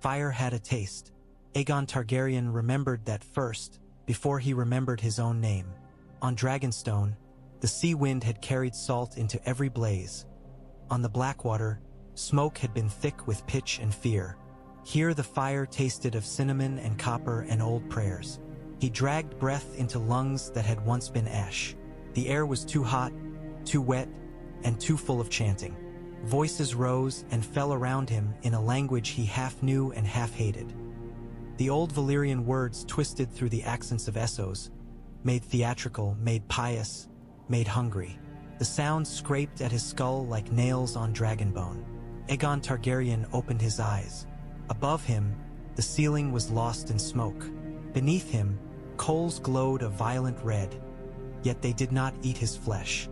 Fire had a taste. Aegon Targaryen remembered that first, before he remembered his own name. On Dragonstone, the sea wind had carried salt into every blaze. On the Blackwater, smoke had been thick with pitch and fear. Here the fire tasted of cinnamon and copper and old prayers. He dragged breath into lungs that had once been ash. The air was too hot, too wet, and too full of chanting. Voices rose and fell around him in a language he half knew and half hated. The old Valyrian words twisted through the accents of Essos, made theatrical, made pious, made hungry. The sound scraped at his skull like nails on dragonbone. Aegon Targaryen opened his eyes. Above him, the ceiling was lost in smoke. Beneath him, coals glowed a violent red, yet they did not eat his flesh.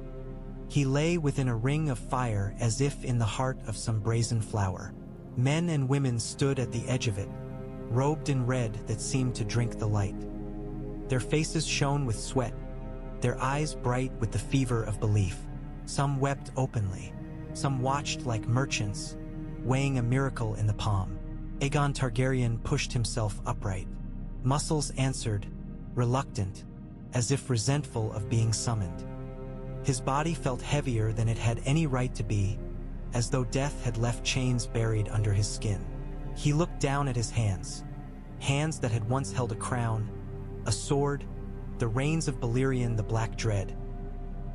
He lay within a ring of fire as if in the heart of some brazen flower. Men and women stood at the edge of it, robed in red that seemed to drink the light. Their faces shone with sweat, their eyes bright with the fever of belief. Some wept openly, some watched like merchants, weighing a miracle in the palm. Aegon Targaryen pushed himself upright. Muscles answered, reluctant, as if resentful of being summoned. His body felt heavier than it had any right to be, as though death had left chains buried under his skin. He looked down at his hands, hands that had once held a crown, a sword, the reins of Balerion the Black Dread,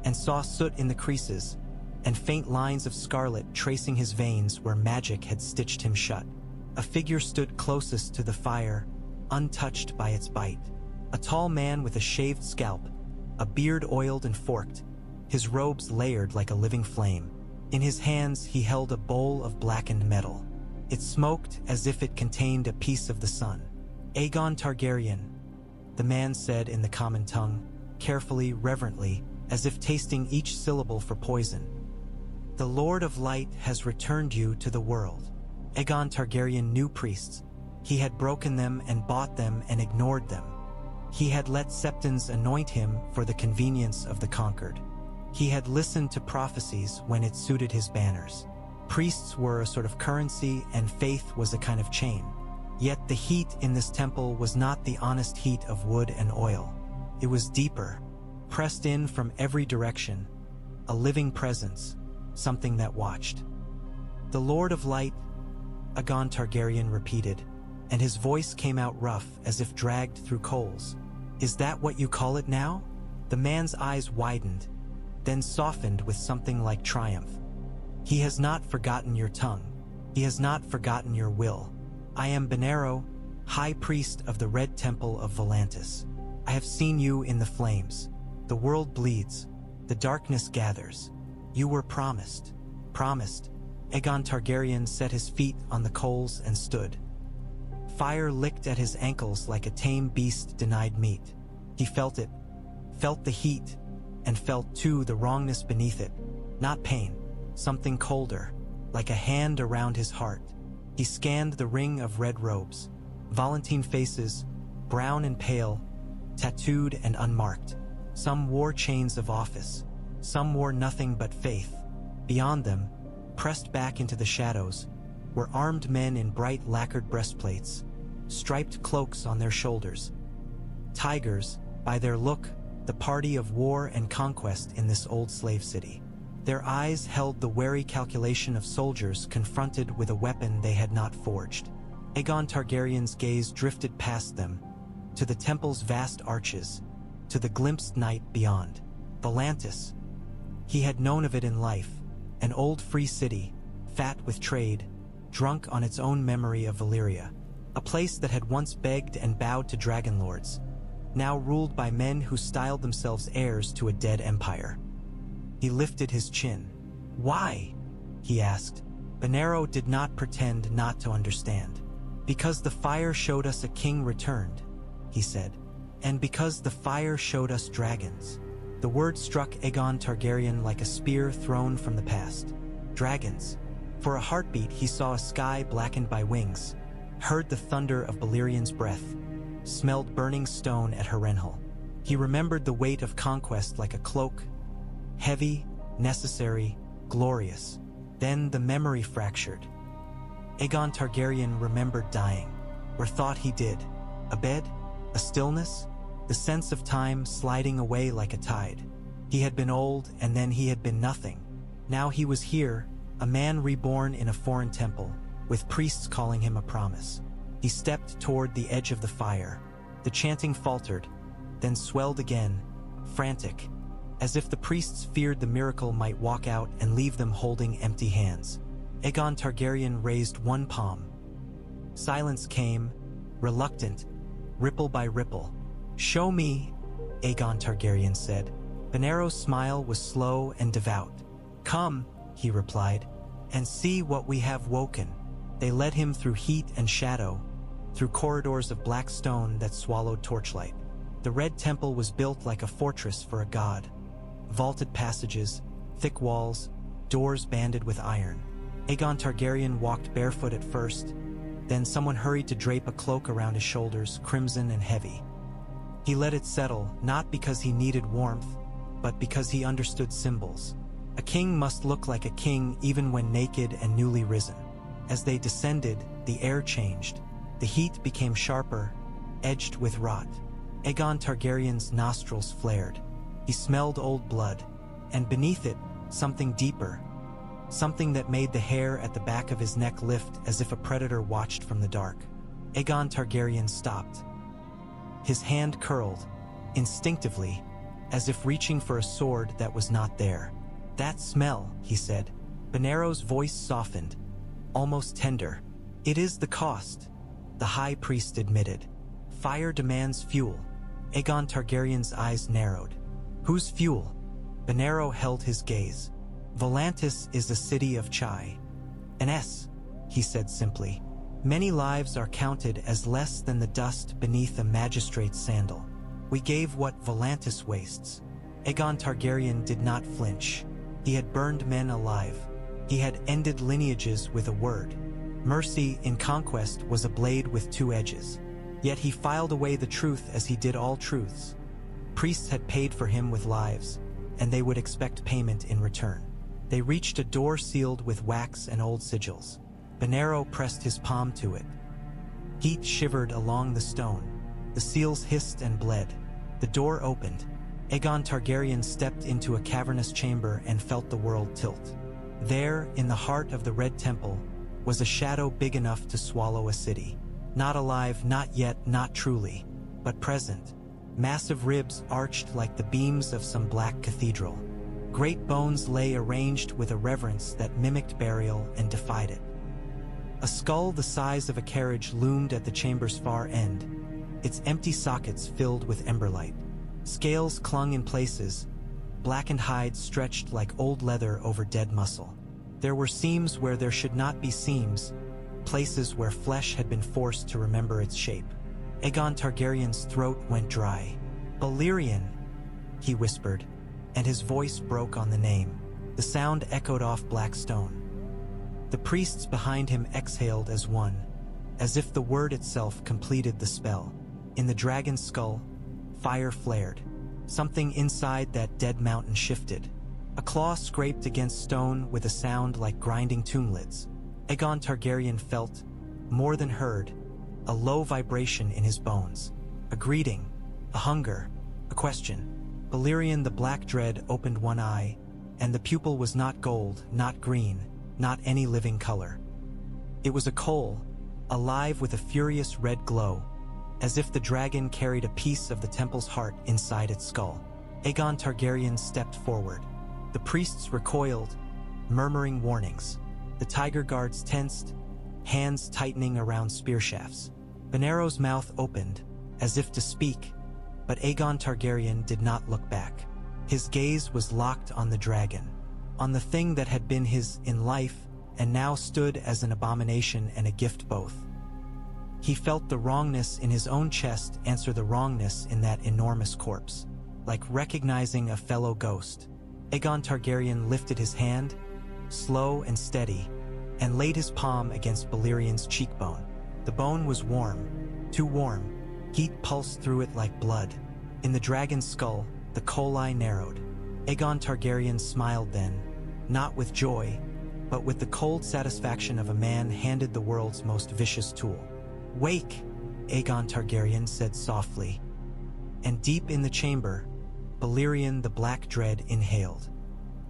and saw soot in the creases and faint lines of scarlet tracing his veins where magic had stitched him shut. A figure stood closest to the fire, untouched by its bite. A tall man with a shaved scalp, a beard oiled and forked, his robes layered like a living flame. In his hands he held a bowl of blackened metal. It smoked as if it contained a piece of the sun. Aegon Targaryen, the man said in the common tongue, carefully, reverently, as if tasting each syllable for poison. The Lord of Light has returned you to the world. Aegon Targaryen knew priests. He had broken them and bought them and ignored them. He had let septons anoint him for the convenience of the conquered. He had listened to prophecies when it suited his banners. Priests were a sort of currency and faith was a kind of chain. Yet the heat in this temple was not the honest heat of wood and oil. It was deeper, pressed in from every direction, a living presence, something that watched. The Lord of Light, Aegon Targaryen repeated, and his voice came out rough as if dragged through coals. Is that what you call it now? The man's eyes widened, then softened with something like triumph. He has not forgotten your tongue. He has not forgotten your will. I am Benero, High Priest of the Red Temple of Volantis. I have seen you in the flames. The world bleeds. The darkness gathers. You were promised. Promised. Aegon Targaryen set his feet on the coals and stood. Fire licked at his ankles like a tame beast denied meat. He felt it, felt the heat, and felt too the wrongness beneath it. Not pain, something colder, like a hand around his heart. He scanned the ring of red robes, Volantine faces, brown and pale, tattooed and unmarked. Some wore chains of office, some wore nothing but faith. Beyond them, pressed back into the shadows, were armed men in bright lacquered breastplates, striped cloaks on their shoulders. Tigers, by their look, the party of war and conquest in this old slave city. Their eyes held the wary calculation of soldiers confronted with a weapon they had not forged. Aegon Targaryen's gaze drifted past them, to the temple's vast arches, to the glimpsed night beyond. Volantis. He had known of it in life, an old free city, fat with trade, drunk on its own memory of Valyria, a place that had once begged and bowed to dragon lords, now ruled by men who styled themselves heirs to a dead empire. He lifted his chin. Why? He asked. Benero did not pretend not to understand. Because the fire showed us a king returned, he said. And because the fire showed us dragons. The word struck Aegon Targaryen like a spear thrown from the past. Dragons. For a heartbeat he saw a sky blackened by wings, heard the thunder of Balerion's breath, smelled burning stone at Harrenhal. He remembered the weight of conquest like a cloak, heavy, necessary, glorious. Then the memory fractured. Aegon Targaryen remembered dying, or thought he did. A bed? A stillness? The sense of time sliding away like a tide. He had been old, and then he had been nothing. Now he was here, a man reborn in a foreign temple, with priests calling him a promise. He stepped toward the edge of the fire. The chanting faltered, then swelled again, frantic, as if the priests feared the miracle might walk out and leave them holding empty hands. Aegon Targaryen raised one palm. Silence came, reluctant, ripple by ripple. "Show me," Aegon Targaryen said. Benero's smile was slow and devout. "Come," he replied, "and see what we have woken." They led him through heat and shadow, through corridors of black stone that swallowed torchlight. The Red Temple was built like a fortress for a god. Vaulted passages, thick walls, doors banded with iron. Aegon Targaryen walked barefoot at first, then someone hurried to drape a cloak around his shoulders, crimson and heavy. He let it settle, not because he needed warmth, but because he understood symbols. A king must look like a king even when naked and newly risen. As they descended, the air changed. The heat became sharper, edged with rot. Aegon Targaryen's nostrils flared. He smelled old blood, and beneath it, something deeper. Something that made the hair at the back of his neck lift as if a predator watched from the dark. Aegon Targaryen stopped. His hand curled, instinctively, as if reaching for a sword that was not there. "That smell," he said. Benero's voice softened, almost tender. "It is the cost," the High Priest admitted. "Fire demands fuel." Aegon Targaryen's eyes narrowed. "Whose fuel?" Benero held his gaze. "Volantis is a city of chai." "An S," he said simply. "Many lives are counted as less than the dust beneath a magistrate's sandal. We gave what Volantis wastes." Aegon Targaryen did not flinch. He had burned men alive. He had ended lineages with a word. Mercy in Conquest was a blade with two edges. Yet he filed away the truth as he did all truths. Priests had paid for him with lives, and they would expect payment in return. They reached a door sealed with wax and old sigils. Benero pressed his palm to it. Heat shivered along the stone. The seals hissed and bled. The door opened. Aegon Targaryen stepped into a cavernous chamber and felt the world tilt. There, in the heart of the Red Temple, was a shadow big enough to swallow a city. Not alive, not yet, not truly, but present. Massive ribs arched like the beams of some black cathedral. Great bones lay arranged with a reverence that mimicked burial and defied it. A skull the size of a carriage loomed at the chamber's far end, its empty sockets filled with emberlight. Scales clung in places, blackened hides stretched like old leather over dead muscle. There were seams where there should not be seams, places where flesh had been forced to remember its shape. Aegon Targaryen's throat went dry. "Balerion," he whispered, and his voice broke on the name. The sound echoed off black stone. The priests behind him exhaled as one, as if the word itself completed the spell. In the dragon's skull, fire flared. Something inside that dead mountain shifted. A claw scraped against stone with a sound like grinding tomb lids. Aegon Targaryen felt, more than heard, a low vibration in his bones. A greeting, a hunger, a question. Balerion the Black Dread opened one eye, and the pupil was not gold, not green, not any living color. It was a coal, alive with a furious red glow, as if the dragon carried a piece of the temple's heart inside its skull. Aegon Targaryen stepped forward. The priests recoiled, murmuring warnings. The tiger guards tensed, hands tightening around spear shafts. Benero's mouth opened, as if to speak, but Aegon Targaryen did not look back. His gaze was locked on the dragon, on the thing that had been his in life and now stood as an abomination and a gift both. He felt the wrongness in his own chest answer the wrongness in that enormous corpse, like recognizing a fellow ghost. Aegon Targaryen lifted his hand, slow and steady, and laid his palm against Balerion's cheekbone. The bone was warm, too warm. Heat pulsed through it like blood. In the dragon's skull, the coal eye narrowed. Aegon Targaryen smiled then, not with joy, but with the cold satisfaction of a man handed the world's most vicious tool. "Wake," Aegon Targaryen said softly. And deep in the chamber, Balerion the Black Dread inhaled.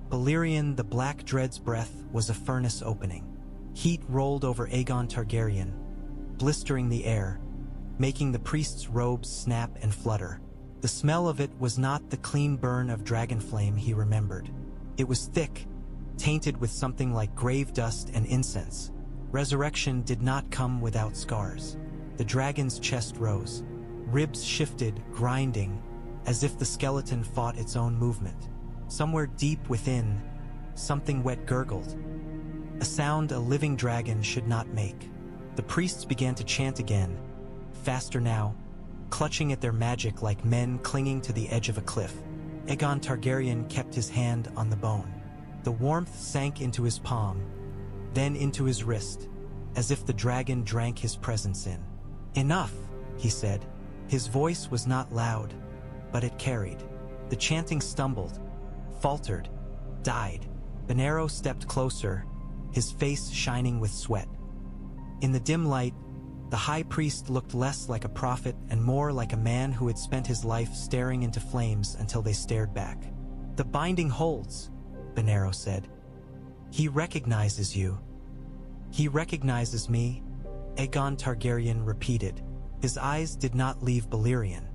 Balerion the Black Dread's breath was a furnace opening. Heat rolled over Aegon Targaryen, blistering the air, making the priest's robes snap and flutter. The smell of it was not the clean burn of dragonflame he remembered. It was thick, tainted with something like grave dust and incense. Resurrection did not come without scars. The dragon's chest rose. Ribs shifted, grinding, as if the skeleton fought its own movement. Somewhere deep within, something wet gurgled, a sound a living dragon should not make. The priests began to chant again, faster now, clutching at their magic like men clinging to the edge of a cliff. Aegon Targaryen kept his hand on the bone. The warmth sank into his palm, then into his wrist, as if the dragon drank his presence in. "Enough," he said. His voice was not loud, but it carried. The chanting stumbled, faltered, died. Benero stepped closer, his face shining with sweat. In the dim light, the high priest looked less like a prophet and more like a man who had spent his life staring into flames until they stared back. "The binding holds," Benero said. "He recognizes you." "He recognizes me," Aegon Targaryen repeated. His eyes did not leave Balerion.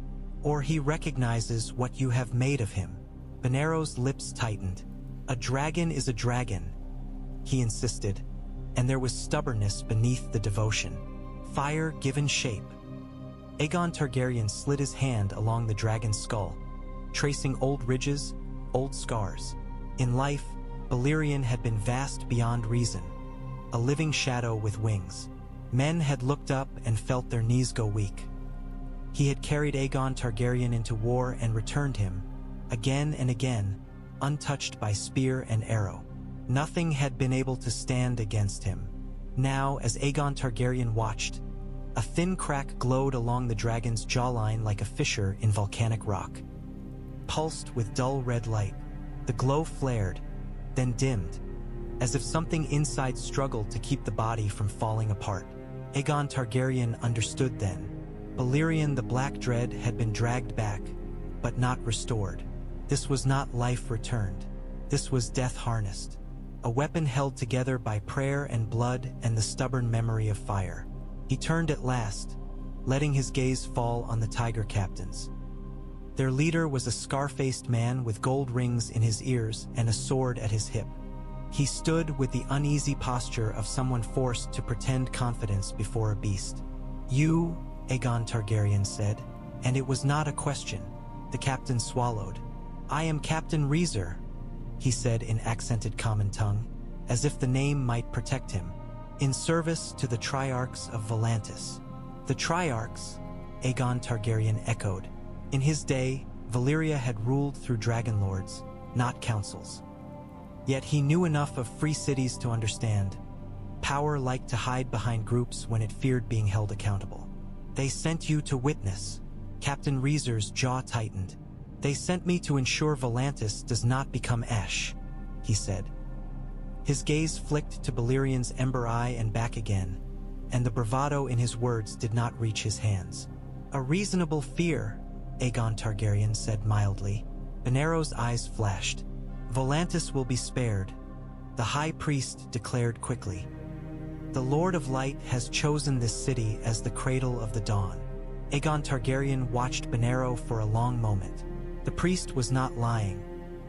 "Or he recognizes what you have made of him." Benero's lips tightened. "A dragon is a dragon," he insisted, and there was stubbornness beneath the devotion. Fire given shape. Aegon Targaryen slid his hand along the dragon's skull, tracing old ridges, old scars. In life, Balerion had been vast beyond reason, a living shadow with wings. Men had looked up and felt their knees go weak. He had carried Aegon Targaryen into war and returned him, again and again, untouched by spear and arrow. Nothing had been able to stand against him. Now, as Aegon Targaryen watched, a thin crack glowed along the dragon's jawline like a fissure in volcanic rock. Pulsed with dull red light, the glow flared, then dimmed, as if something inside struggled to keep the body from falling apart. Aegon Targaryen understood then. Balerion the Black Dread had been dragged back, but not restored. This was not life returned. This was death harnessed. A weapon held together by prayer and blood and the stubborn memory of fire. He turned at last, letting his gaze fall on the tiger captains. Their leader was a scar-faced man with gold rings in his ears and a sword at his hip. He stood with the uneasy posture of someone forced to pretend confidence before a beast. "You," Aegon Targaryen said, and it was not a question. The captain swallowed. "I am Captain Rhysr," he said in accented common tongue, as if the name might protect him. "In service to the Triarchs of Volantis." "The Triarchs," Aegon Targaryen echoed. In his day, Valyria had ruled through dragon lords, not councils. Yet he knew enough of free cities to understand. Power liked to hide behind groups when it feared being held accountable. "They sent you to witness." Captain Rhysr's jaw tightened. "They sent me to ensure Volantis does not become ash," he said. His gaze flicked to Balerion's ember eye and back again, and the bravado in his words did not reach his hands. "A reasonable fear," Aegon Targaryen said mildly. Benero's eyes flashed. "Volantis will be spared," the high priest declared quickly. "The Lord of Light has chosen this city as the cradle of the dawn." Aegon Targaryen watched Benero for a long moment. The priest was not lying,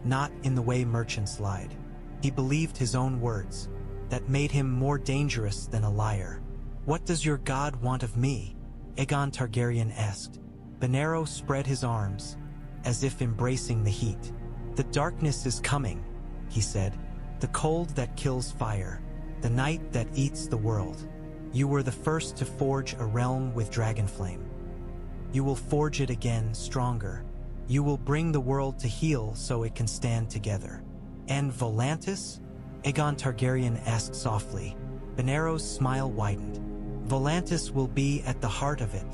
not in the way merchants lied. He believed his own words. That made him more dangerous than a liar. "What does your god want of me?" Aegon Targaryen asked. Benero spread his arms, as if embracing the heat. "The darkness is coming," he said. "The cold that kills fire. The night that eats the world. You were the first to forge a realm with dragonflame. You will forge it again stronger. You will bring the world to heal so it can stand together." "And Volantis?" Aegon Targaryen asked softly. Benero's smile widened. "Volantis will be at the heart of it,"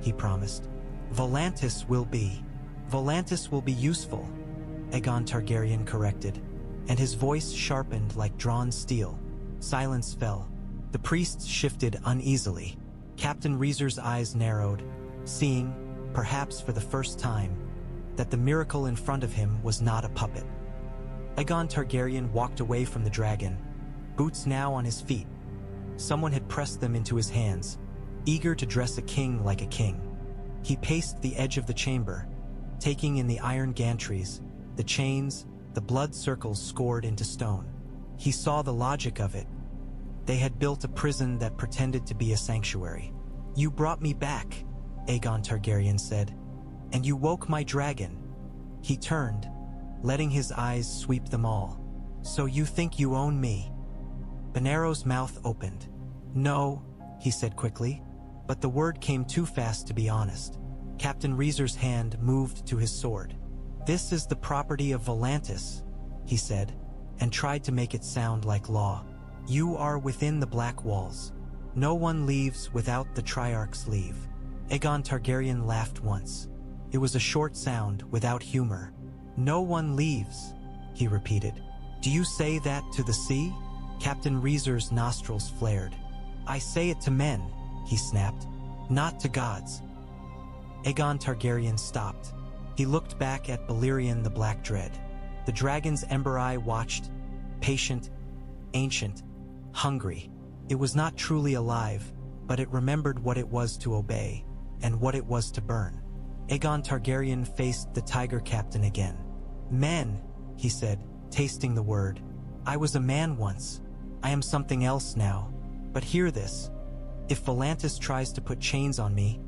he promised. "Volantis will be. Volantis will be useful," Aegon Targaryen corrected. and his voice sharpened like drawn steel. Silence fell. The priests shifted uneasily. Captain Reezer's eyes narrowed, seeing, perhaps for the first time, that the miracle in front of him was not a puppet. Aegon Targaryen walked away from the dragon, boots now on his feet. Someone had pressed them into his hands, eager to dress a king like a king. He paced the edge of the chamber, taking in the iron gantries, the chains, the blood circles scored into stone. He saw the logic of it. They had built a prison that pretended to be a sanctuary. "You brought me back," Aegon Targaryen said, "and you woke my dragon." He turned, letting his eyes sweep them all. "So you think you own me?" Benero's mouth opened. "No," he said quickly, but the word came too fast to be honest. Captain Reezer's hand moved to his sword. "This is the property of Volantis," he said, and tried to make it sound like law. "You are within the black walls. No one leaves without the Triarchs leave." Aegon Targaryen laughed once. It was a short sound, without humor. "No one leaves," he repeated. "Do you say that to the sea?" Captain Reezer's nostrils flared. "I say it to men," he snapped, "not to gods." Aegon Targaryen stopped. He looked back at Balerion the Black Dread. The dragon's ember eye watched, patient, ancient, hungry. It was not truly alive, but it remembered what it was to obey, and what it was to burn. Aegon Targaryen faced the tiger captain again. "Men," he said, tasting the word. "I was a man once. I am something else now. But hear this. If Volantis tries to put chains on me,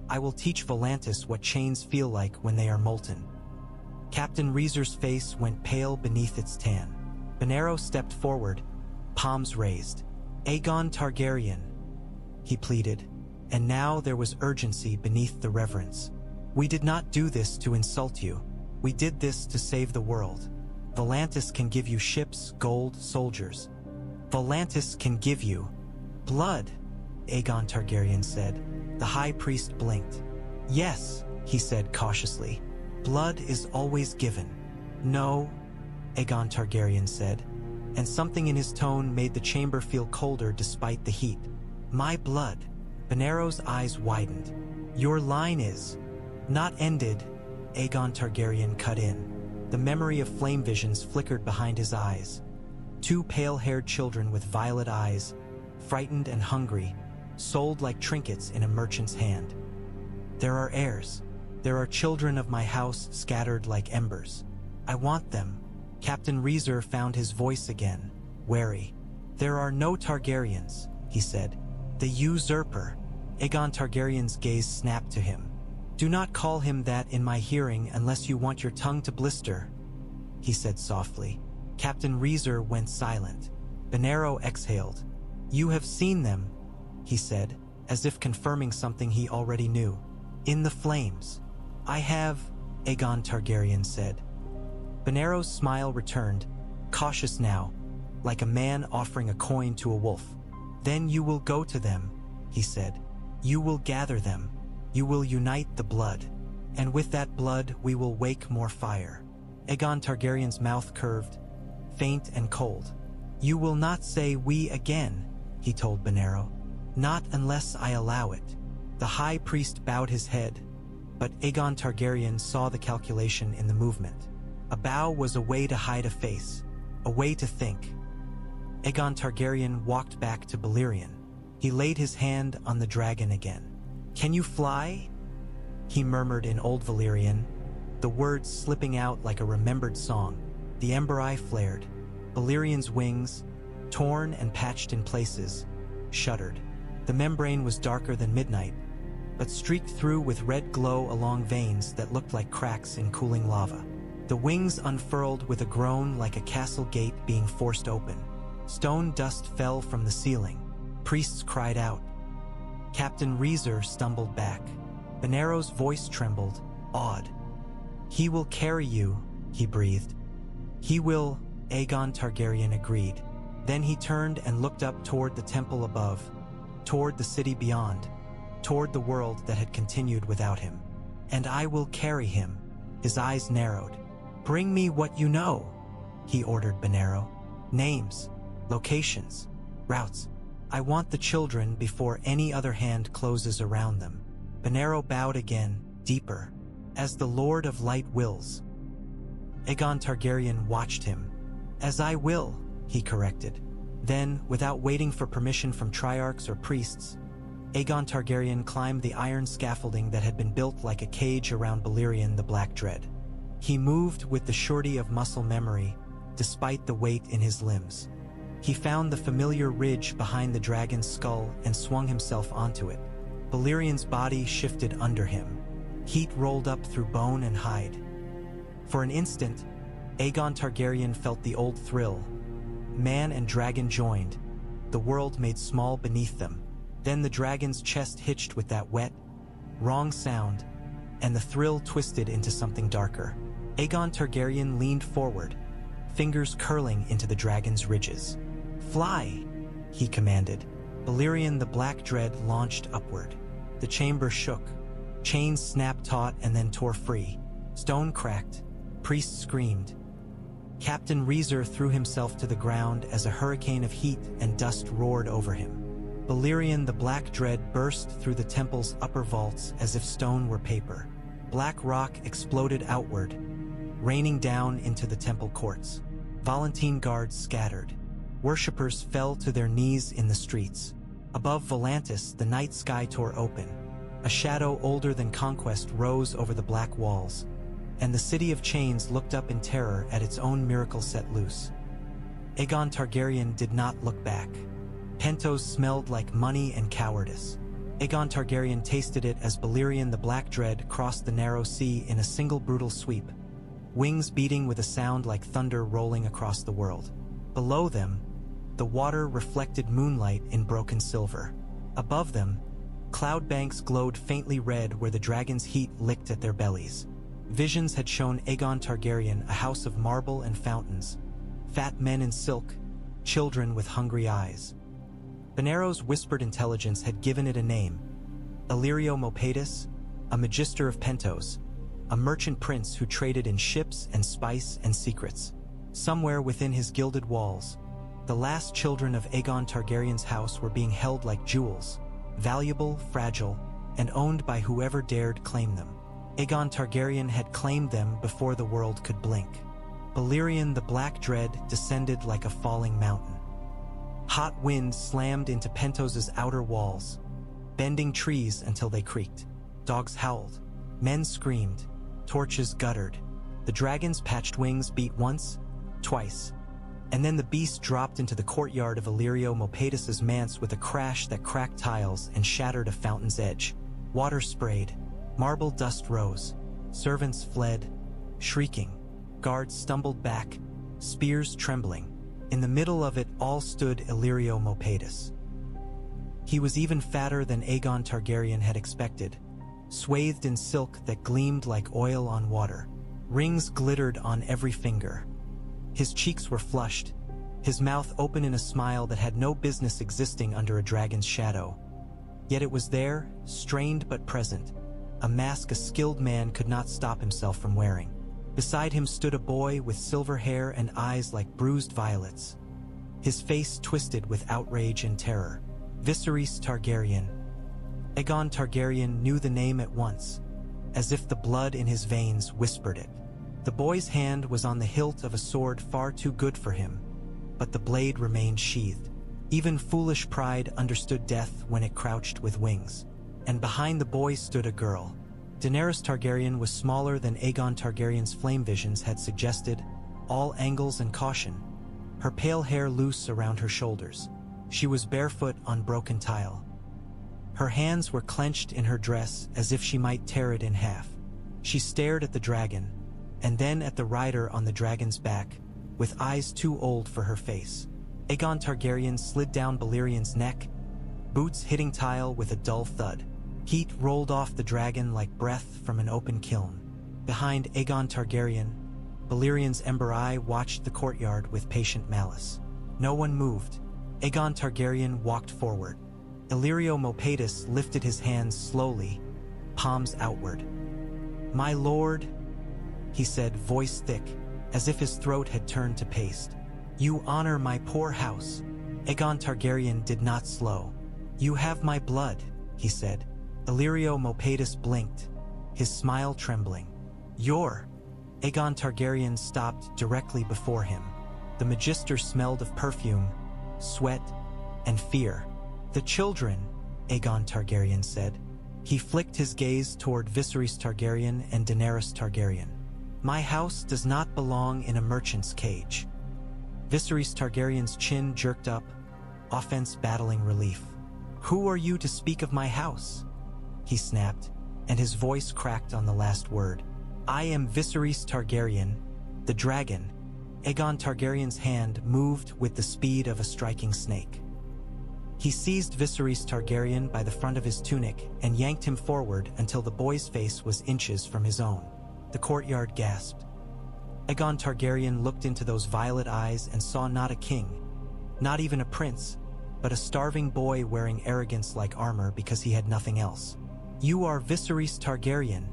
I will teach Volantis what chains feel like when they are molten." Captain Reezer's face went pale beneath its tan. Benero stepped forward, palms raised. "Aegon Targaryen," he pleaded, and now there was urgency beneath the reverence. "We did not do this to insult you. We did this to save the world. Volantis can give you ships, gold, soldiers. Volantis can give you blood," Aegon Targaryen said. The High Priest blinked. "Yes," he said cautiously. "Blood is always given." "No," Aegon Targaryen said, and something in his tone made the chamber feel colder despite the heat. "My blood." Benero's eyes widened. "Your line is not ended," Aegon Targaryen cut in. The memory of flame visions flickered behind his eyes. Two pale-haired children with violet eyes, frightened and hungry, sold like trinkets in a merchant's hand. "There are heirs. There are children of my house scattered like embers. I want them." Captain Reezer found his voice again, wary. "There are no Targaryens," he said. "The usurper." Aegon Targaryen's gaze snapped to him. "Do not call him that in my hearing unless you want your tongue to blister," he said softly. Captain Reezer went silent. Benero exhaled. "You have seen them," he said, as if confirming something he already knew. "In the flames." "I have," Aegon Targaryen said. Benero's smile returned, cautious now, like a man offering a coin to a wolf. "Then you will go to them," he said. "You will gather them. You will unite the blood. And with that blood we will wake more fire." Aegon Targaryen's mouth curved, faint and cold. "You will not say we again," he told Benero. "Not unless I allow it." The High Priest bowed his head, but Aegon Targaryen saw the calculation in the movement. A bow was a way to hide a face, a way to think. Aegon Targaryen walked back to Balerion. He laid his hand on the dragon again. "Can you fly?" he murmured in Old Valyrian, the words slipping out like a remembered song. The ember eye flared. Balerion's wings, torn and patched in places, shuddered. The membrane was darker than midnight, but streaked through with red glow along veins that looked like cracks in cooling lava. The wings unfurled with a groan like a castle gate being forced open. Stone dust fell from the ceiling. Priests cried out. Captain Reezer stumbled back. Benero's voice trembled, awed. "He will carry you," he breathed. "He will," Aegon Targaryen agreed. Then he turned and looked up toward the temple above, toward the city beyond, toward the world that had continued without him. "And I will carry him." His eyes narrowed. "Bring me what you know," he ordered Benero. Names, locations, routes. I want the children before any other hand closes around them. Benero bowed again, deeper, as the Lord of Light wills. Aegon Targaryen watched him. As I will, he corrected. Then, without waiting for permission from Triarchs or priests, Aegon Targaryen climbed the iron scaffolding that had been built like a cage around Balerion the Black Dread. He moved with the surety of muscle memory, despite the weight in his limbs. He found the familiar ridge behind the dragon's skull and swung himself onto it. Balerion's body shifted under him. Heat rolled up through bone and hide. For an instant, Aegon Targaryen felt the old thrill. Man and dragon joined. The world made small beneath them. Then the dragon's chest hitched with that wet, wrong sound, and the thrill twisted into something darker. Aegon Targaryen leaned forward, fingers curling into the dragon's ridges. "Fly!" he commanded. Balerion the Black Dread launched upward. The chamber shook. Chains snapped taut and then tore free. Stone cracked. Priests screamed. Captain Reezer threw himself to the ground as a hurricane of heat and dust roared over him. Balerion the Black Dread burst through the temple's upper vaults as if stone were paper. Black rock exploded outward, raining down into the temple courts. Volantine guards scattered. Worshippers fell to their knees in the streets. Above Volantis, the night sky tore open. A shadow older than Conquest rose over the black walls, and the city of chains looked up in terror at its own miracle set loose. Aegon Targaryen did not look back. Pentos smelled like money and cowardice. Aegon Targaryen tasted it as Balerion the Black Dread crossed the narrow sea in a single brutal sweep, wings beating with a sound like thunder rolling across the world. Below them, the water reflected moonlight in broken silver. Above them, cloud banks glowed faintly red where the dragon's heat licked at their bellies. Visions had shown Aegon Targaryen a house of marble and fountains, fat men in silk, children with hungry eyes. Benero's whispered intelligence had given it a name: Illyrio Mopatis, a magister of Pentos, a merchant prince who traded in ships and spice and secrets. Somewhere within his gilded walls, the last children of Aegon Targaryen's house were being held like jewels, valuable, fragile, and owned by whoever dared claim them. Aegon Targaryen had claimed them before the world could blink. Balerion the Black Dread descended like a falling mountain. Hot wind slammed into Pentos's outer walls, bending trees until they creaked. Dogs howled. Men screamed. Torches guttered. The dragon's patched wings beat once, twice, and then the beast dropped into the courtyard of Illyrio Mopatis's manse with a crash that cracked tiles and shattered a fountain's edge. Water sprayed. Marble dust rose. Servants fled, shrieking. Guards stumbled back, spears trembling. In the middle of it all stood Illyrio Mopatis. He was even fatter than Aegon Targaryen had expected, swathed in silk that gleamed like oil on water. Rings glittered on every finger. His cheeks were flushed, his mouth open in a smile that had no business existing under a dragon's shadow. Yet it was there, strained but present, a mask a skilled man could not stop himself from wearing. Beside him stood a boy with silver hair and eyes like bruised violets, his face twisted with outrage and terror. Viserys Targaryen. Aegon Targaryen knew the name at once, as if the blood in his veins whispered it. The boy's hand was on the hilt of a sword far too good for him, but the blade remained sheathed. Even foolish pride understood death when it crouched with wings. And behind the boy stood a girl. Daenerys Targaryen was smaller than Aegon Targaryen's flame visions had suggested, all angles and caution, her pale hair loose around her shoulders. She was barefoot on broken tile. Her hands were clenched in her dress as if she might tear it in half. She stared at the dragon, and then at the rider on the dragon's back, with eyes too old for her face. Aegon Targaryen slid down Balerion's neck, boots hitting tile with a dull thud. Heat rolled off the dragon like breath from an open kiln. Behind Aegon Targaryen, Balerion's ember eye watched the courtyard with patient malice. No one moved. Aegon Targaryen walked forward. Illyrio Mopatis lifted his hands slowly, palms outward. "My lord," he said, voice thick, as if his throat had turned to paste. "You honor my poor house." Aegon Targaryen did not slow. "You have my blood," he said. Illyrio Mopatis blinked, his smile trembling. "Your..." Aegon Targaryen stopped directly before him. The Magister smelled of perfume, sweat, and fear. "The children," Aegon Targaryen said. He flicked his gaze toward Viserys Targaryen and Daenerys Targaryen. "My house does not belong in a merchant's cage." Viserys Targaryen's chin jerked up, offense battling relief. "Who are you to speak of my house?" he snapped, and his voice cracked on the last word. "I am Viserys Targaryen, the dragon." Aegon Targaryen's hand moved with the speed of a striking snake. He seized Viserys Targaryen by the front of his tunic and yanked him forward until the boy's face was inches from his own. The courtyard gasped. Aegon Targaryen looked into those violet eyes and saw not a king, not even a prince, but a starving boy wearing arrogance like armor because he had nothing else. "You are Viserys Targaryen,"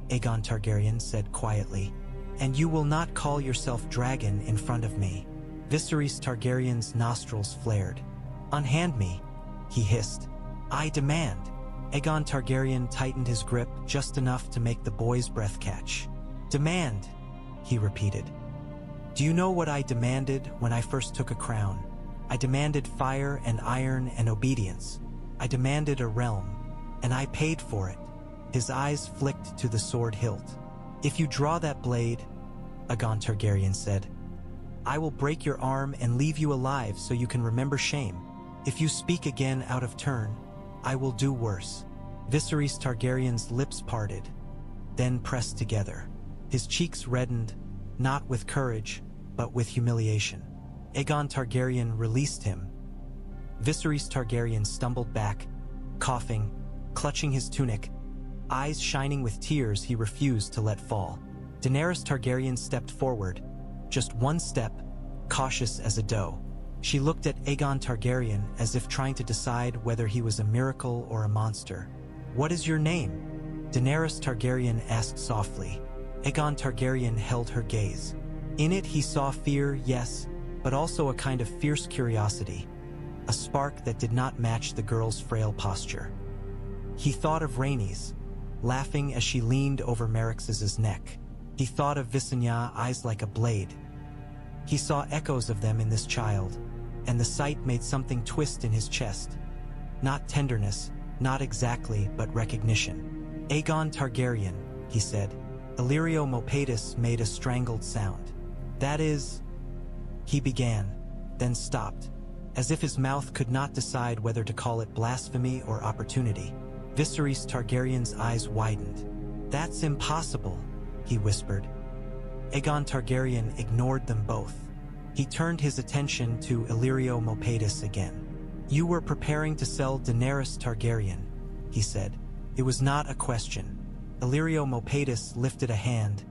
Aegon Targaryen said quietly, "and you will not call yourself dragon in front of me." Viserys Targaryen's nostrils flared. "Unhand me," he hissed. "I demand." Aegon Targaryen tightened his grip just enough to make the boy's breath catch. "Demand," he repeated. "Do you know what I demanded when I first took a crown? I demanded fire and iron and obedience. I demanded a realm, and I paid for it." His eyes flicked to the sword hilt. "If you draw that blade," Aegon Targaryen said, "I will break your arm and leave you alive so you can remember shame. If you speak again out of turn, I will do worse." Viserys Targaryen's lips parted, then pressed together. His cheeks reddened, not with courage, but with humiliation. Aegon Targaryen released him. Viserys Targaryen stumbled back, coughing, clutching his tunic, eyes shining with tears he refused to let fall. Daenerys Targaryen stepped forward, just one step, cautious as a doe. She looked at Aegon Targaryen as if trying to decide whether he was a miracle or a monster. "What is your name?" Daenerys Targaryen asked softly. Aegon Targaryen held her gaze. In it he saw fear, yes, but also a kind of fierce curiosity, a spark that did not match the girl's frail posture. He thought of Rhaenys, laughing as she leaned over Merryx's neck. He thought of Visenya, eyes like a blade. He saw echoes of them in this child, and the sight made something twist in his chest. Not tenderness, not exactly, but recognition. "Aegon Targaryen," he said. Illyrio Mopatis made a strangled sound. "That is..." he began, then stopped, as if his mouth could not decide whether to call it blasphemy or opportunity. Viserys Targaryen's eyes widened. "That's impossible," he whispered. Aegon Targaryen ignored them both. He turned his attention to Illyrio Mopatis again. "You were preparing to sell Daenerys Targaryen," he said. It was not a question. Illyrio Mopatis lifted a hand,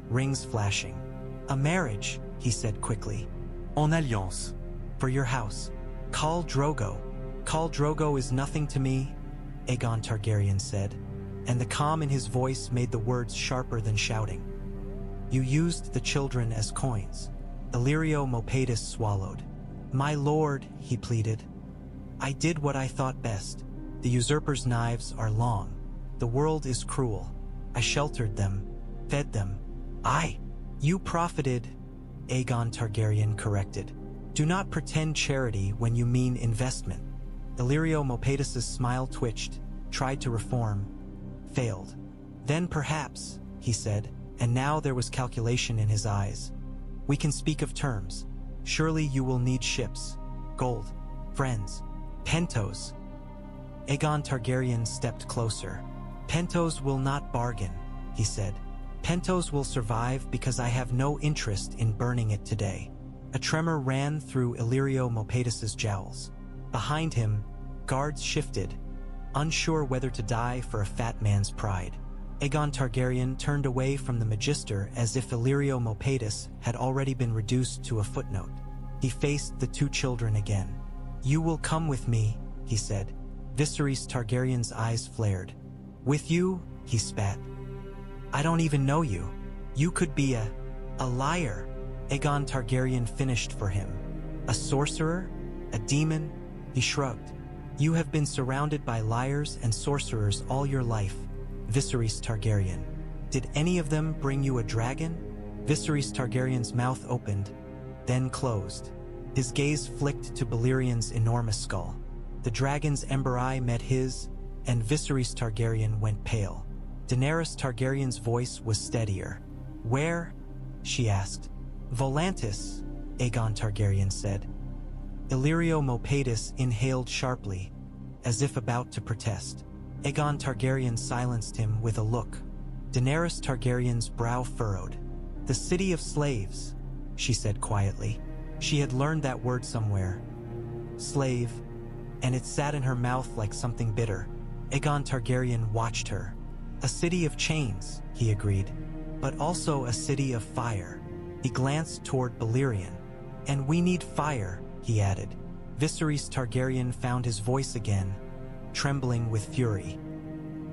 rings flashing. "A marriage," he said quickly. "En alliance. For your house. Khal Drogo." "Khal Drogo is nothing to me," Aegon Targaryen said, and the calm in his voice made the words sharper than shouting. "You used the children as coins." Illyrio Mopatis swallowed. "My lord," he pleaded, "I did what I thought best. The usurper's knives are long. The world is cruel. I sheltered them, fed them. You profited," Aegon Targaryen corrected. "Do not pretend charity when you mean investment." Illyrio Mopatis' smile twitched, tried to reform, failed. "Then perhaps," he said, and now there was calculation in his eyes. "We can speak of terms. Surely you will need ships, gold, friends, Pentos." Aegon Targaryen stepped closer. "Pentos will not bargain," he said. "Pentos will survive because I have no interest in burning it today." A tremor ran through Illyrio Mopatis' jowls. Behind him, guards shifted, unsure whether to die for a fat man's pride. Aegon Targaryen turned away from the Magister as if Illyrio Mopatis had already been reduced to a footnote. He faced the two children again. "You will come with me," he said. Viserys Targaryen's eyes flared. "With you?" he spat. "I don't even know you. You could be a liar." Aegon Targaryen finished for him. A sorcerer? A demon? He shrugged. You have been surrounded by liars and sorcerers all your life, Viserys Targaryen. Did any of them bring you a dragon? Viserys Targaryen's mouth opened, then closed. His gaze flicked to Balerion's enormous skull. The dragon's ember eye met his, and Viserys Targaryen went pale. Daenerys Targaryen's voice was steadier. Where? She asked. Volantis, Aegon Targaryen said. Illyrio Mopatis inhaled sharply, as if about to protest. Aegon Targaryen silenced him with a look. Daenerys Targaryen's brow furrowed. The city of slaves, she said quietly. She had learned that word somewhere. Slave, and it sat in her mouth like something bitter. Aegon Targaryen watched her. A city of chains, he agreed, but also a city of fire. He glanced toward Balerion. And we need fire, he added. Viserys Targaryen found his voice again, trembling with fury.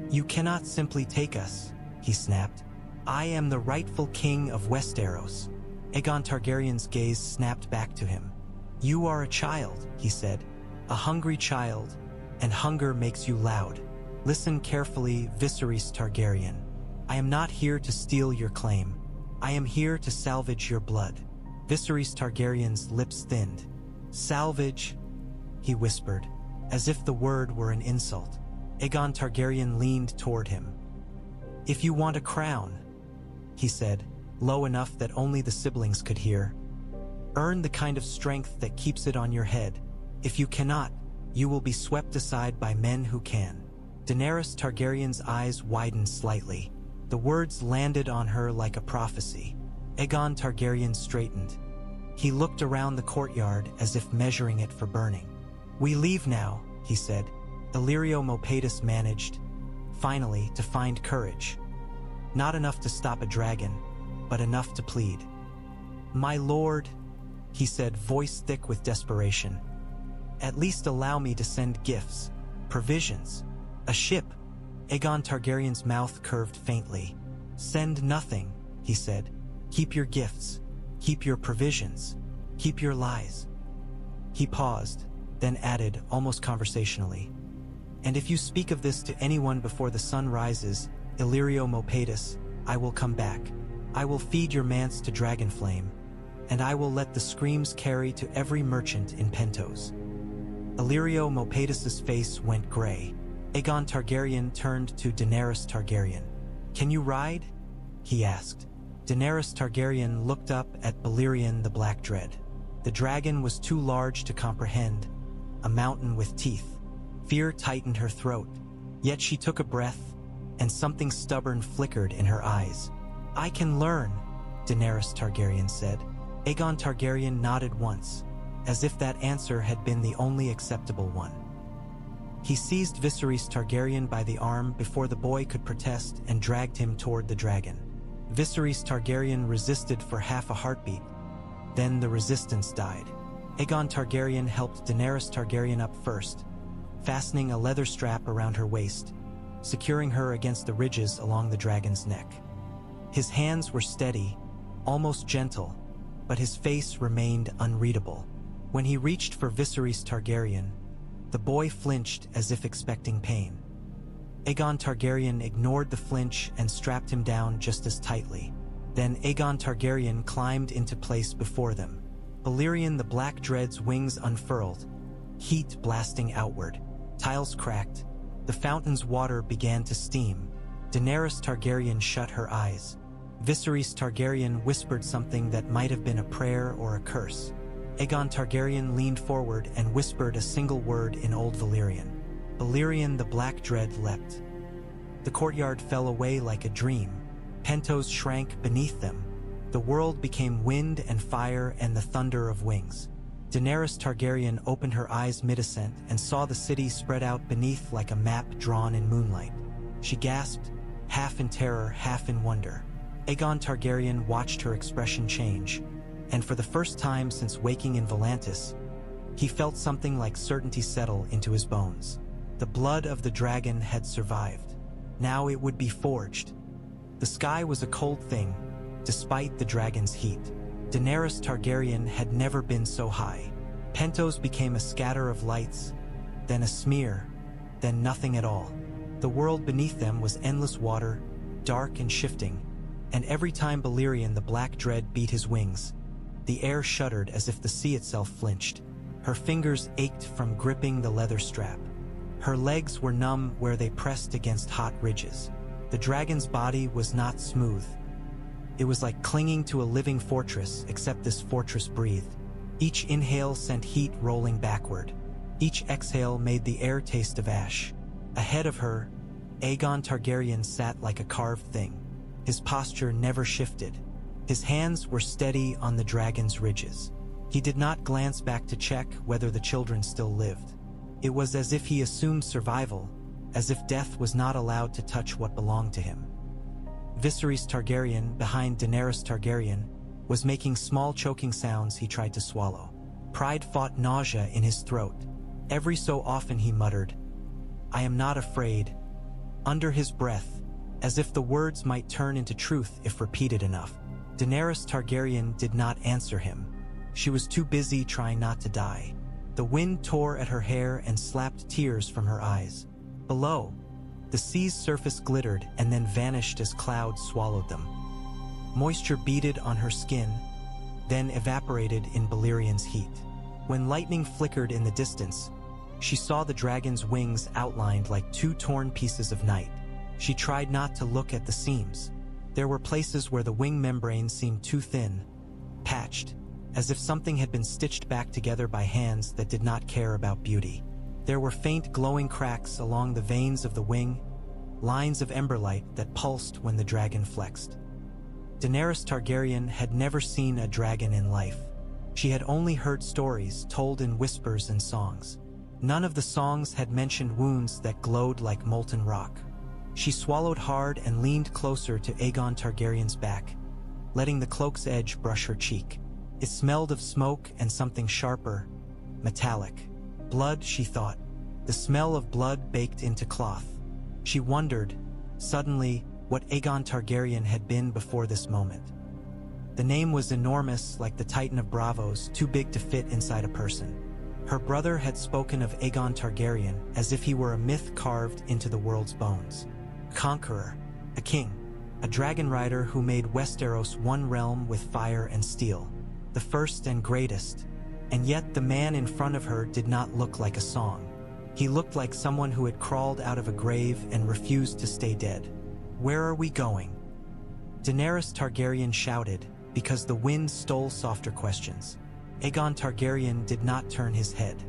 You cannot simply take us, he snapped. I am the rightful king of Westeros. Aegon Targaryen's gaze snapped back to him. You are a child, he said. A hungry child, and hunger makes you loud. Listen carefully, Viserys Targaryen. I am not here to steal your claim. I am here to salvage your blood. Viserys Targaryen's lips thinned. Salvage, he whispered, as if the word were an insult. Aegon Targaryen leaned toward him. If you want a crown, he said, low enough that only the siblings could hear, earn the kind of strength that keeps it on your head. If you cannot, you will be swept aside by men who can. Daenerys Targaryen's eyes widened slightly. The words landed on her like a prophecy. Aegon Targaryen straightened. He looked around the courtyard as if measuring it for burning. We leave now, he said. Illyrio Mopatis managed, finally, to find courage. Not enough to stop a dragon, but enough to plead. My lord, he said, voice thick with desperation. At least allow me to send gifts, provisions, a ship. Aegon Targaryen's mouth curved faintly. Send nothing, he said. Keep your gifts, keep your provisions, keep your lies. He paused, then added, almost conversationally. And if you speak of this to anyone before the sun rises, Illyrio Mopatis, I will come back. I will feed your manse to dragonflame, and I will let the screams carry to every merchant in Pentos. Illyrio Mopatis's face went gray. Aegon Targaryen turned to Daenerys Targaryen. Can you ride? He asked. Daenerys Targaryen looked up at Balerion the Black Dread. The dragon was too large to comprehend, a mountain with teeth. Fear tightened her throat, yet she took a breath, and something stubborn flickered in her eyes. I can learn, Daenerys Targaryen said. Aegon Targaryen nodded once, as if that answer had been the only acceptable one. He seized Viserys Targaryen by the arm before the boy could protest and dragged him toward the dragon. Viserys Targaryen resisted for half a heartbeat. Then the resistance died. Aegon Targaryen helped Daenerys Targaryen up first, fastening a leather strap around her waist, securing her against the ridges along the dragon's neck. His hands were steady, almost gentle, but his face remained unreadable. When he reached for Viserys Targaryen, the boy flinched as if expecting pain. Aegon Targaryen ignored the flinch and strapped him down just as tightly. Then Aegon Targaryen climbed into place before them. Balerion the Black Dread's wings unfurled, heat blasting outward. Tiles cracked. The fountain's water began to steam. Daenerys Targaryen shut her eyes. Viserys Targaryen whispered something that might have been a prayer or a curse. Aegon Targaryen leaned forward and whispered a single word in Old Valyrian. Balerion the Black Dread leapt. The courtyard fell away like a dream. Pentos shrank beneath them. The world became wind and fire and the thunder of wings. Daenerys Targaryen opened her eyes mid-ascent and saw the city spread out beneath like a map drawn in moonlight. She gasped, half in terror, half in wonder. Aegon Targaryen watched her expression change, and for the first time since waking in Volantis, he felt something like certainty settle into his bones. The blood of the dragon had survived. Now it would be forged. The sky was a cold thing, despite the dragon's heat. Daenerys Targaryen had never been so high. Pentos became a scatter of lights, then a smear, then nothing at all. The world beneath them was endless water, dark and shifting, and every time Balerion the Black Dread beat his wings, the air shuddered as if the sea itself flinched. Her fingers ached from gripping the leather strap. Her legs were numb where they pressed against hot ridges. The dragon's body was not smooth. It was like clinging to a living fortress, except this fortress breathed. Each inhale sent heat rolling backward. Each exhale made the air taste of ash. Ahead of her, Aegon Targaryen sat like a carved thing. His posture never shifted. His hands were steady on the dragon's ridges. He did not glance back to check whether the children still lived. It was as if he assumed survival, as if death was not allowed to touch what belonged to him. Viserys Targaryen, behind Daenerys Targaryen, was making small choking sounds he tried to swallow. Pride fought nausea in his throat. Every so often he muttered, "I am not afraid," under his breath, as if the words might turn into truth if repeated enough. Daenerys Targaryen did not answer him. She was too busy trying not to die. The wind tore at her hair and slapped tears from her eyes. Below, the sea's surface glittered and then vanished as clouds swallowed them. Moisture beaded on her skin, then evaporated in Balerion's heat. When lightning flickered in the distance, she saw the dragon's wings outlined like two torn pieces of night. She tried not to look at the seams. There were places where the wing membrane seemed too thin, patched, as if something had been stitched back together by hands that did not care about beauty. There were faint glowing cracks along the veins of the wing, lines of emberlight that pulsed when the dragon flexed. Daenerys Targaryen had never seen a dragon in life. She had only heard stories told in whispers and songs. None of the songs had mentioned wounds that glowed like molten rock. She swallowed hard and leaned closer to Aegon Targaryen's back, letting the cloak's edge brush her cheek. It smelled of smoke and something sharper, metallic. Blood, she thought. The smell of blood baked into cloth. She wondered, suddenly, what Aegon Targaryen had been before this moment. The name was enormous, like the Titan of Braavos, too big to fit inside a person. Her brother had spoken of Aegon Targaryen as if he were a myth carved into the world's bones. Conqueror, a king, a dragon rider who made Westeros one realm with fire and steel, the first and greatest. And yet the man in front of her did not look like a song. He looked like someone who had crawled out of a grave and refused to stay dead. "Where are we going?" Daenerys Targaryen shouted, because the wind stole softer questions. Aegon Targaryen did not turn his head.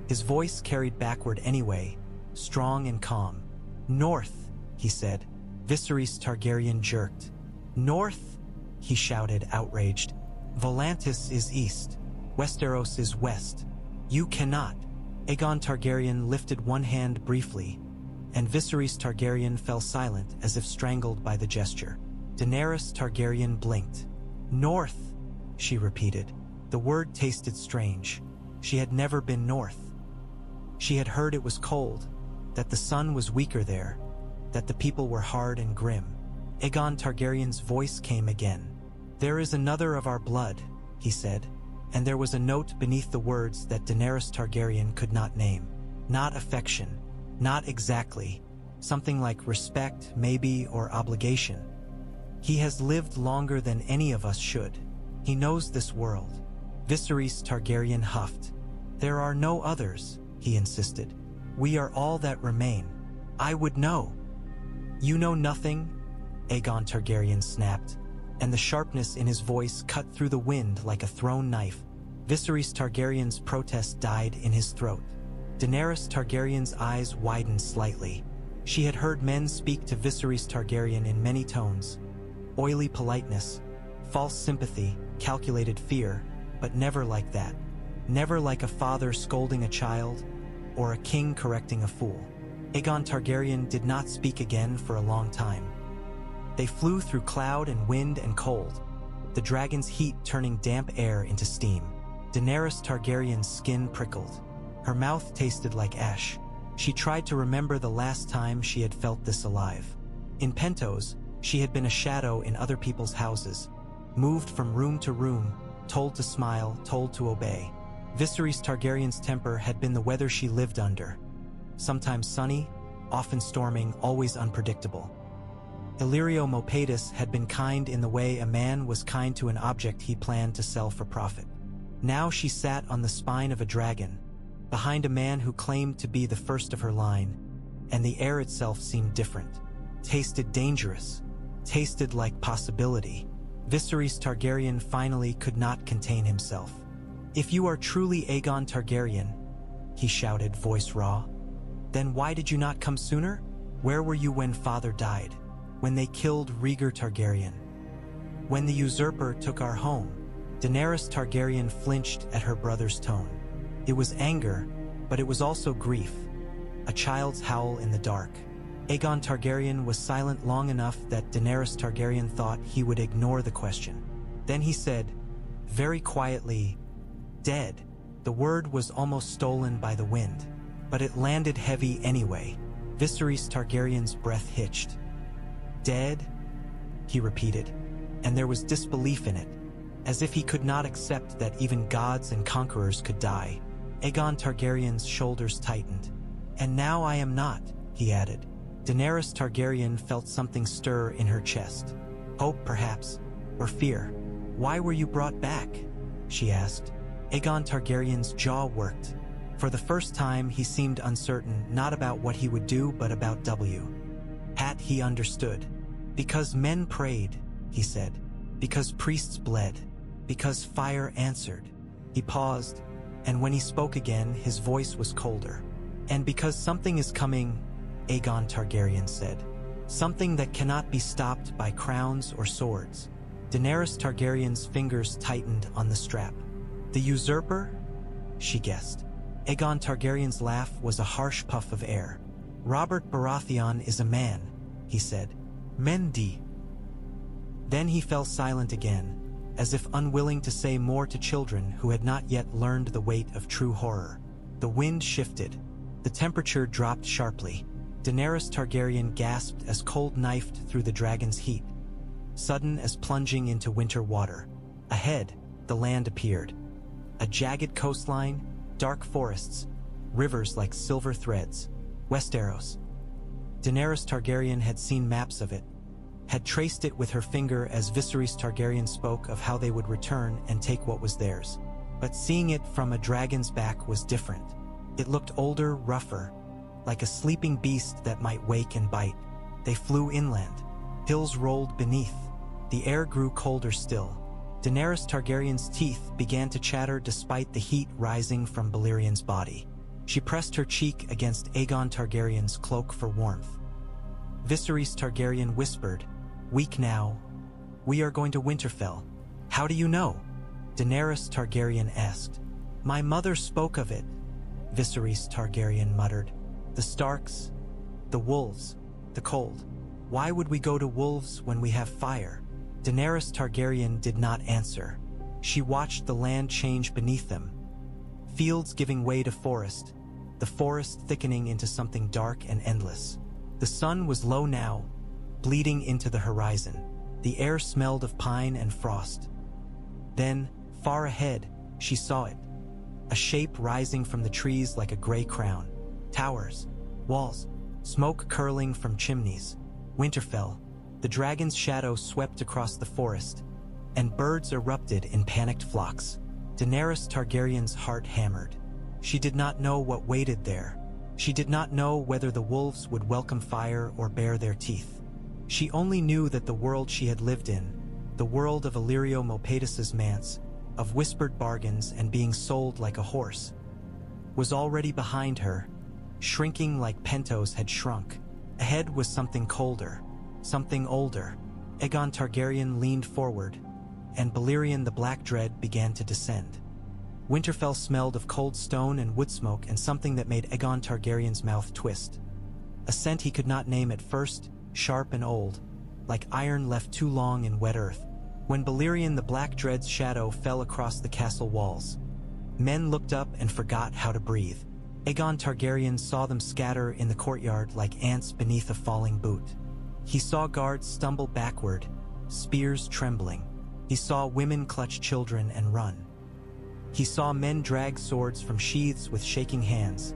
His voice carried backward anyway, strong and calm. "North," he said. Viserys Targaryen jerked. "North?" he shouted, outraged. "Volantis is east. Westeros is west. You cannot." Aegon Targaryen lifted one hand briefly, and Viserys Targaryen fell silent as if strangled by the gesture. Daenerys Targaryen blinked. "North," she repeated. The word tasted strange. She had never been north. She had heard it was cold, that the sun was weaker there, that the people were hard and grim. Aegon Targaryen's voice came again. "There is another of our blood," he said, and there was a note beneath the words that Daenerys Targaryen could not name. Not affection, not exactly, something like respect, maybe, or obligation. "He has lived longer than any of us should. He knows this world." Viserys Targaryen huffed. "There are no others," he insisted. "We are all that remain. I would know." "You know nothing?" Aegon Targaryen snapped, and the sharpness in his voice cut through the wind like a thrown knife. Viserys Targaryen's protest died in his throat. Daenerys Targaryen's eyes widened slightly. She had heard men speak to Viserys Targaryen in many tones. Oily politeness, false sympathy, calculated fear, but never like that. Never like a father scolding a child, or a king correcting a fool. Aegon Targaryen did not speak again for a long time. They flew through cloud and wind and cold, the dragon's heat turning damp air into steam. Daenerys Targaryen's skin prickled. Her mouth tasted like ash. She tried to remember the last time she had felt this alive. In Pentos, she had been a shadow in other people's houses, moved from room to room, told to smile, told to obey. Viserys Targaryen's temper had been the weather she lived under. Sometimes sunny, often storming, always unpredictable. Illyrio Mopatis had been kind in the way a man was kind to an object he planned to sell for profit. Now she sat on the spine of a dragon, behind a man who claimed to be the first of her line, and the air itself seemed different. Tasted dangerous, tasted like possibility. Viserys Targaryen finally could not contain himself. "If you are truly Aegon Targaryen," he shouted, voice raw, "then why did you not come sooner? Where were you when father died? When they killed Rhaegar Targaryen? When the usurper took our home?" Daenerys Targaryen flinched at her brother's tone. It was anger, but it was also grief, a child's howl in the dark. Aegon Targaryen was silent long enough that Daenerys Targaryen thought he would ignore the question. Then he said, very quietly, "Dead." The word was almost stolen by the wind, but it landed heavy anyway. Viserys Targaryen's breath hitched. "Dead?" he repeated, and there was disbelief in it, as if he could not accept that even gods and conquerors could die. Aegon Targaryen's shoulders tightened. "And now I am not," he added. Daenerys Targaryen felt something stir in her chest. Hope, perhaps, or fear. "Why were you brought back?" she asked. Aegon Targaryen's jaw worked. For the first time, he seemed uncertain, not about what he would do, but about he understood. "Because men prayed," he said. "Because priests bled. Because fire answered." He paused, and when he spoke again, his voice was colder. "And because something is coming," Aegon Targaryen said. "Something that cannot be stopped by crowns or swords." Daenerys Targaryen's fingers tightened on the strap. "The usurper?" she guessed. Aegon Targaryen's laugh was a harsh puff of air. "Robert Baratheon is a man," he said. "Mendi." Then he fell silent again, as if unwilling to say more to children who had not yet learned the weight of true horror. The wind shifted. The temperature dropped sharply. Daenerys Targaryen gasped as cold knifed through the dragon's heat, sudden as plunging into winter water. Ahead, the land appeared. A jagged coastline, dark forests, rivers like silver threads. Westeros. Daenerys Targaryen had seen maps of it, had traced it with her finger as Viserys Targaryen spoke of how they would return and take what was theirs. But seeing it from a dragon's back was different. It looked older, rougher, like a sleeping beast that might wake and bite. They flew inland. Hills rolled beneath. The air grew colder still. Daenerys Targaryen's teeth began to chatter despite the heat rising from Balerion's body. She pressed her cheek against Aegon Targaryen's cloak for warmth. Viserys Targaryen whispered, "Weak now. We are going to Winterfell." "How do you know?" Daenerys Targaryen asked. "My mother spoke of it," Viserys Targaryen muttered. "The Starks, the wolves, the cold. Why would we go to wolves when we have fire?" Daenerys Targaryen did not answer. She watched the land change beneath them. Fields giving way to forest, the forest thickening into something dark and endless. The sun was low now, bleeding into the horizon. The air smelled of pine and frost. Then, far ahead, she saw it. A shape rising from the trees like a gray crown. Towers, walls, smoke curling from chimneys. Winterfell. The dragon's shadow swept across the forest, and birds erupted in panicked flocks. Daenerys Targaryen's heart hammered. She did not know what waited there. She did not know whether the wolves would welcome fire or bare their teeth. She only knew that the world she had lived in, the world of Illyrio Mopatis's manse, of whispered bargains and being sold like a horse, was already behind her, shrinking like Pentos had shrunk. Ahead was something colder, something older. Aegon Targaryen leaned forward, and Balerion the Black Dread began to descend. Winterfell smelled of cold stone and wood smoke and something that made Aegon Targaryen's mouth twist. A scent he could not name at first, sharp and old, like iron left too long in wet earth. When Balerion the Black Dread's shadow fell across the castle walls, men looked up and forgot how to breathe. Aegon Targaryen saw them scatter in the courtyard like ants beneath a falling boot. He saw guards stumble backward, spears trembling. He saw women clutch children and run. He saw men drag swords from sheaths with shaking hands,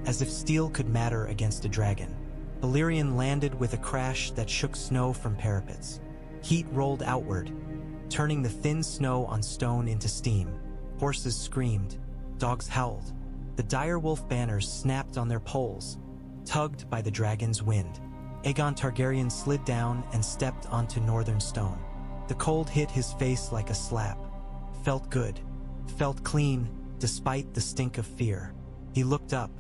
as if steel could matter against a dragon. Balerion landed with a crash that shook snow from parapets. Heat rolled outward, turning the thin snow on stone into steam. Horses screamed, dogs howled. The direwolf banners snapped on their poles, tugged by the dragon's wind. Aegon Targaryen slid down and stepped onto northern stone. The cold hit his face like a slap. Felt good, felt clean, despite the stink of fear. He looked up.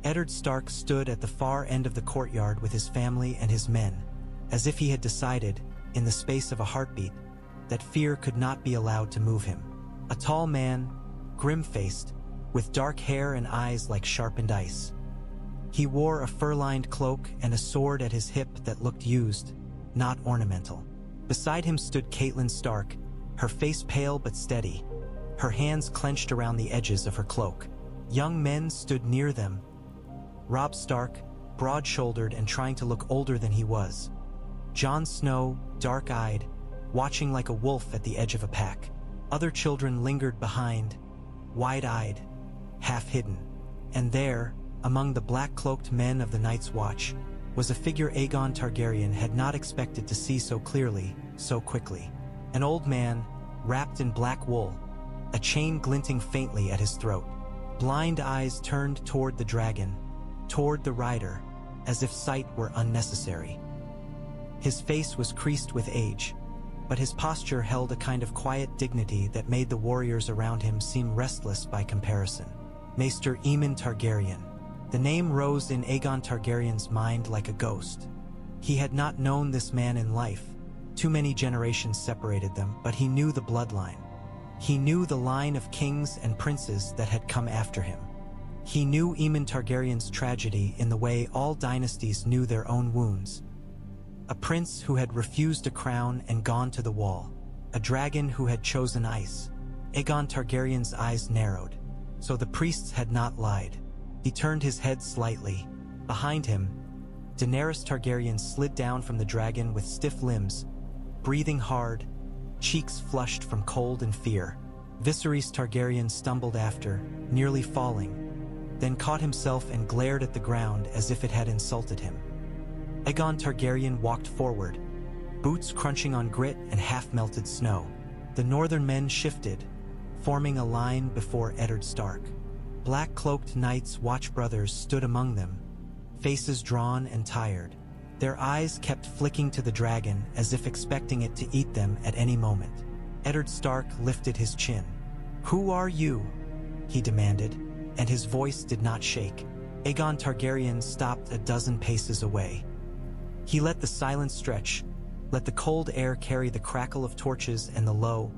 Eddard Stark stood at the far end of the courtyard with his family and his men, as if he had decided, in the space of a heartbeat, that fear could not be allowed to move him. A tall man, grim-faced, with dark hair and eyes like sharpened ice. He wore a fur-lined cloak and a sword at his hip that looked used, not ornamental. Beside him stood Catelyn Stark, her face pale but steady, her hands clenched around the edges of her cloak. Young men stood near them. Robb Stark, broad-shouldered and trying to look older than he was. Jon Snow, dark-eyed, watching like a wolf at the edge of a pack. Other children lingered behind, wide-eyed, half-hidden. And there, among the black-cloaked men of the Night's Watch, was a figure Aegon Targaryen had not expected to see so clearly, so quickly. An old man, wrapped in black wool, a chain glinting faintly at his throat. Blind eyes turned toward the dragon, toward the rider, as if sight were unnecessary. His face was creased with age, but his posture held a kind of quiet dignity that made the warriors around him seem restless by comparison. Maester Aemon Targaryen. The name rose in Aegon Targaryen's mind like a ghost. He had not known this man in life. Too many generations separated them, but he knew the bloodline. He knew the line of kings and princes that had come after him. He knew Aemon Targaryen's tragedy in the way all dynasties knew their own wounds. A prince who had refused a crown and gone to the wall. A dragon who had chosen ice. Aegon Targaryen's eyes narrowed. So the priests had not lied. He turned his head slightly. Behind him, Daenerys Targaryen slid down from the dragon with stiff limbs, breathing hard, cheeks flushed from cold and fear. Viserys Targaryen stumbled after, nearly falling, then caught himself and glared at the ground as if it had insulted him. Aegon Targaryen walked forward, boots crunching on grit and half-melted snow. The northern men shifted, forming a line before Eddard Stark. Black-cloaked knights' watch brothers stood among them, faces drawn and tired. Their eyes kept flicking to the dragon as if expecting it to eat them at any moment. Eddard Stark lifted his chin. "Who are you?" he demanded, and his voice did not shake. Aegon Targaryen stopped a dozen paces away. He let the silence stretch, let the cold air carry the crackle of torches and the low,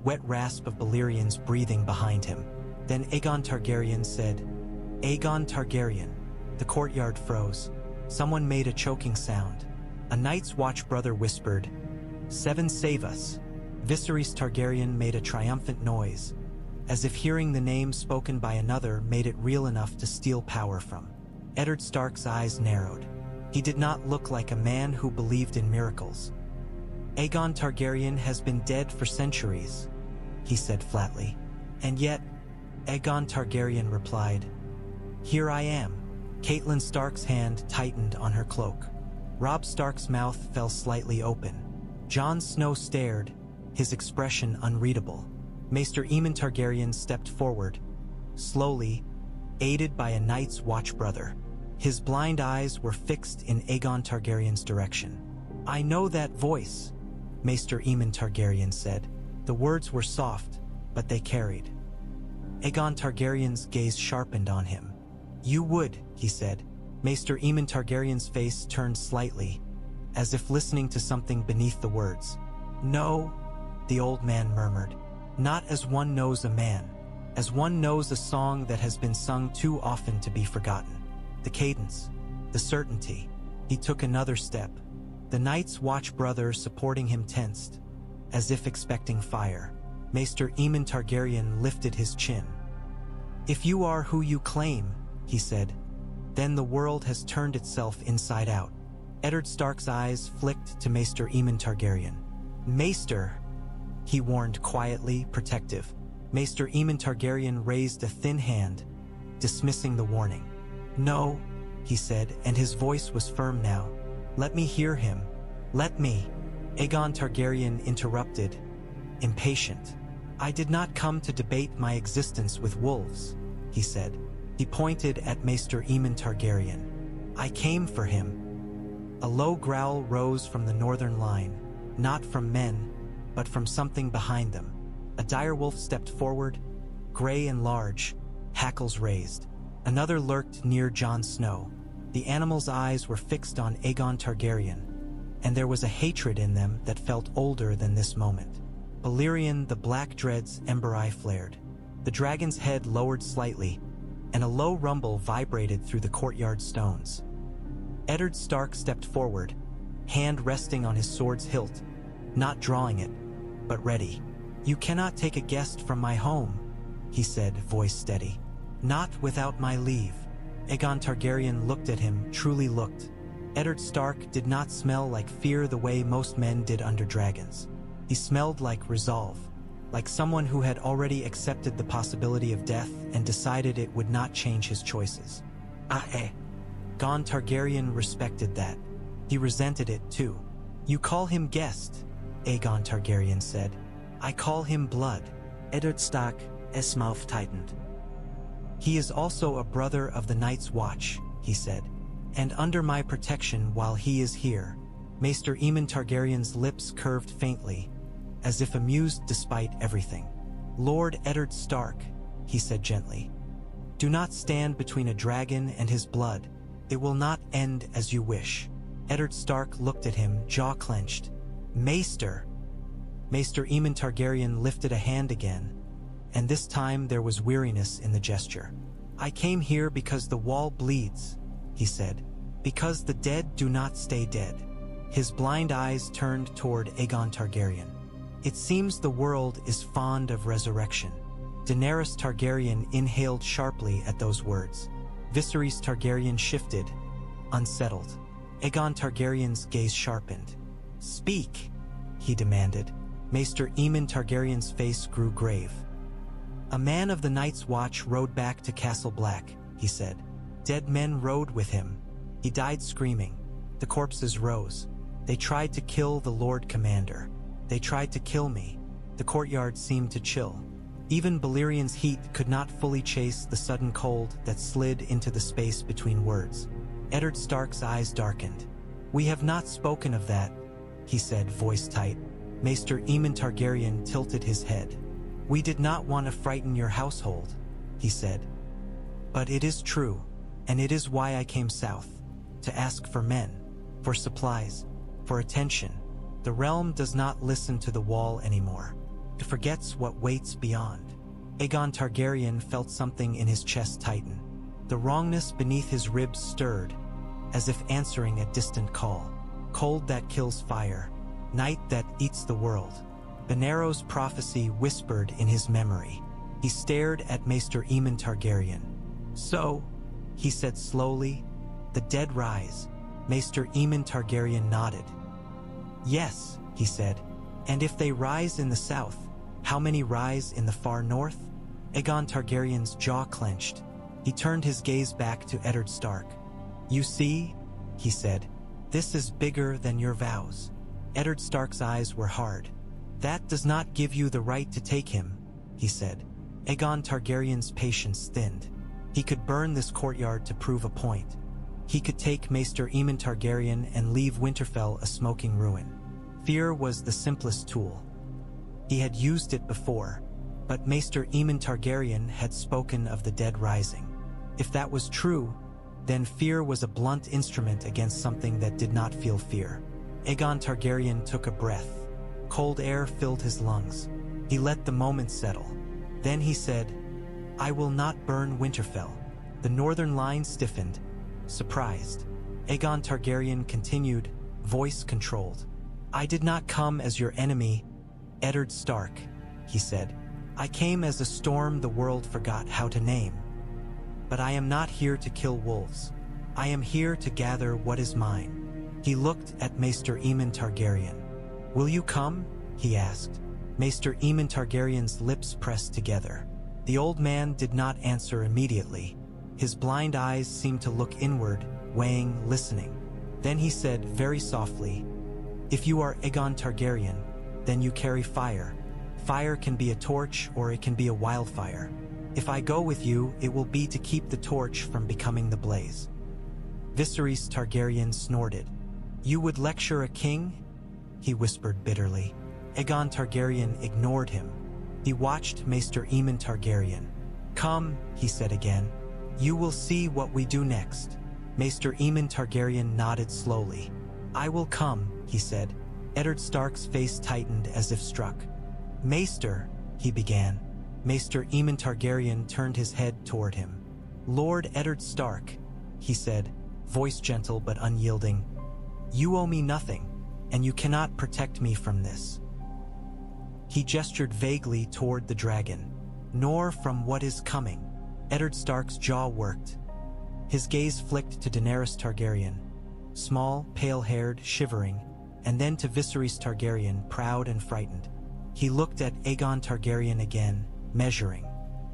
wet rasp of Balerion's breathing behind him. Then Aegon Targaryen said, "Aegon Targaryen." The courtyard froze. Someone made a choking sound. A Night's Watch brother whispered, "Seven save us." Viserys Targaryen made a triumphant noise, as if hearing the name spoken by another made it real enough to steal power from. Eddard Stark's eyes narrowed. He did not look like a man who believed in miracles. "Aegon Targaryen has been dead for centuries," he said flatly. "And yet," Aegon Targaryen replied, "here I am." Catelyn Stark's hand tightened on her cloak. Robb Stark's mouth fell slightly open. Jon Snow stared, his expression unreadable. Maester Aemon Targaryen stepped forward, slowly, aided by a Night's Watch brother. His blind eyes were fixed in Aegon Targaryen's direction. "I know that voice," Maester Aemon Targaryen said. The words were soft, but they carried. Aegon Targaryen's gaze sharpened on him. "You would," he said. Maester Aemon Targaryen's face turned slightly, as if listening to something beneath the words. "No," the old man murmured. "Not as one knows a man, as one knows a song that has been sung too often to be forgotten. The cadence, the certainty." He took another step. The Night's Watch brother supporting him tensed, as if expecting fire. Maester Aemon Targaryen lifted his chin. "If you are who you claim," he said, "then the world has turned itself inside out." Eddard Stark's eyes flicked to Maester Aemon Targaryen. "Maester," he warned quietly, protective. Maester Aemon Targaryen raised a thin hand, dismissing the warning. "No," he said, and his voice was firm now. "Let me hear him. Let me." Aegon Targaryen interrupted, impatient. "I did not come to debate my existence with wolves," he said. He pointed at Maester Aemon Targaryen. "I came for him." A low growl rose from the northern line, not from men, but from something behind them. A direwolf stepped forward, gray and large, hackles raised. Another lurked near Jon Snow. The animal's eyes were fixed on Aegon Targaryen, and there was a hatred in them that felt older than this moment. Balerion the Black Dread's ember eye flared. The dragon's head lowered slightly, and a low rumble vibrated through the courtyard stones. Eddard Stark stepped forward, hand resting on his sword's hilt, not drawing it, but ready. "You cannot take a guest from my home," he said, voice steady. "Not without my leave." Aegon Targaryen looked at him, truly looked. Eddard Stark did not smell like fear the way most men did under dragons. He smelled like resolve, like someone who had already accepted the possibility of death and decided it would not change his choices. Aegon Targaryen respected that. He resented it too. "You call him guest," Aegon Targaryen said. "I call him blood." Eddard Stark's mouth tightened. "He is also a brother of the Night's Watch," he said, "and under my protection while he is here." Maester Aemon Targaryen's lips curved faintly, as if amused despite everything. "Lord Eddard Stark," he said gently, "do not stand between a dragon and his blood. It will not end as you wish." Eddard Stark looked at him, jaw clenched. "Maester!" Maester Aemon Targaryen lifted a hand again, and this time there was weariness in the gesture. "I came here because the wall bleeds," he said, "because the dead do not stay dead." His blind eyes turned toward Aegon Targaryen. "It seems the world is fond of resurrection." Daenerys Targaryen inhaled sharply at those words. Viserys Targaryen shifted, unsettled. Aegon Targaryen's gaze sharpened. "Speak," he demanded. Maester Aemon Targaryen's face grew grave. "A man of the Night's Watch rode back to Castle Black," he said. "Dead men rode with him. He died screaming. The corpses rose. They tried to kill the Lord Commander. They tried to kill me." The courtyard seemed to chill. Even Balerion's heat could not fully chase the sudden cold that slid into the space between words. Eddard Stark's eyes darkened. "We have not spoken of that," he said, voice tight. Maester Aemon Targaryen tilted his head. "We did not want to frighten your household," he said. "But it is true, and it is why I came south, to ask for men, for supplies, for attention. The realm does not listen to the wall anymore. It forgets what waits beyond." Aegon Targaryen felt something in his chest tighten. The wrongness beneath his ribs stirred, as if answering a distant call. Cold that kills fire, night that eats the world. Benaro's prophecy whispered in his memory. He stared at Maester Aemon Targaryen. "So," he said slowly, "the dead rise." Maester Aemon Targaryen nodded. "Yes," he said, "and if they rise in the south, how many rise in the far north?" Aegon Targaryen's jaw clenched. He turned his gaze back to Eddard Stark. "You see," he said, "this is bigger than your vows." Eddard Stark's eyes were hard. "That does not give you the right to take him," he said. Aegon Targaryen's patience thinned. He could burn this courtyard to prove a point. He could take Maester Aemon Targaryen and leave Winterfell a smoking ruin. Fear was the simplest tool. He had used it before, but Maester Aemon Targaryen had spoken of the dead rising. If that was true, then fear was a blunt instrument against something that did not feel fear. Aegon Targaryen took a breath. Cold air filled his lungs. He let the moment settle. Then he said, "I will not burn Winterfell." The northern line stiffened, surprised. Aegon Targaryen continued, voice controlled. "I did not come as your enemy, Eddard Stark," he said. "I came as a storm the world forgot how to name. But I am not here to kill wolves. I am here to gather what is mine." He looked at Maester Aemon Targaryen. "Will you come?" he asked. Maester Aemon Targaryen's lips pressed together. The old man did not answer immediately. His blind eyes seemed to look inward, weighing, listening. Then he said very softly, "If you are Aegon Targaryen, then you carry fire. Fire can be a torch or it can be a wildfire. If I go with you, it will be to keep the torch from becoming the blaze." Viserys Targaryen snorted. "You would lecture a king?" he whispered bitterly. Aegon Targaryen ignored him. He watched Maester Aemon Targaryen. "Come," he said again. "You will see what we do next." Maester Aemon Targaryen nodded slowly. "I will come," he said. Eddard Stark's face tightened as if struck. "Maester," he began. Maester Aemon Targaryen turned his head toward him. "Lord Eddard Stark," he said, voice gentle but unyielding. "You owe me nothing, and you cannot protect me from this." He gestured vaguely toward the dragon. "Nor from what is coming." Eddard Stark's jaw worked. His gaze flicked to Daenerys Targaryen, small, pale-haired, shivering, and then to Viserys Targaryen, proud and frightened. He looked at Aegon Targaryen again, measuring.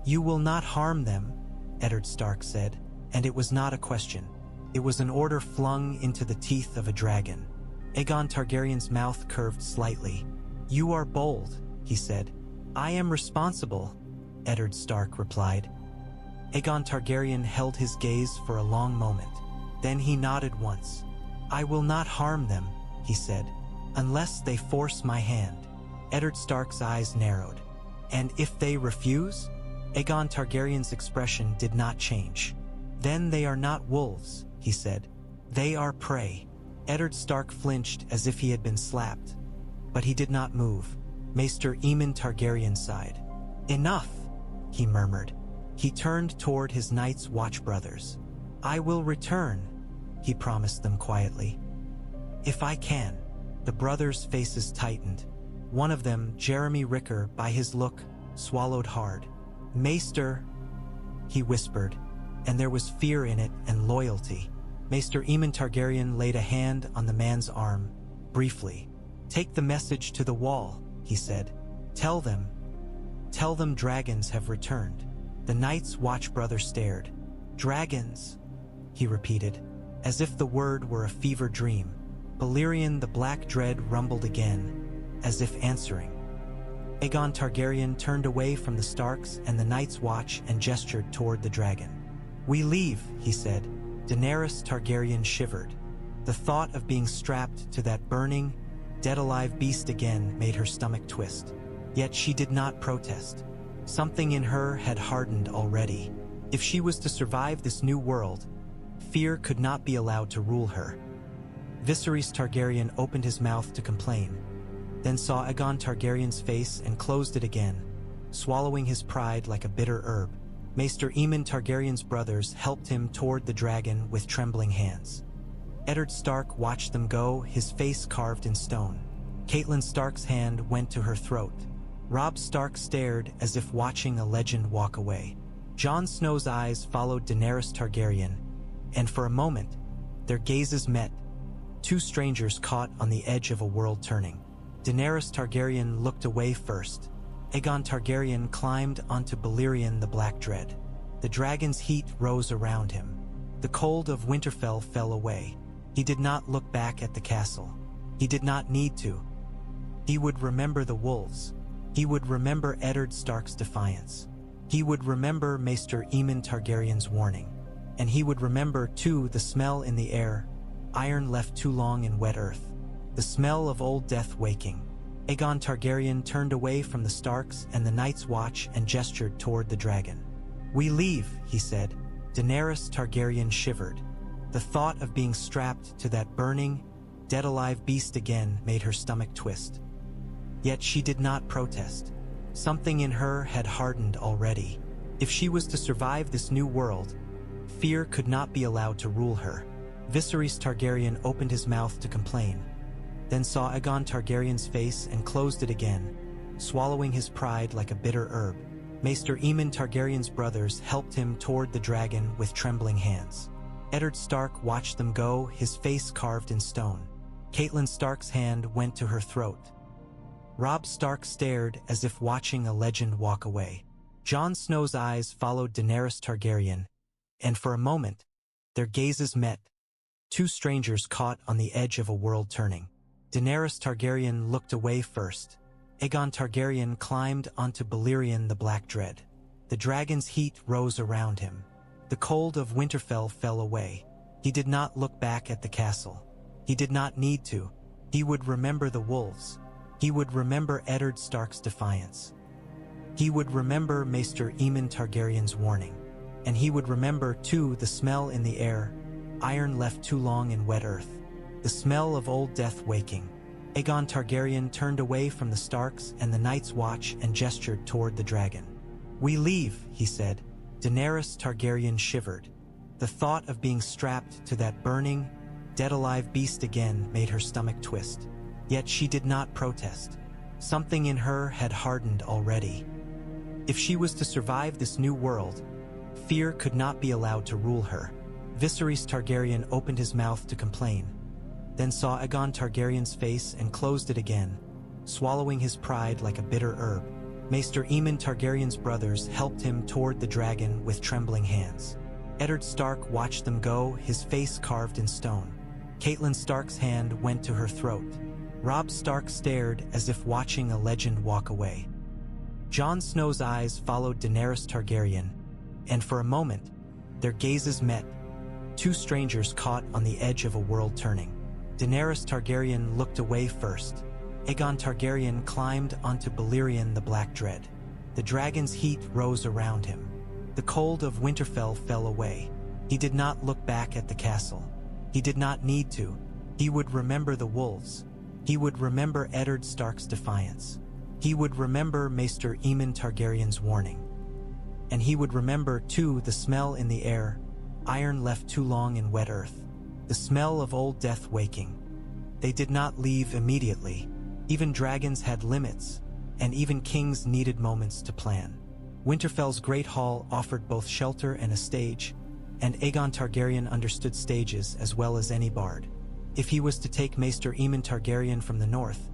"You will not harm them," Eddard Stark said, and it was not a question. It was an order flung into the teeth of a dragon. Aegon Targaryen's mouth curved slightly. "You are bold," he said. "I am responsible," Eddard Stark replied. Aegon Targaryen held his gaze for a long moment. Then he nodded once. "I will not harm them," he said, "unless they force my hand." Eddard Stark's eyes narrowed. "And if they refuse?" Aegon Targaryen's expression did not change. "Then they are not wolves," he said. "They are prey." Eddard Stark flinched as if he had been slapped. But he did not move. Maester Aemon Targaryen sighed. "Enough," he murmured. He turned toward his Night's Watch brothers. "I will return," he promised them quietly. "If I can." The brothers' faces tightened. One of them, Jeremy Ricker, by his look, swallowed hard. "Maester," he whispered, and there was fear in it and loyalty. Maester Aemon Targaryen laid a hand on the man's arm, briefly. "Take the message to the wall," he said. Tell them dragons have returned." The Night's Watch brother stared. "Dragons," he repeated, as if the word were a fever dream. Balerion the Black Dread rumbled again, as if answering. Aegon Targaryen turned away from the Starks and the Night's Watch and gestured toward the dragon. "We leave," he said. Daenerys Targaryen shivered. The thought of being strapped to that burning, dead-alive beast again made her stomach twist. Yet she did not protest. Something in her had hardened already. If she was to survive this new world, fear could not be allowed to rule her. Viserys Targaryen opened his mouth to complain, then saw Aegon Targaryen's face and closed it again, swallowing his pride like a bitter herb. Maester Aemon Targaryen's brothers helped him toward the dragon with trembling hands. Eddard Stark watched them go, his face carved in stone. Catelyn Stark's hand went to her throat. Robb Stark stared as if watching a legend walk away. Jon Snow's eyes followed Daenerys Targaryen, and for a moment, their gazes met, two strangers caught on the edge of a world turning. Daenerys Targaryen looked away first. Aegon Targaryen climbed onto Balerion the Black Dread. The dragon's heat rose around him. The cold of Winterfell fell away. He did not look back at the castle. He did not need to. He would remember the wolves. He would remember Eddard Stark's defiance. He would remember Maester Aemon Targaryen's warning. And he would remember, too, the smell in the air, iron left too long in wet earth. The smell of old death waking. Aegon Targaryen turned away from the Starks and the Night's Watch and gestured toward the dragon. "We leave," he said. Daenerys Targaryen shivered. The thought of being strapped to that burning, dead-alive beast again made her stomach twist. Yet she did not protest. Something in her had hardened already. If she was to survive this new world, fear could not be allowed to rule her. Viserys Targaryen opened his mouth to complain, then saw Aegon Targaryen's face and closed it again, swallowing his pride like a bitter herb. Maester Aemon Targaryen's brothers helped him toward the dragon with trembling hands. Eddard Stark watched them go, his face carved in stone. Catelyn Stark's hand went to her throat. Robb Stark stared as if watching a legend walk away. Jon Snow's eyes followed Daenerys Targaryen, and for a moment, their gazes met, two strangers caught on the edge of a world turning. Daenerys Targaryen looked away first. Aegon Targaryen climbed onto Balerion the Black Dread. The dragon's heat rose around him. The cold of Winterfell fell away. He did not look back at the castle. He did not need to. He would remember the wolves. He would remember Eddard Stark's defiance. He would remember Maester Aemon Targaryen's warning. And he would remember, too, the smell in the air, iron left too long in wet earth. The smell of old death waking. Aegon Targaryen turned away from the Starks and the Night's Watch and gestured toward the dragon. "We leave," he said. Daenerys Targaryen shivered. The thought of being strapped to that burning, dead-alive beast again made her stomach twist. Yet she did not protest. Something in her had hardened already. If she was to survive this new world, fear could not be allowed to rule her. Viserys Targaryen opened his mouth to complain, then saw Aegon Targaryen's face and closed it again, swallowing his pride like a bitter herb. Maester Aemon Targaryen's brothers helped him toward the dragon with trembling hands. Eddard Stark watched them go, his face carved in stone. Catelyn Stark's hand went to her throat. Robb Stark stared as if watching a legend walk away. Jon Snow's eyes followed Daenerys Targaryen, and for a moment, their gazes met, two strangers caught on the edge of a world turning. Daenerys Targaryen looked away first. Aegon Targaryen climbed onto Balerion the Black Dread. The dragon's heat rose around him. The cold of Winterfell fell away. He did not look back at the castle. He did not need to. He would remember the wolves. He would remember Eddard Stark's defiance. He would remember Maester Aemon Targaryen's warning. And he would remember, too, the smell in the air, iron left too long in wet earth. The smell of old death waking. They did not leave immediately. Even dragons had limits, and even kings needed moments to plan. Winterfell's great hall offered both shelter and a stage, and Aegon Targaryen understood stages as well as any bard. If he was to take Maester Aemon Targaryen from the north,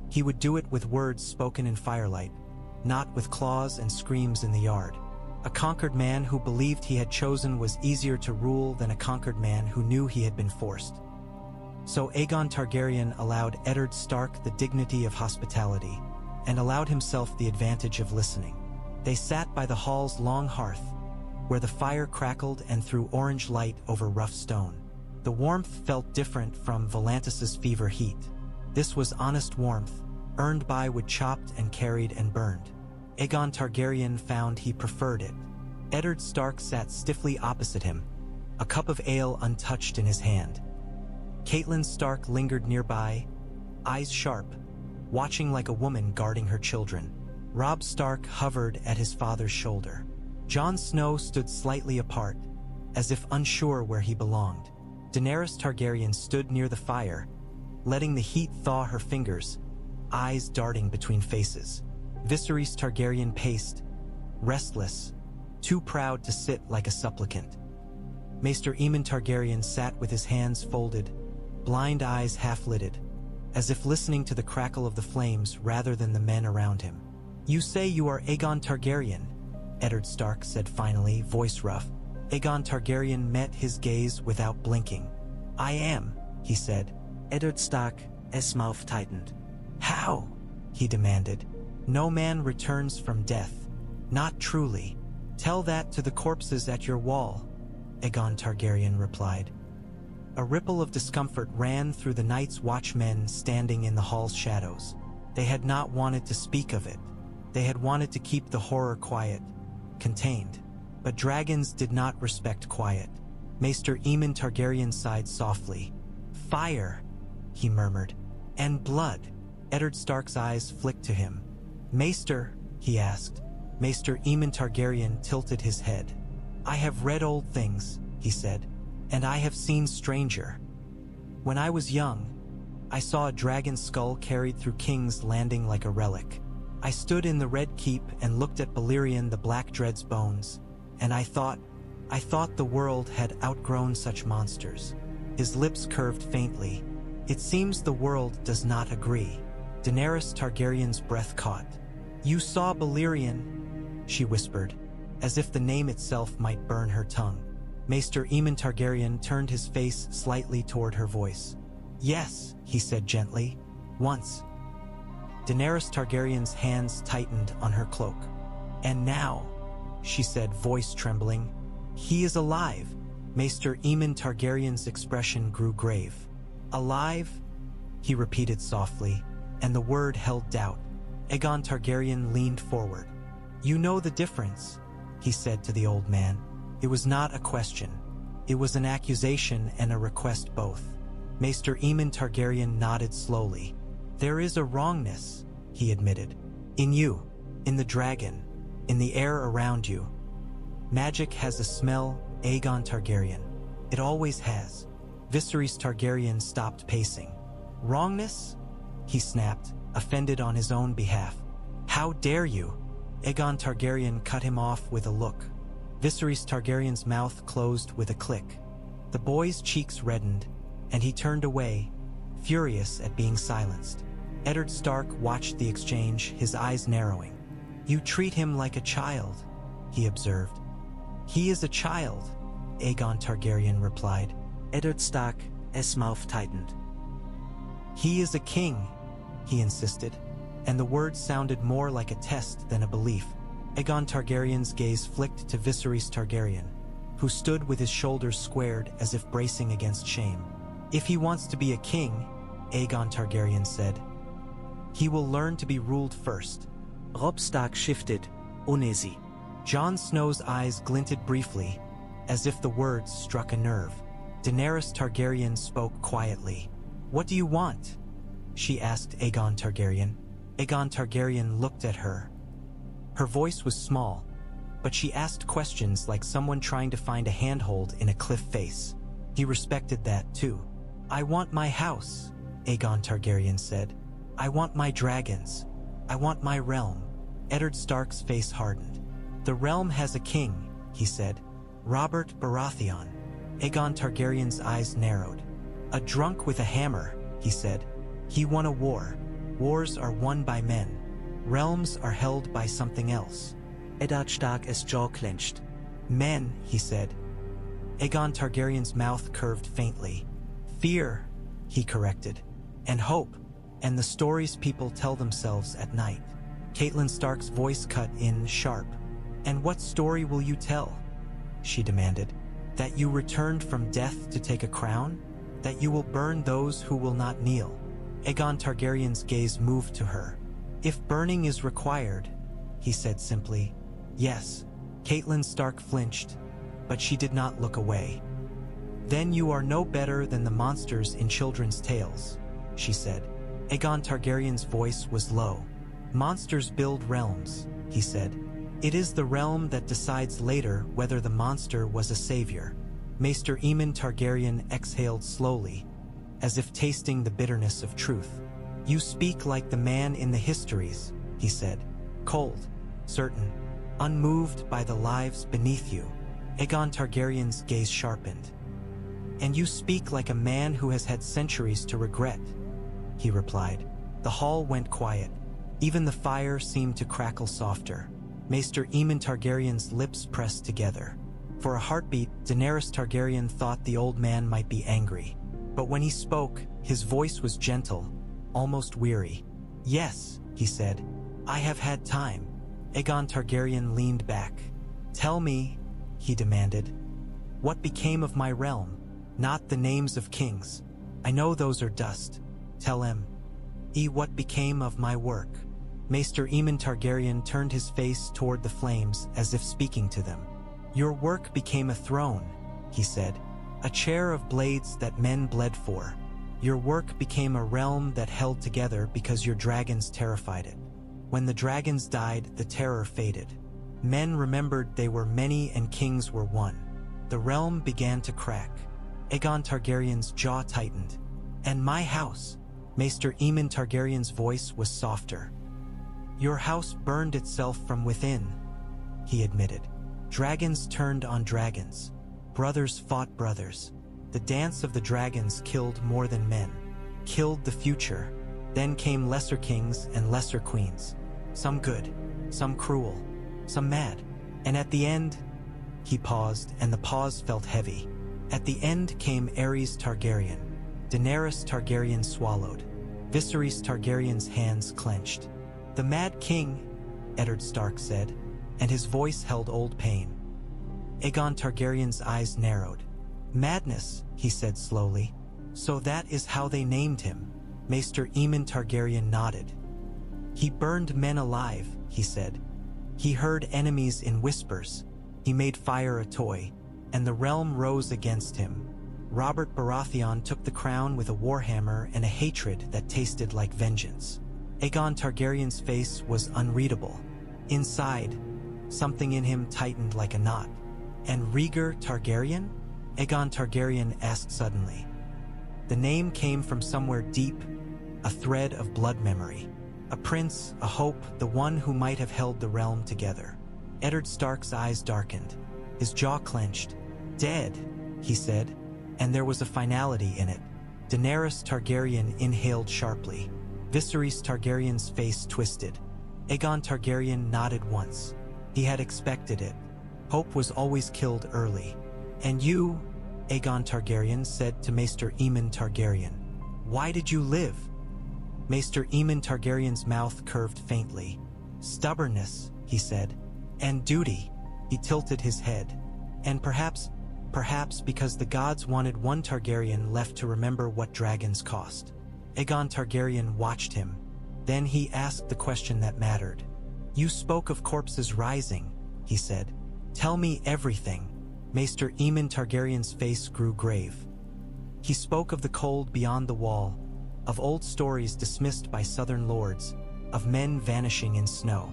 he would do it with words spoken in firelight, not with claws and screams in the yard. A conquered man who believed he had chosen was easier to rule than a conquered man who knew he had been forced. So Aegon Targaryen allowed Eddard Stark the dignity of hospitality, and allowed himself the advantage of listening. They sat by the hall's long hearth, where the fire crackled and threw orange light over rough stone. The warmth felt different from Volantis's fever heat. This was honest warmth, earned by wood chopped and carried and burned. Aegon Targaryen found he preferred it. Eddard Stark sat stiffly opposite him, a cup of ale untouched in his hand. Catelyn Stark lingered nearby, eyes sharp, watching like a woman guarding her children. Robb Stark hovered at his father's shoulder. Jon Snow stood slightly apart, as if unsure where he belonged. Daenerys Targaryen stood near the fire, letting the heat thaw her fingers, eyes darting between faces. Viserys Targaryen paced, restless, too proud to sit like a supplicant. Maester Aemon Targaryen sat with his hands folded, blind eyes half-lidded, as if listening to the crackle of the flames rather than the men around him. "You say you are Aegon Targaryen," Eddard Stark said finally, voice rough. Aegon Targaryen met his gaze without blinking. "I am," he said. Eddard Stark's mouth tightened. "How?" he demanded. "No man returns from death. Not truly. Tell that to the corpses at your wall," Aegon Targaryen replied. A ripple of discomfort ran through the Night's Watch men standing in the hall's shadows. They had not wanted to speak of it. They had wanted to keep the horror quiet, contained. But dragons did not respect quiet. Maester Aemon Targaryen sighed softly. "Fire," he murmured. "And blood." Eddard Stark's eyes flicked to him. "Maester," he asked. Maester Aemon Targaryen tilted his head. "I have read old things," he said, "and I have seen stranger. When I was young, I saw a dragon's skull carried through King's Landing like a relic. I stood in the Red Keep and looked at Balerion the Black Dread's bones, and I thought the world had outgrown such monsters." His lips curved faintly. "It seems the world does not agree." Daenerys Targaryen's breath caught. "You saw Balerion," she whispered, as if the name itself might burn her tongue. Maester Aemon Targaryen turned his face slightly toward her voice. "Yes," he said gently, "once." Daenerys Targaryen's hands tightened on her cloak. "And now," she said, voice trembling, "he is alive." Maester Aemon Targaryen's expression grew grave. "Alive?" he repeated softly, and the word held doubt. Aegon Targaryen leaned forward. "You know the difference," he said to the old man. It was not a question. It was an accusation and a request both. Maester Aemon Targaryen nodded slowly. "There is a wrongness," he admitted. "In you, in the dragon, in the air around you. Magic has a smell, Aegon Targaryen. It always has." Viserys Targaryen stopped pacing. "Wrongness?" he snapped, offended on his own behalf. "How dare you?" Aegon Targaryen cut him off with a look. Viserys Targaryen's mouth closed with a click. The boy's cheeks reddened, and he turned away, furious at being silenced. Eddard Stark watched the exchange, his eyes narrowing. "You treat him like a child," he observed. "He is a child," Aegon Targaryen replied. Eddard Stark's mouth tightened. "He is a king," he insisted, and the words sounded more like a test than a belief. Aegon Targaryen's gaze flicked to Viserys Targaryen, who stood with his shoulders squared as if bracing against shame. "If he wants to be a king," Aegon Targaryen said, "he will learn to be ruled first." Robb Stark shifted, uneasy. Jon Snow's eyes glinted briefly, as if the words struck a nerve. Daenerys Targaryen spoke quietly. "What do you want?" she asked Aegon Targaryen. Aegon Targaryen looked at her. Her voice was small, but she asked questions like someone trying to find a handhold in a cliff face. He respected that too. "I want my house," Aegon Targaryen said. "I want my dragons. I want my realm." Eddard Stark's face hardened. "The realm has a king," he said. "Robert Baratheon." Aegon Targaryen's eyes narrowed. "A drunk with a hammer," he said. "He won a war. Wars are won by men. Realms are held by something else." Eddard Stark's jaw clenched. "Men," he said. Aegon Targaryen's mouth curved faintly. "Fear," he corrected. "And hope, and the stories people tell themselves at night." Catelyn Stark's voice cut in sharp. "And what story will you tell?" she demanded. "That you returned from death to take a crown? That you will burn those who will not kneel?" Aegon Targaryen's gaze moved to her. "If burning is required," he said simply. "Yes." Catelyn Stark flinched, but she did not look away. "Then you are no better than the monsters in children's tales," she said. Aegon Targaryen's voice was low. "Monsters build realms," he said. "It is the realm that decides later whether the monster was a savior." Maester Aemon Targaryen exhaled slowly, as if tasting the bitterness of truth. "You speak like the man in the histories," he said. "Cold, certain, unmoved by the lives beneath you." Aegon Targaryen's gaze sharpened. "And you speak like a man who has had centuries to regret," he replied. The hall went quiet. Even the fire seemed to crackle softer. Maester Aemon Targaryen's lips pressed together. For a heartbeat, Daenerys Targaryen thought the old man might be angry. But when he spoke, his voice was gentle, almost weary. "Yes," he said, "I have had time." Aegon Targaryen leaned back. "Tell me," he demanded, "what became of my realm? Not the names of kings. I know those are dust. Tell him. What became of my work?" Maester Aemon Targaryen turned his face toward the flames as if speaking to them. "Your work became a throne," he said, "a chair of blades that men bled for. Your work became a realm that held together because your dragons terrified it. When the dragons died, the terror faded. Men remembered they were many and kings were one. The realm began to crack." Aegon Targaryen's jaw tightened. "And my house?" Maester Aemon Targaryen's voice was softer. "Your house burned itself from within," he admitted. "Dragons turned on dragons. Brothers fought brothers. The dance of the dragons killed more than men. Killed the future. Then came lesser kings and lesser queens. Some good, some cruel, some mad. And at the end, he paused, and the pause felt heavy. At the end came Aerys Targaryen. Daenerys Targaryen swallowed. Viserys Targaryen's hands clenched. "The Mad King," Eddard Stark said, and his voice held old pain. Aegon Targaryen's eyes narrowed. "Madness," he said slowly. "So that is how they named him." Maester Aemon Targaryen nodded. "He burned men alive," he said. "He heard enemies in whispers. He made fire a toy, and the realm rose against him. Robert Baratheon took the crown with a warhammer and a hatred that tasted like vengeance." Aegon Targaryen's face was unreadable. Inside, something in him tightened like a knot. "And Rhaegar Targaryen?" Aegon Targaryen asked suddenly. The name came from somewhere deep, a thread of blood memory. A prince, a hope, the one who might have held the realm together. Eddard Stark's eyes darkened. His jaw clenched. "Dead," he said, and there was a finality in it. Daenerys Targaryen inhaled sharply. Viserys Targaryen's face twisted. Aegon Targaryen nodded once. He had expected it. Hope was always killed early. "And you," Aegon Targaryen said to Maester Aemon Targaryen, "why did you live?" Maester Aemon Targaryen's mouth curved faintly. "Stubbornness," he said. "And duty." He tilted his head. "And perhaps because the gods wanted one Targaryen left to remember what dragons cost." Aegon Targaryen watched him. Then he asked the question that mattered. "You spoke of corpses rising," he said. "Tell me everything." Maester Aemon Targaryen's face grew grave. He spoke of the cold beyond the wall, of old stories dismissed by southern lords, of men vanishing in snow.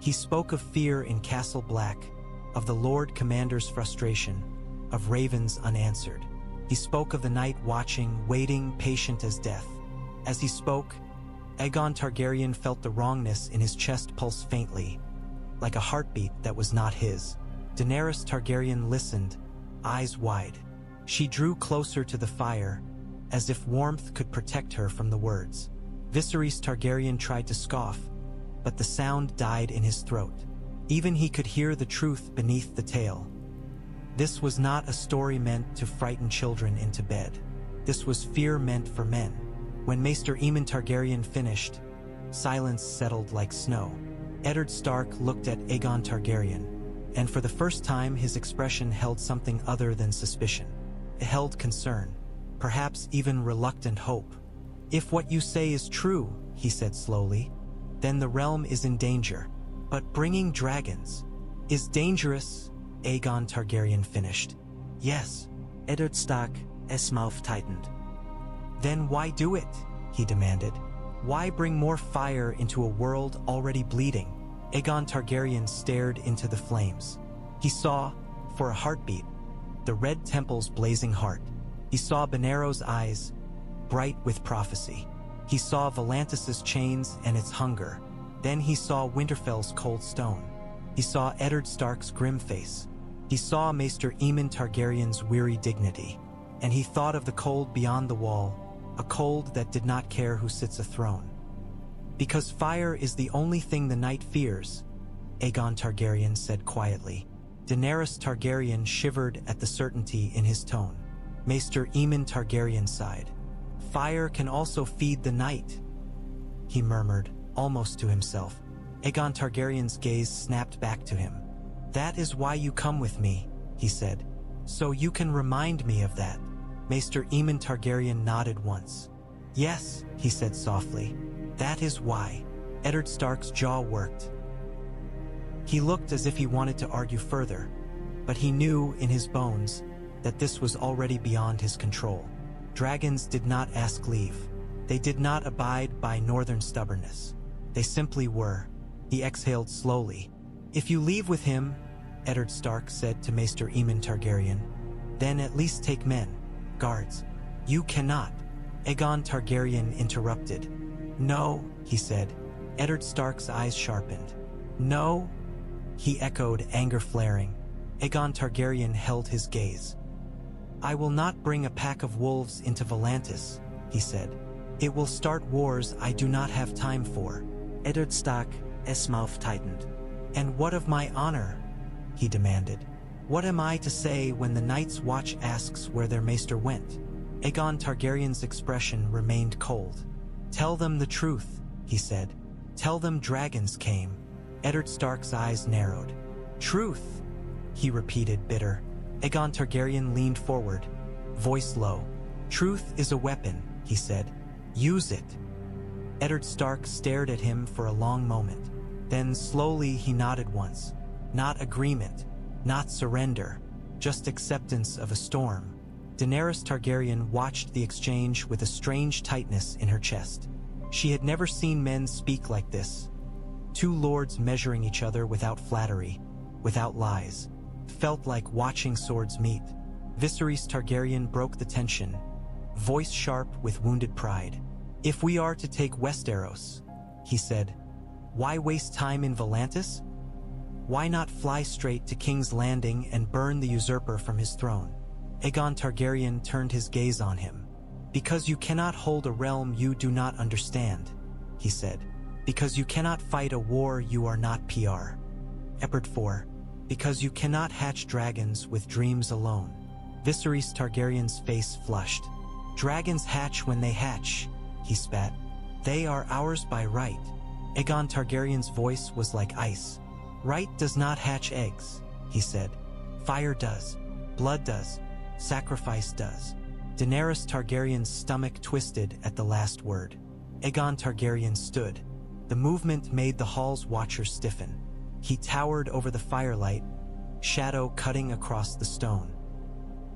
He spoke of fear in Castle Black, of the Lord Commander's frustration, of ravens unanswered. He spoke of the night watching, waiting, patient as death. As he spoke, Aegon Targaryen felt the wrongness in his chest pulse faintly, like a heartbeat that was not his. Daenerys Targaryen listened, eyes wide. She drew closer to the fire, as if warmth could protect her from the words. Viserys Targaryen tried to scoff, but the sound died in his throat. Even he could hear the truth beneath the tale. This was not a story meant to frighten children into bed. This was fear meant for men. When Maester Aemon Targaryen finished, silence settled like snow. Eddard Stark looked at Aegon Targaryen, and for the first time his expression held something other than suspicion. It held concern, perhaps even reluctant hope. "If what you say is true," he said slowly, "then the realm is in danger. But bringing dragons is dangerous," Aegon Targaryen finished. "Yes." Eddard Stark's mouth tightened. "Then why do it?" he demanded. "Why bring more fire into a world already bleeding?" Aegon Targaryen stared into the flames. He saw, for a heartbeat, the red temple's blazing heart. He saw Benero's eyes, bright with prophecy. He saw Volantis' chains and its hunger. Then he saw Winterfell's cold stone. He saw Eddard Stark's grim face. He saw Maester Aemon Targaryen's weary dignity. And he thought of the cold beyond the wall, a cold that did not care who sits a throne. "Because fire is the only thing the night fears," Aegon Targaryen said quietly. Daenerys Targaryen shivered at the certainty in his tone. Maester Aemon Targaryen sighed. "Fire can also feed the night," he murmured, almost to himself. Aegon Targaryen's gaze snapped back to him. "That is why you come with me," he said. "So you can remind me of that." Maester Aemon Targaryen nodded once. "Yes," he said softly. "That is why." Eddard Stark's jaw worked. He looked as if he wanted to argue further, but he knew in his bones that this was already beyond his control. Dragons did not ask leave. They did not abide by northern stubbornness. They simply were. He exhaled slowly. "If you leave with him," Eddard Stark said to Maester Aemon Targaryen, "then at least take men, guards." "You cannot," Aegon Targaryen interrupted. "No," he said. Eddard Stark's eyes sharpened. "No," he echoed, anger flaring. Aegon Targaryen held his gaze. "I will not bring a pack of wolves into Volantis," he said. It will start wars I do not have time for. Eddard Stark's mouth tightened. And what of my honor? He demanded. What am I to say when the Night's Watch asks where their maester went? Aegon Targaryen's expression remained cold. Tell them the truth, he said. Tell them dragons came. Eddard Stark's eyes narrowed. Truth, he repeated, bitter. Aegon Targaryen leaned forward, voice low. Truth is a weapon, he said. Use it. Eddard Stark stared at him for a long moment. Then slowly he nodded once. Not agreement, not surrender, just acceptance of a storm. Daenerys Targaryen watched the exchange with a strange tightness in her chest. She had never seen men speak like this. Two lords measuring each other without flattery, without lies. Felt like watching swords meet. Viserys Targaryen broke the tension, voice sharp with wounded pride. If we are to take Westeros, he said, why waste time in Volantis? Why not fly straight to King's Landing and burn the usurper from his throne? Aegon Targaryen turned his gaze on him. Because you cannot hold a realm you do not understand, he said. Because you cannot fight a war you are not PR. Epard 4. Because you cannot hatch dragons with dreams alone. Viserys Targaryen's face flushed. Dragons hatch when they hatch, he spat. They are ours by right. Aegon Targaryen's voice was like ice. Right does not hatch eggs, he said. Fire does. Blood does. Sacrifice does. Daenerys Targaryen's stomach twisted at the last word. Aegon Targaryen stood. The movement made the hall's watchers stiffen. He towered over the firelight, shadow cutting across the stone.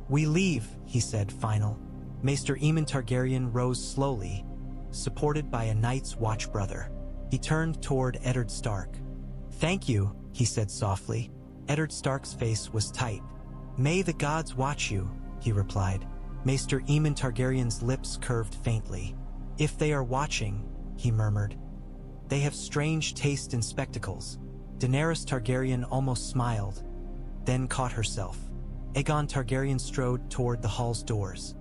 We leave, he said, final. Maester Aemon Targaryen rose slowly, supported by a Night's Watch brother. He turned toward Eddard Stark. Thank you, he said softly. Eddard Stark's face was tight. May the gods watch you, he replied. Maester Aemon Targaryen's lips curved faintly. If they are watching, he murmured. They have strange taste in spectacles. Daenerys Targaryen almost smiled, then caught herself. Aegon Targaryen strode toward the hall's doors.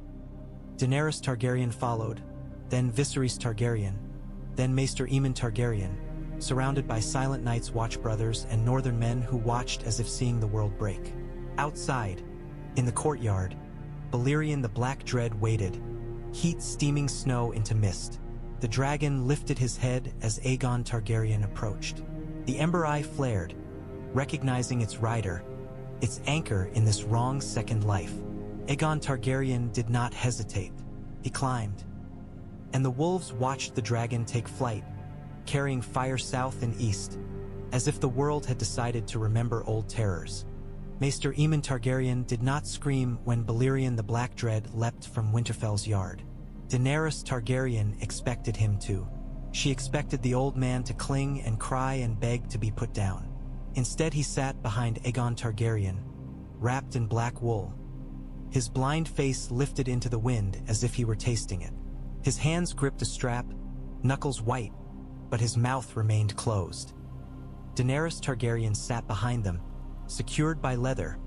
Daenerys Targaryen followed, then Viserys Targaryen, then Maester Aemon Targaryen, surrounded by silent Night's Watch brothers and northern men who watched as if seeing the world break. Outside, in the courtyard, Balerion the Black Dread waited, heat steaming snow into mist. The dragon lifted his head as Aegon Targaryen approached. The ember eye flared, recognizing its rider, its anchor in this wrong second life. Aegon Targaryen did not hesitate. He climbed. And the wolves watched the dragon take flight, carrying fire south and east, as if the world had decided to remember old terrors. Maester Aemon Targaryen did not scream when Balerion the Black Dread leapt from Winterfell's yard. Daenerys Targaryen expected him to. She expected the old man to cling and cry and beg to be put down. Instead, he sat behind Aegon Targaryen, wrapped in black wool. His blind face lifted into the wind as if he were tasting it. His hands gripped a strap, knuckles white, but his mouth remained closed. Daenerys Targaryen sat behind them, secured by leather,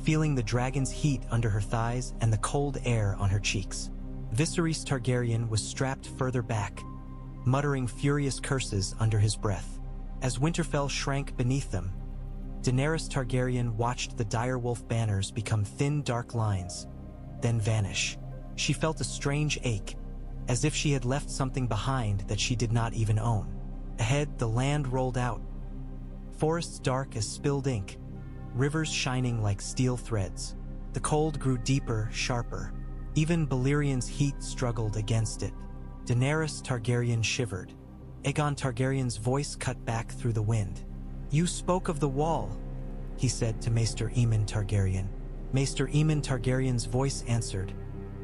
feeling the dragon's heat under her thighs and the cold air on her cheeks. Viserys Targaryen was strapped further back, muttering furious curses under his breath. As Winterfell shrank beneath them, Daenerys Targaryen watched the direwolf banners become thin dark lines, then vanish. She felt a strange ache, as if she had left something behind that she did not even own. Ahead, the land rolled out, forests dark as spilled ink, rivers shining like steel threads. The cold grew deeper, sharper. Even Balerion's heat struggled against it. Daenerys Targaryen shivered. Aegon Targaryen's voice cut back through the wind. You spoke of the wall, he said to Maester Aemon Targaryen. Maester Aemon Targaryen's voice answered,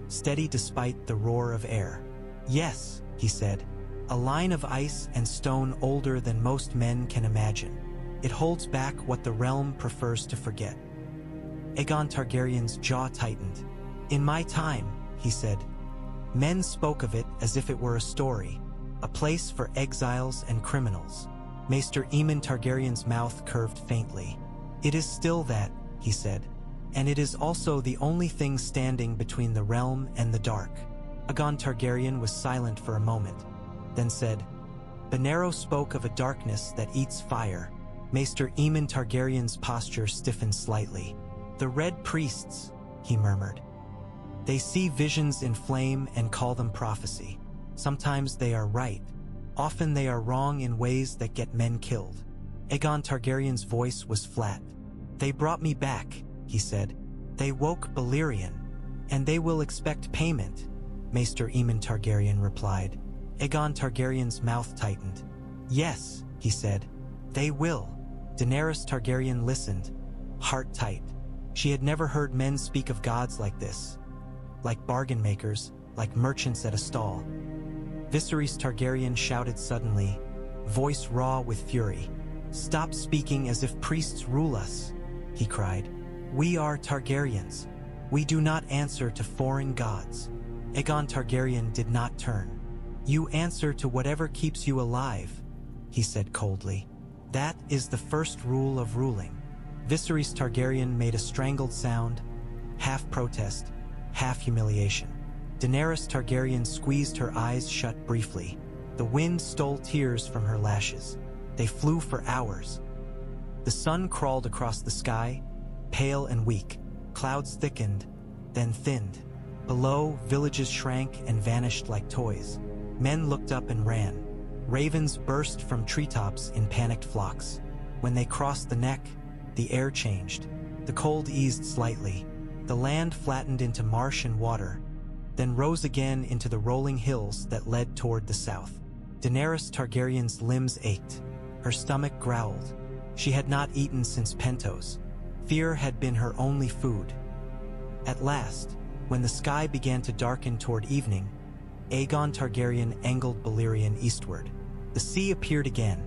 steady despite the roar of air. Yes, he said, a line of ice and stone older than most men can imagine. It holds back what the realm prefers to forget. Aegon Targaryen's jaw tightened. In my time, he said, men spoke of it as if it were a story, a place for exiles and criminals. Maester Aemon Targaryen's mouth curved faintly. It is still that, he said, and it is also the only thing standing between the realm and the dark. Aegon Targaryen was silent for a moment, then said, Benero spoke of a darkness that eats fire. Maester Aemon Targaryen's posture stiffened slightly. The Red Priests, he murmured. They see visions in flame and call them prophecy. Sometimes they are right. Often they are wrong in ways that get men killed. Aegon Targaryen's voice was flat. They brought me back, he said. They woke Balerion, and they will expect payment, Maester Aemon Targaryen replied. Aegon Targaryen's mouth tightened. Yes, he said. They will. Daenerys Targaryen listened, heart tight. She had never heard men speak of gods like this. Like bargain makers, like merchants at a stall. Viserys Targaryen shouted suddenly, voice raw with fury. Stop speaking as if priests rule us, he cried. We are Targaryens. We do not answer to foreign gods. Aegon Targaryen did not turn. You answer to whatever keeps you alive, he said coldly. That is the first rule of ruling. Viserys Targaryen made a strangled sound, half protest, half humiliation. Daenerys Targaryen squeezed her eyes shut briefly. The wind stole tears from her lashes. They flew for hours. The sun crawled across the sky, pale and weak. Clouds thickened, then thinned. Below, villages shrank and vanished like toys. Men looked up and ran. Ravens burst from treetops in panicked flocks. When they crossed the neck, the air changed. The cold eased slightly. The land flattened into marsh and water, then rose again into the rolling hills that led toward the south. Daenerys Targaryen's limbs ached. Her stomach growled. She had not eaten since Pentos. Fear had been her only food. At last, when the sky began to darken toward evening, Aegon Targaryen angled Balerion eastward. The sea appeared again,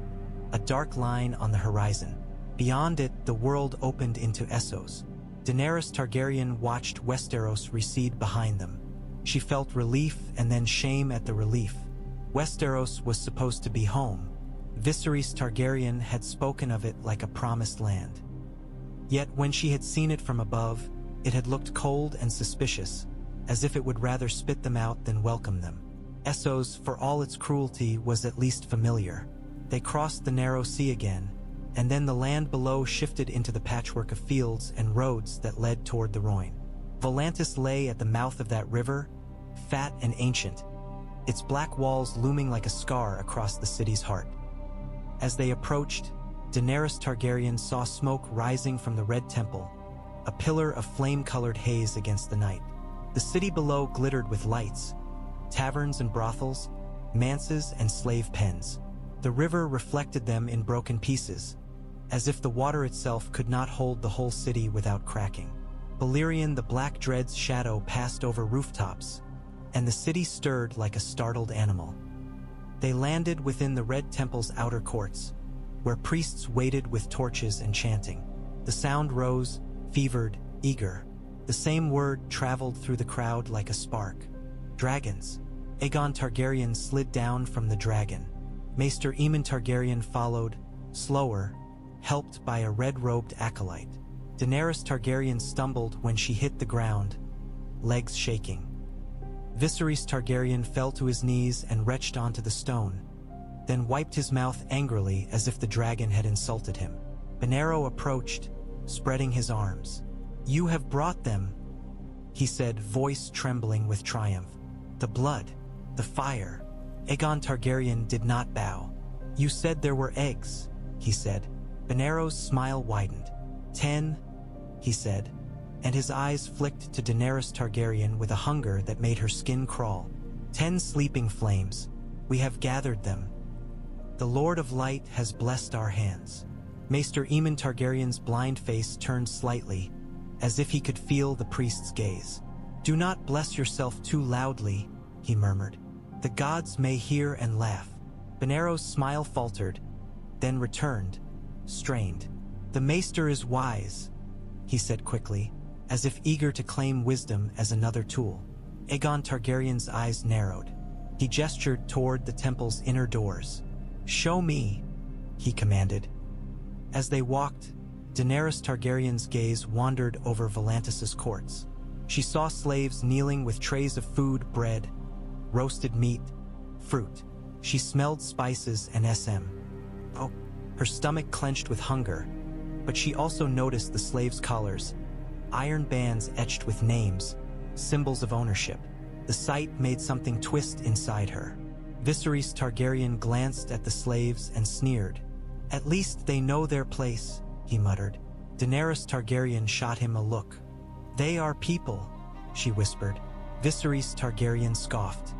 a dark line on the horizon. Beyond it, the world opened into Essos. Daenerys Targaryen watched Westeros recede behind them. She felt relief and then shame at the relief. Westeros was supposed to be home. Viserys Targaryen had spoken of it like a promised land. Yet when she had seen it from above, it had looked cold and suspicious, as if it would rather spit them out than welcome them. Essos, for all its cruelty, was at least familiar. They crossed the narrow sea again, and then the land below shifted into the patchwork of fields and roads that led toward the Rhoyne. Volantis lay at the mouth of that river, fat and ancient, its black walls looming like a scar across the city's heart. As they approached, Daenerys Targaryen saw smoke rising from the Red Temple, a pillar of flame-colored haze against the night. The city below glittered with lights, taverns and brothels, manses and slave pens. The river reflected them in broken pieces, as if the water itself could not hold the whole city without cracking. Balerion the Black Dread's shadow passed over rooftops, and the city stirred like a startled animal. They landed within the Red Temple's outer courts, where priests waited with torches and chanting. The sound rose, fevered, eager. The same word traveled through the crowd like a spark. Dragons. Aegon Targaryen slid down from the dragon. Maester Aemon Targaryen followed, slower, helped by a red-robed acolyte. Daenerys Targaryen stumbled when she hit the ground, legs shaking. Viserys Targaryen fell to his knees and retched onto the stone, then wiped his mouth angrily as if the dragon had insulted him. Benero approached, spreading his arms. You have brought them, he said, voice trembling with triumph. The blood, the fire. Aegon Targaryen did not bow. You said there were eggs, he said. Benero's smile widened. 10, he said, and his eyes flicked to Daenerys Targaryen with a hunger that made her skin crawl. 10 sleeping flames. We have gathered them. The Lord of Light has blessed our hands. Maester Aemon Targaryen's blind face turned slightly, as if he could feel the priest's gaze. Do not bless yourself too loudly, he murmured. The gods may hear and laugh. Benero's smile faltered, then returned, strained. The Maester is wise, he said quickly, as if eager to claim wisdom as another tool. Aegon Targaryen's eyes narrowed. He gestured toward the temple's inner doors. Show me, he commanded. As they walked, Daenerys Targaryen's gaze wandered over Volantis' courts. She saw slaves kneeling with trays of food, bread, roasted meat, fruit. She smelled spices and SM. Oh, her stomach clenched with hunger, but she also noticed the slaves' collars, iron bands etched with names, symbols of ownership. The sight made something twist inside her. Viserys Targaryen glanced at the slaves and sneered. "At least they know their place," he muttered. Daenerys Targaryen shot him a look. "They are people," she whispered. Viserys Targaryen scoffed.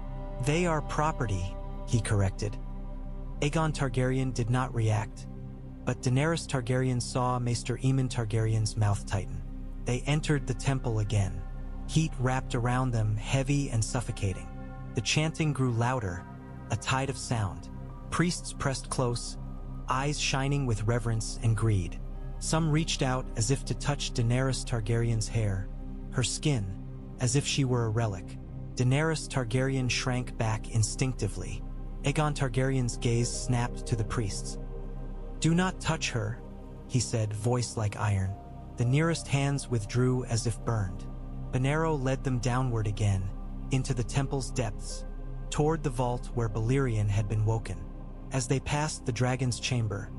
"They are property," he corrected. Aegon Targaryen did not react, but Daenerys Targaryen saw Maester Aemon Targaryen's mouth tighten. They entered the temple again. Heat wrapped around them, heavy and suffocating. The chanting grew louder, a tide of sound. Priests pressed close, eyes shining with reverence and greed. Some reached out as if to touch Daenerys Targaryen's hair, her skin, as if she were a relic. Daenerys Targaryen shrank back instinctively. Aegon Targaryen's gaze snapped to the priests. "Do not touch her," he said, voice like iron. The nearest hands withdrew as if burned. Benero led them downward again, into the temple's depths, toward the vault where Balerion had been woken. As they passed the dragon's chamber,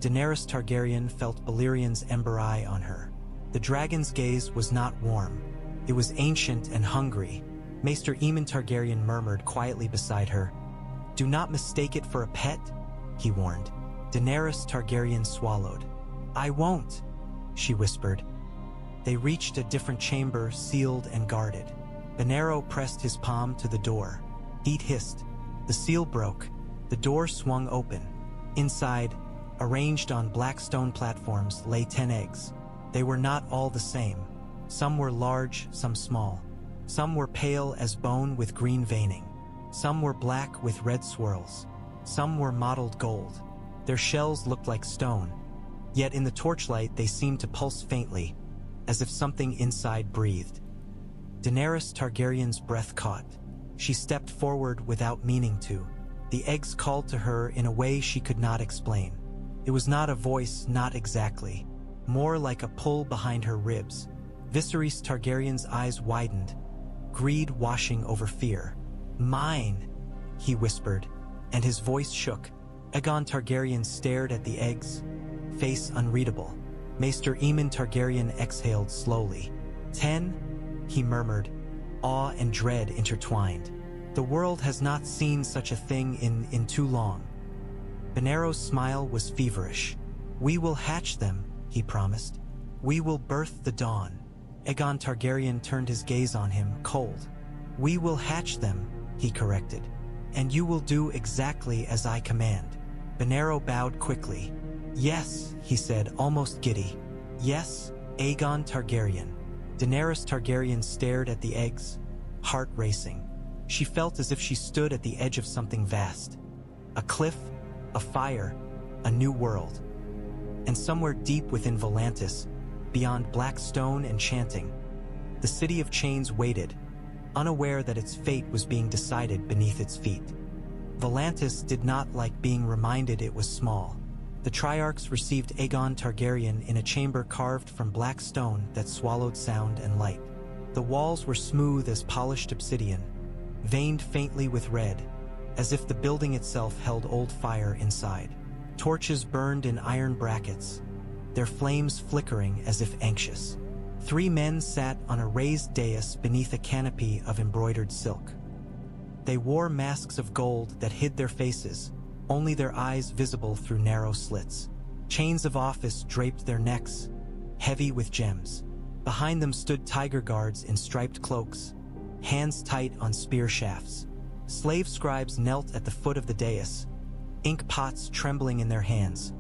Daenerys Targaryen felt Balerion's ember eye on her. The dragon's gaze was not warm. It was ancient and hungry. Maester Aemon Targaryen murmured quietly beside her. "Do not mistake it for a pet," he warned. Daenerys Targaryen swallowed. "I won't," she whispered. They reached a different chamber, sealed and guarded. Benero pressed his palm to the door. Heat hissed. The seal broke. The door swung open. Inside, arranged on black stone platforms, lay 10 eggs. They were not all the same. Some were large, some small. Some were pale as bone with green veining. Some were black with red swirls. Some were mottled gold. Their shells looked like stone, yet in the torchlight they seemed to pulse faintly, as if something inside breathed. Daenerys Targaryen's breath caught. She stepped forward without meaning to. The eggs called to her in a way she could not explain. It was not a voice, not exactly. More like a pull behind her ribs. Viserys Targaryen's eyes widened, greed washing over fear. "Mine," he whispered, and his voice shook. Aegon Targaryen stared at the eggs, face unreadable. Maester Aemon Targaryen exhaled slowly. 10, he murmured, awe and dread intertwined. "The world has not seen such a thing in too long." Benero's smile was feverish. "We will hatch them," he promised. "We will birth the dawn." Aegon Targaryen turned his gaze on him, cold. "We will hatch them," he corrected. "And you will do exactly as I command." Benero bowed quickly. "Yes," he said, almost giddy. "Yes, Aegon Targaryen." Daenerys Targaryen stared at the eggs, heart racing. She felt as if she stood at the edge of something vast. A cliff, a fire, a new world. And somewhere deep within Volantis, beyond black stone and chanting, the city of chains waited, unaware that its fate was being decided beneath its feet. Volantis did not like being reminded it was small. The Triarchs received Aegon Targaryen in a chamber carved from black stone that swallowed sound and light. The walls were smooth as polished obsidian, veined faintly with red, as if the building itself held old fire inside. Torches burned in iron brackets, their flames flickering as if anxious. 3 men sat on a raised dais beneath a canopy of embroidered silk. They wore masks of gold that hid their faces, only their eyes visible through narrow slits. Chains of office draped their necks, heavy with gems. Behind them stood tiger guards in striped cloaks, hands tight on spear shafts. Slave scribes knelt at the foot of the dais, ink pots trembling in their hands,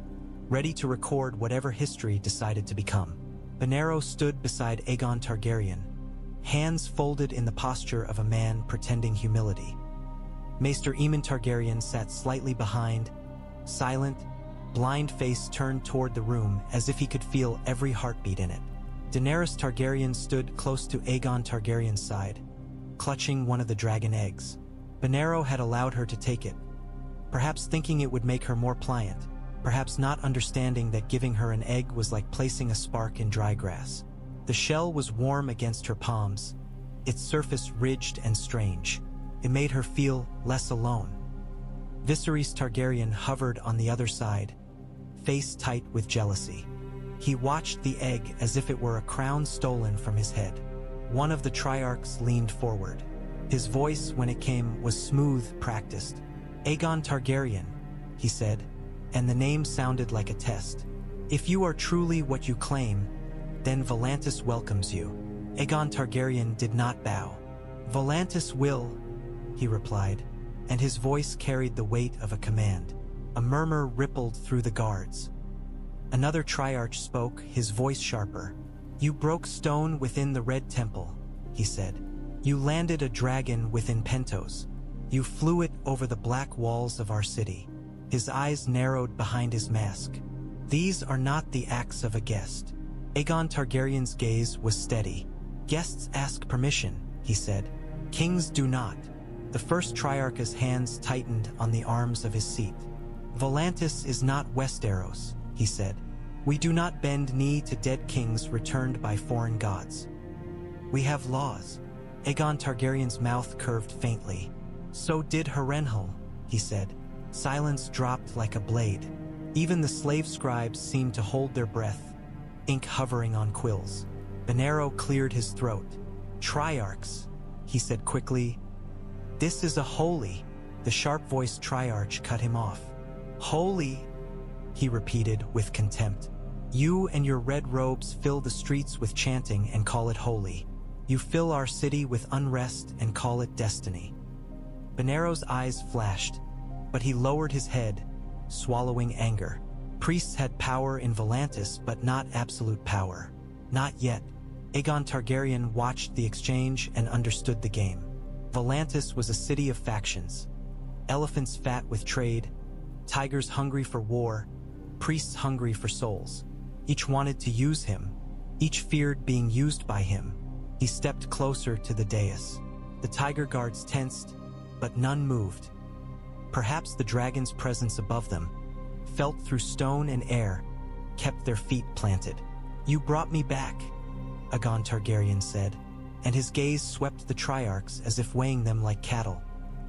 ready to record whatever history decided to become. Benero stood beside Aegon Targaryen, hands folded in the posture of a man pretending humility. Maester Aemon Targaryen sat slightly behind, silent, blind face turned toward the room as if he could feel every heartbeat in it. Daenerys Targaryen stood close to Aegon Targaryen's side, clutching one of the dragon eggs. Benero had allowed her to take it, perhaps thinking it would make her more pliant, perhaps not understanding that giving her an egg was like placing a spark in dry grass. The shell was warm against her palms, its surface ridged and strange. It made her feel less alone. Viserys Targaryen hovered on the other side, face tight with jealousy. He watched the egg as if it were a crown stolen from his head. One of the Triarchs leaned forward. His voice, when it came, was smooth, practiced. "Aegon Targaryen," he said, and the name sounded like a test. "If you are truly what you claim, then Volantis welcomes you." Aegon Targaryen did not bow. "Volantis will," he replied, and his voice carried the weight of a command. A murmur rippled through the guards. Another Triarch spoke, his voice sharper. "You broke stone within the Red Temple," he said. "You landed a dragon within Pentos. You flew it over the black walls of our city." His eyes narrowed behind his mask. "These are not the acts of a guest." Aegon Targaryen's gaze was steady. "Guests ask permission," he said. "Kings do not." The first Triarch's hands tightened on the arms of his seat. "Volantis is not Westeros," he said. "We do not bend knee to dead kings returned by foreign gods. We have laws." Aegon Targaryen's mouth curved faintly. "So did Harrenhal," he said. Silence dropped like a blade. Even the slave scribes seemed to hold their breath, ink hovering on quills. Benero cleared his throat. "Triarchs," he said quickly. "This is a holy..." The sharp-voiced Triarch cut him off. "Holy," he repeated with contempt. "You and your red robes fill the streets with chanting and call it holy. You fill our city with unrest and call it destiny." Benero's eyes flashed, but he lowered his head, swallowing anger. Priests had power in Volantis, but not absolute power. Not yet. Aegon Targaryen watched the exchange and understood the game. Volantis was a city of factions. Elephants fat with trade, tigers hungry for war, priests hungry for souls. Each wanted to use him. Each feared being used by him. He stepped closer to the dais. The tiger guards tensed, but none moved. Perhaps the dragon's presence above them, felt through stone and air, kept their feet planted. "You brought me back," Aegon Targaryen said, and his gaze swept the Triarchs as if weighing them like cattle.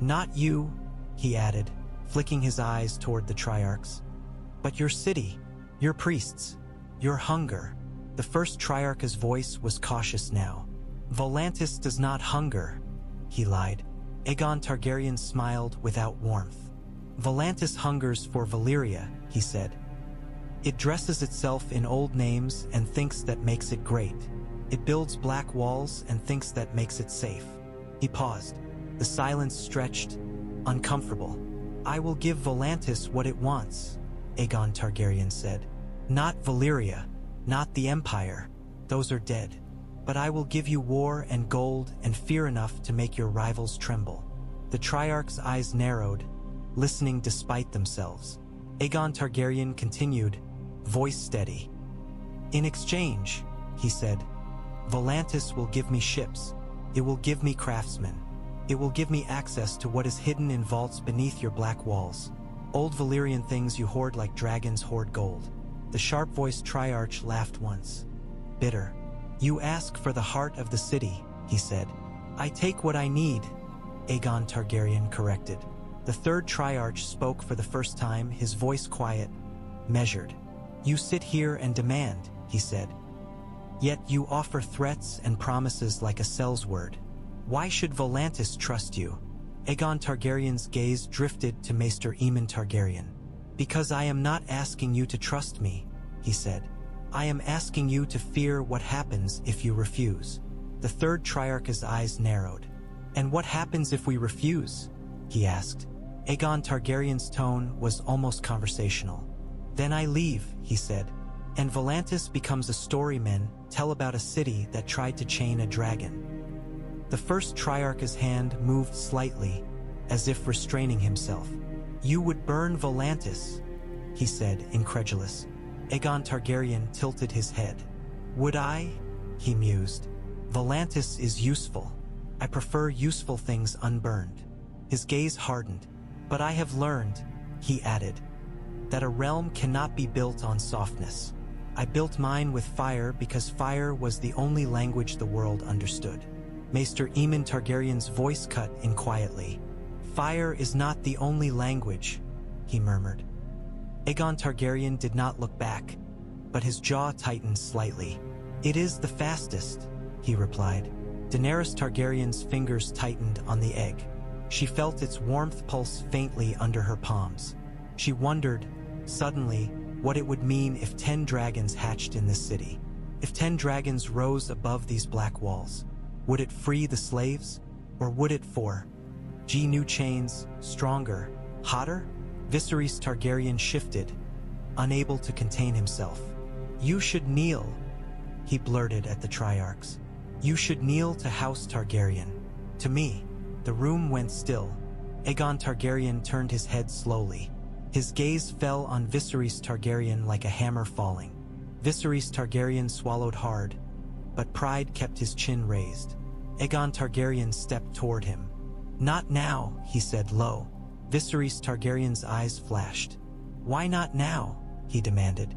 "Not you," he added, flicking his eyes toward the Triarchs, "but your city, your priests, your hunger." The first Triarch's voice was cautious now. "Volantis does not hunger," he lied. Aegon Targaryen smiled without warmth. "Volantis hungers for Valyria," he said. "It dresses itself in old names and thinks that makes it great. It builds black walls and thinks that makes it safe." He paused. The silence stretched, uncomfortable. "I will give Volantis what it wants," Aegon Targaryen said. "Not Valyria, not the Empire. Those are dead. But I will give you war and gold and fear enough to make your rivals tremble." The Triarch's eyes narrowed, listening despite themselves. Aegon Targaryen continued, voice steady. "In exchange," he said, "Volantis will give me ships. It will give me craftsmen. It will give me access to what is hidden in vaults beneath your black walls. Old Valyrian things you hoard like dragons hoard gold." The sharp-voiced Triarch laughed once. Bitter. "You ask for the heart of the city," he said. "I take what I need," Aegon Targaryen corrected. The third Triarch spoke for the first time, his voice quiet, measured. "You sit here and demand," he said. "Yet you offer threats and promises like a sell's word. Why should Volantis trust you?" Aegon Targaryen's gaze drifted to Maester Aemon Targaryen. "Because I am not asking you to trust me," he said. "I am asking you to fear what happens if you refuse." The third Triarch's eyes narrowed. "And what happens if we refuse?" he asked. Aegon Targaryen's tone was almost conversational. "Then I leave," he said, "and Volantis becomes a story men tell about a city that tried to chain a dragon." The first Triarch's hand moved slightly, as if restraining himself. "You would burn Volantis," he said, incredulous. Aegon Targaryen tilted his head. "Would I?" he mused. "Volantis is useful. I prefer useful things unburned." His gaze hardened. "But I have learned," he added, "that a realm cannot be built on softness. I built mine with fire because fire was the only language the world understood." Maester Aemon Targaryen's voice cut in quietly. "Fire is not the only language," he murmured. Aegon Targaryen did not look back, but his jaw tightened slightly. "It is the fastest," he replied. Daenerys Targaryen's fingers tightened on the egg. She felt its warmth pulse faintly under her palms. She wondered, suddenly, what it would mean if 10 dragons hatched in this city. If 10 dragons rose above these black walls. Would it free the slaves? Or would it new chains, stronger, hotter? Viserys Targaryen shifted, unable to contain himself. "You should kneel," he blurted at the Triarchs. "You should kneel to House Targaryen. To me." The room went still. Aegon Targaryen turned his head slowly. His gaze fell on Viserys Targaryen like a hammer falling. Viserys Targaryen swallowed hard, but pride kept his chin raised. Aegon Targaryen stepped toward him. "Not now," he said low. Viserys Targaryen's eyes flashed. "Why not now?" he demanded.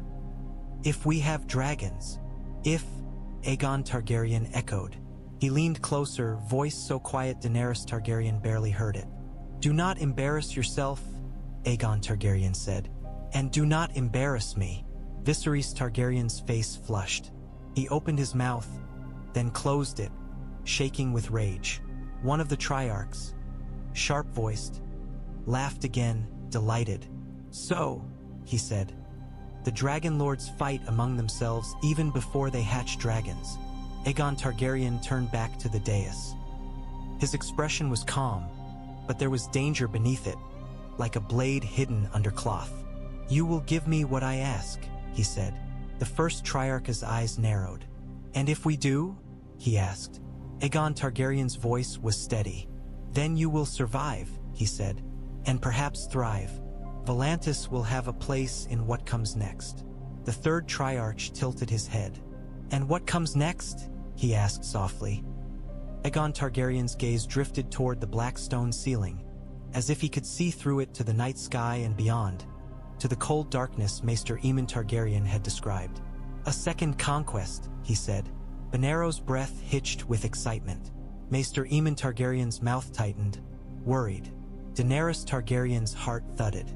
"If we have dragons." "If," Aegon Targaryen echoed. He leaned closer, voice so quiet Daenerys Targaryen barely heard it. "Do not embarrass yourself," Aegon Targaryen said. "And do not embarrass me." Viserys Targaryen's face flushed. He opened his mouth, then closed it, shaking with rage. One of the Triarchs, sharp-voiced, laughed again, delighted. "So," he said, "the Dragon Lords fight among themselves even before they hatch dragons." Aegon Targaryen turned back to the dais. His expression was calm, but there was danger beneath it, like a blade hidden under cloth. "You will give me what I ask," he said. The first Triarch's eyes narrowed. "And if we do?" he asked. Aegon Targaryen's voice was steady. "Then you will survive," he said, "and perhaps thrive. Volantis will have a place in what comes next." The third Triarch tilted his head. "And what comes next?" he asked softly. Aegon Targaryen's gaze drifted toward the black stone ceiling, as if he could see through it to the night sky and beyond, to the cold darkness Maester Aemon Targaryen had described. "A second conquest," he said. Benero's breath hitched with excitement. Maester Aemon Targaryen's mouth tightened, worried. Daenerys Targaryen's heart thudded.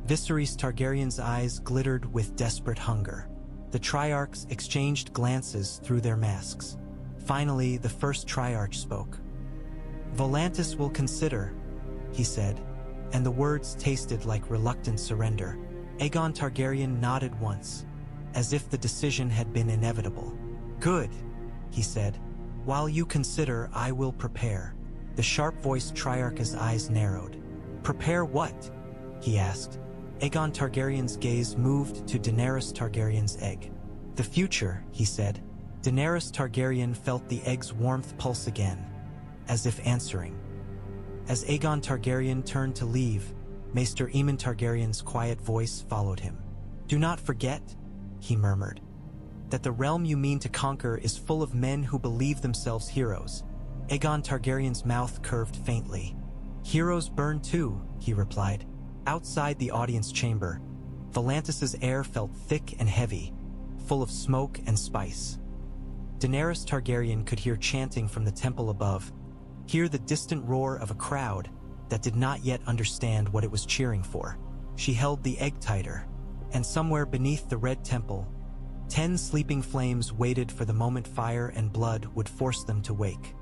Viserys Targaryen's eyes glittered with desperate hunger. The Triarchs exchanged glances through their masks. Finally, the first Triarch spoke. "Volantis will consider," he said, and the words tasted like reluctant surrender. Aegon Targaryen nodded once, as if the decision had been inevitable. "Good," he said. "While you consider, I will prepare." The sharp-voiced Triarch's eyes narrowed. "Prepare what?" he asked. Aegon Targaryen's gaze moved to Daenerys Targaryen's egg. "The future," he said. Daenerys Targaryen felt the egg's warmth pulse again, as if answering. As Aegon Targaryen turned to leave, Maester Aemon Targaryen's quiet voice followed him. "Do not forget," he murmured, "that the realm you mean to conquer is full of men who believe themselves heroes." Aegon Targaryen's mouth curved faintly. "Heroes burn too," he replied. Outside the audience chamber, Volantis's air felt thick and heavy, full of smoke and spice. Daenerys Targaryen could hear chanting from the temple above, hear the distant roar of a crowd that did not yet understand what it was cheering for. She held the egg tighter, and somewhere beneath the red temple, 10 sleeping flames waited for the moment fire and blood would force them to wake.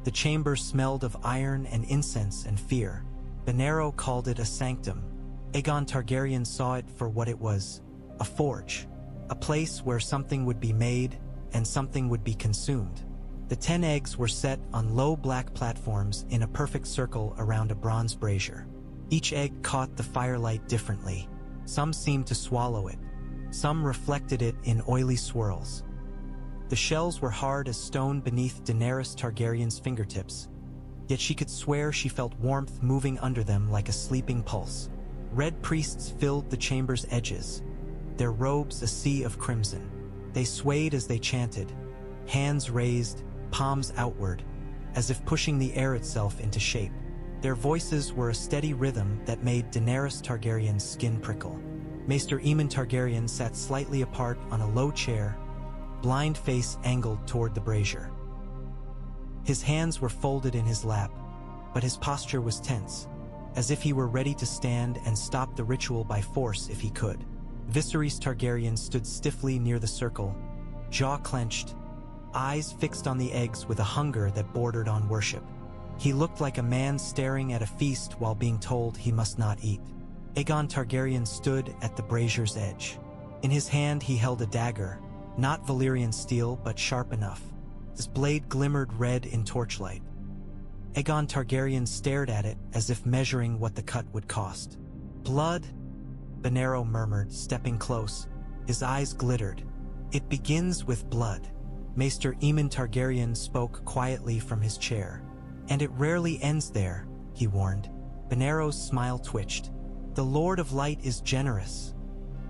The chamber smelled of iron and incense and fear. Benero called it a sanctum. Aegon Targaryen saw it for what it was, a forge, a place where something would be made and something would be consumed. The 10 eggs were set on low black platforms in a perfect circle around a bronze brazier. Each egg caught the firelight differently. Some seemed to swallow it. Some reflected it in oily swirls. The shells were hard as stone beneath Daenerys Targaryen's fingertips, yet she could swear she felt warmth moving under them like a sleeping pulse. Red priests filled the chamber's edges, their robes a sea of crimson. They swayed as they chanted, hands raised, palms outward, as if pushing the air itself into shape. Their voices were a steady rhythm that made Daenerys Targaryen's skin prickle. Maester Aemon Targaryen sat slightly apart on a low chair, blind face angled toward the brazier. His hands were folded in his lap, but his posture was tense, as if he were ready to stand and stop the ritual by force if he could. Viserys Targaryen stood stiffly near the circle, jaw clenched, eyes fixed on the eggs with a hunger that bordered on worship. He looked like a man staring at a feast while being told he must not eat. Aegon Targaryen stood at the brazier's edge. In his hand he held a dagger, not Valyrian steel but sharp enough. His blade glimmered red in torchlight. Aegon Targaryen stared at it as if measuring what the cut would cost. "Blood?" Benero murmured, stepping close. His eyes glittered. "It begins with blood." Maester Aemon Targaryen spoke quietly from his chair. "And it rarely ends there," he warned. Benero's smile twitched. "The Lord of Light is generous,"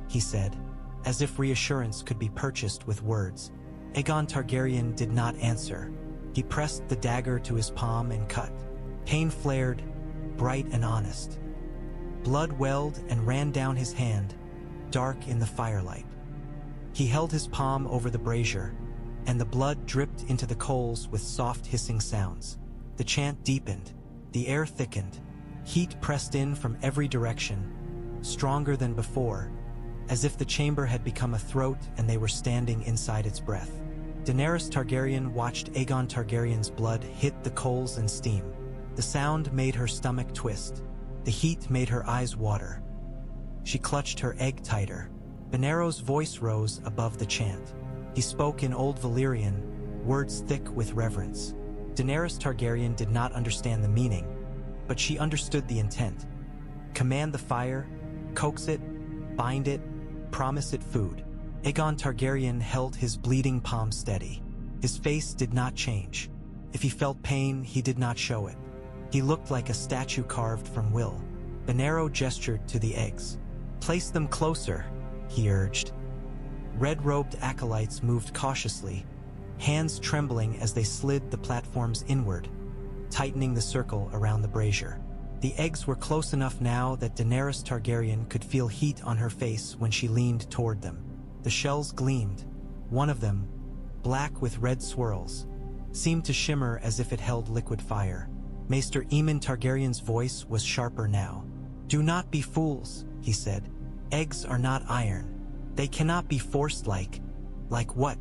he said, as if reassurance could be purchased with words. Aegon Targaryen did not answer. He pressed the dagger to his palm and cut. Pain flared, bright and honest. Blood welled and ran down his hand, dark in the firelight. He held his palm over the brazier, and the blood dripped into the coals with soft hissing sounds. The chant deepened, the air thickened, heat pressed in from every direction, stronger than before, as if the chamber had become a throat and they were standing inside its breath. Daenerys Targaryen watched Aegon Targaryen's blood hit the coals and steam. The sound made her stomach twist. The heat made her eyes water. She clutched her egg tighter. Benero's voice rose above the chant. He spoke in Old Valyrian, words thick with reverence. Daenerys Targaryen did not understand the meaning, but she understood the intent. Command the fire, coax it, bind it, promise it food. Aegon Targaryen held his bleeding palm steady. His face did not change. If he felt pain, he did not show it. He looked like a statue carved from will. Benero gestured to the eggs. "Place them closer," he urged. Red-robed acolytes moved cautiously, hands trembling as they slid the platforms inward, tightening the circle around the brazier. The eggs were close enough now that Daenerys Targaryen could feel heat on her face when she leaned toward them. The shells gleamed. One of them, black with red swirls, seemed to shimmer as if it held liquid fire. Maester Aemon Targaryen's voice was sharper now. "Do not be fools," he said. "Eggs are not iron. They cannot be forced like what?"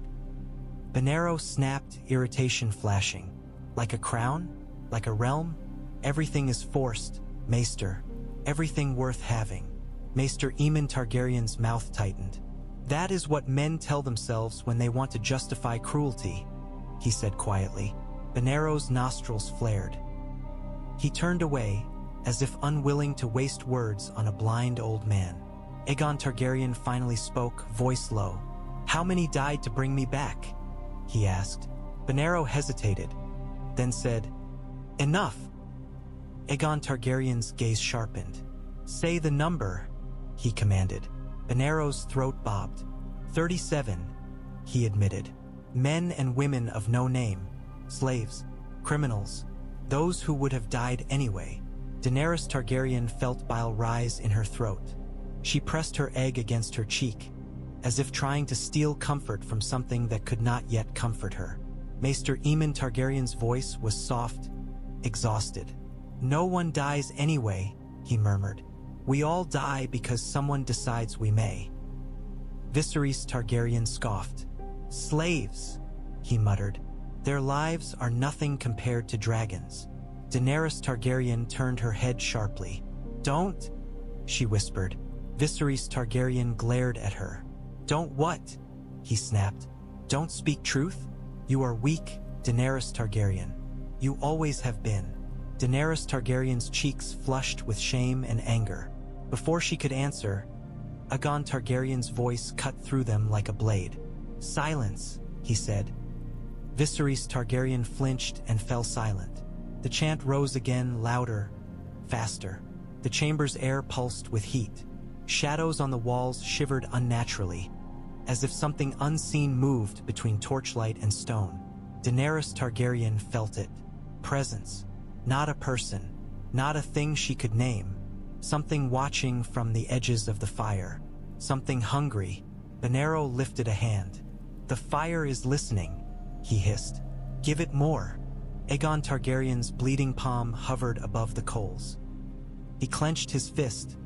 Benero snapped, irritation flashing. "Like a crown? Like a realm? Everything is forced, Maester. Everything worth having." Maester Aemon Targaryen's mouth tightened. "That is what men tell themselves when they want to justify cruelty," he said quietly. Benero's nostrils flared. He turned away, as if unwilling to waste words on a blind old man. Aegon Targaryen finally spoke, voice low. "How many died to bring me back?" he asked. Benero hesitated, then said, "Enough." Aegon Targaryen's gaze sharpened. "Say the number," he commanded. Benero's throat bobbed. 37, he admitted. "Men and women of no name, slaves, criminals, those who would have died anyway." Daenerys Targaryen felt bile rise in her throat. She pressed her egg against her cheek, as if trying to steal comfort from something that could not yet comfort her. Maester Aemon Targaryen's voice was soft, exhausted. "No one dies anyway," he murmured. "We all die because someone decides we may." Viserys Targaryen scoffed. "Slaves," he muttered. "Their lives are nothing compared to dragons." Daenerys Targaryen turned her head sharply. "Don't," she whispered. Viserys Targaryen glared at her. "Don't what?" he snapped. "Don't speak truth? You are weak, Daenerys Targaryen. You always have been." Daenerys Targaryen's cheeks flushed with shame and anger. Before she could answer, Aegon Targaryen's voice cut through them like a blade. "Silence," he said. Viserys Targaryen flinched and fell silent. The chant rose again, louder, faster. The chamber's air pulsed with heat. Shadows on the walls shivered unnaturally, as if something unseen moved between torchlight and stone. Daenerys Targaryen felt it. Presence. Not a person. Not a thing she could name. Something watching from the edges of the fire. Something hungry. Benero lifted a hand. "The fire is listening," he hissed. "Give it more." Aegon Targaryen's bleeding palm hovered above the coals. He clenched his fist,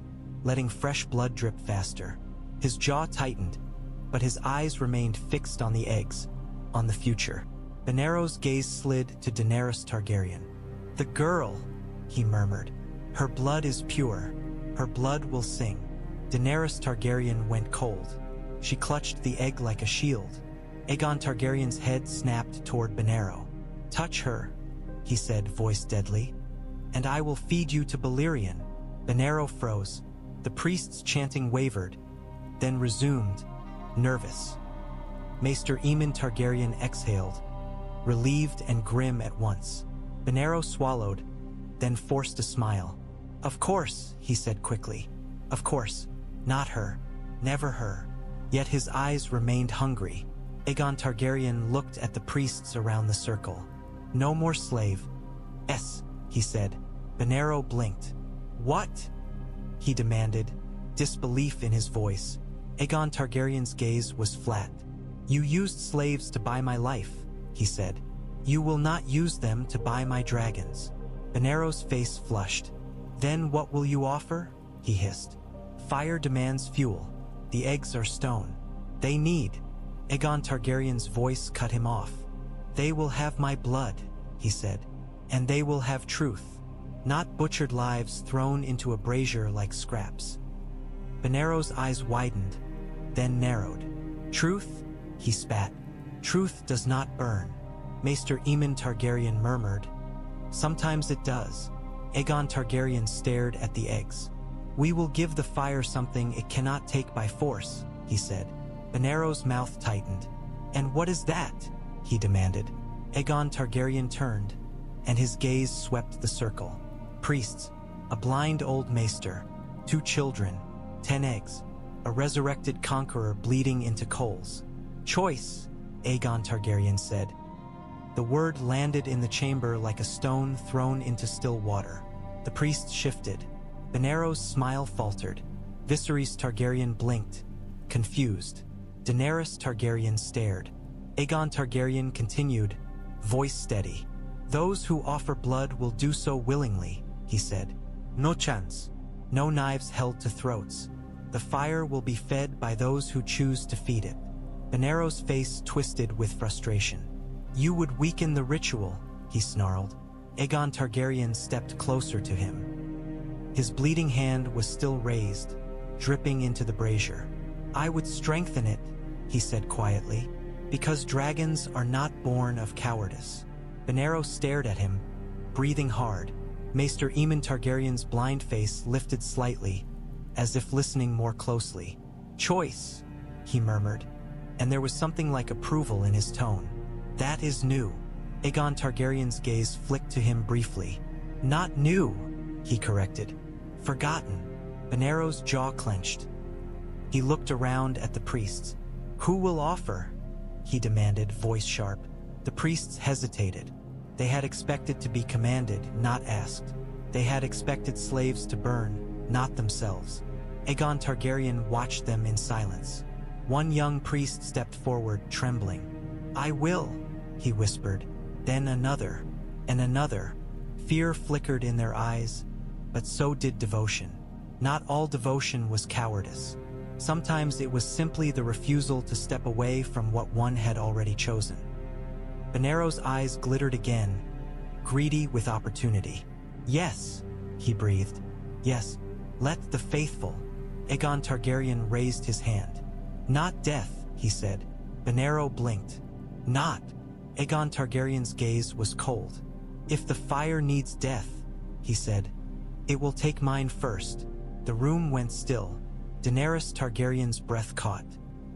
letting fresh blood drip faster. His jaw tightened, but his eyes remained fixed on the eggs, on the future. Benero's gaze slid to Daenerys Targaryen. "The girl," he murmured. "Her blood is pure. Her blood will sing." Daenerys Targaryen went cold. She clutched the egg like a shield. Aegon Targaryen's head snapped toward Benero. "Touch her," he said, voice deadly, "and I will feed you to Balerion." Benero froze. The priest's chanting wavered, then resumed, nervous. Maester Aemon Targaryen exhaled, relieved and grim at once. Benero swallowed, then forced a smile. "Of course," he said quickly. "Of course. Not her. Never her." Yet his eyes remained hungry. Aegon Targaryen looked at the priests around the circle. "No more slave." "Yes," he said. Benero blinked. "What?" he demanded, disbelief in his voice. Aegon Targaryen's gaze was flat. "You used slaves to buy my life," he said. "You will not use them to buy my dragons." Benero's face flushed. "Then what will you offer?" he hissed. "Fire demands fuel. The eggs are stone. They need—" Aegon Targaryen's voice cut him off. "They will have my blood," he said. "And they will have truth. Not butchered lives thrown into a brazier like scraps." Benero's eyes widened, then narrowed. "Truth?" he spat. "Truth does not burn." Maester Aemon Targaryen murmured. "Sometimes it does." Aegon Targaryen stared at the eggs. "We will give the fire something it cannot take by force," he said. Benero's mouth tightened. "And what is that?" he demanded. Aegon Targaryen turned, and his gaze swept the circle. Priests, a blind old maester, 2 children, 10 eggs, a resurrected conqueror bleeding into coals. "Choice," Aegon Targaryen said. The word landed in the chamber like a stone thrown into still water. The priests shifted. Benero's smile faltered. Viserys Targaryen blinked, confused. Daenerys Targaryen stared. Aegon Targaryen continued, voice steady. "Those who offer blood will do so willingly," he said. "No chance. No knives held to throats. The fire will be fed by those who choose to feed it." Benero's face twisted with frustration. "You would weaken the ritual," he snarled. Aegon Targaryen stepped closer to him. His bleeding hand was still raised, dripping into the brazier. "I would strengthen it," he said quietly, "because dragons are not born of cowardice." Benero stared at him, breathing hard. Maester Aemon Targaryen's blind face lifted slightly, as if listening more closely. "Choice," he murmured, and there was something like approval in his tone. "That is new." Aegon Targaryen's gaze flicked to him briefly. "Not new," he corrected. "Forgotten." Benero's jaw clenched. He looked around at the priests. "Who will offer?" he demanded, voice sharp. The priests hesitated. They had expected to be commanded, not asked. They had expected slaves to burn, not themselves. Aegon Targaryen watched them in silence. One young priest stepped forward, trembling. "I will," he whispered. Then another, and another. Fear flickered in their eyes, but so did devotion. Not all devotion was cowardice. Sometimes it was simply the refusal to step away from what one had already chosen. Benero's eyes glittered again, greedy with opportunity. "Yes," he breathed. "Yes, let the faithful." Aegon Targaryen raised his hand. "Not death," he said. Benero blinked. "Not." Aegon Targaryen's gaze was cold. "If the fire needs death," he said, "it will take mine first." The room went still. Daenerys Targaryen's breath caught.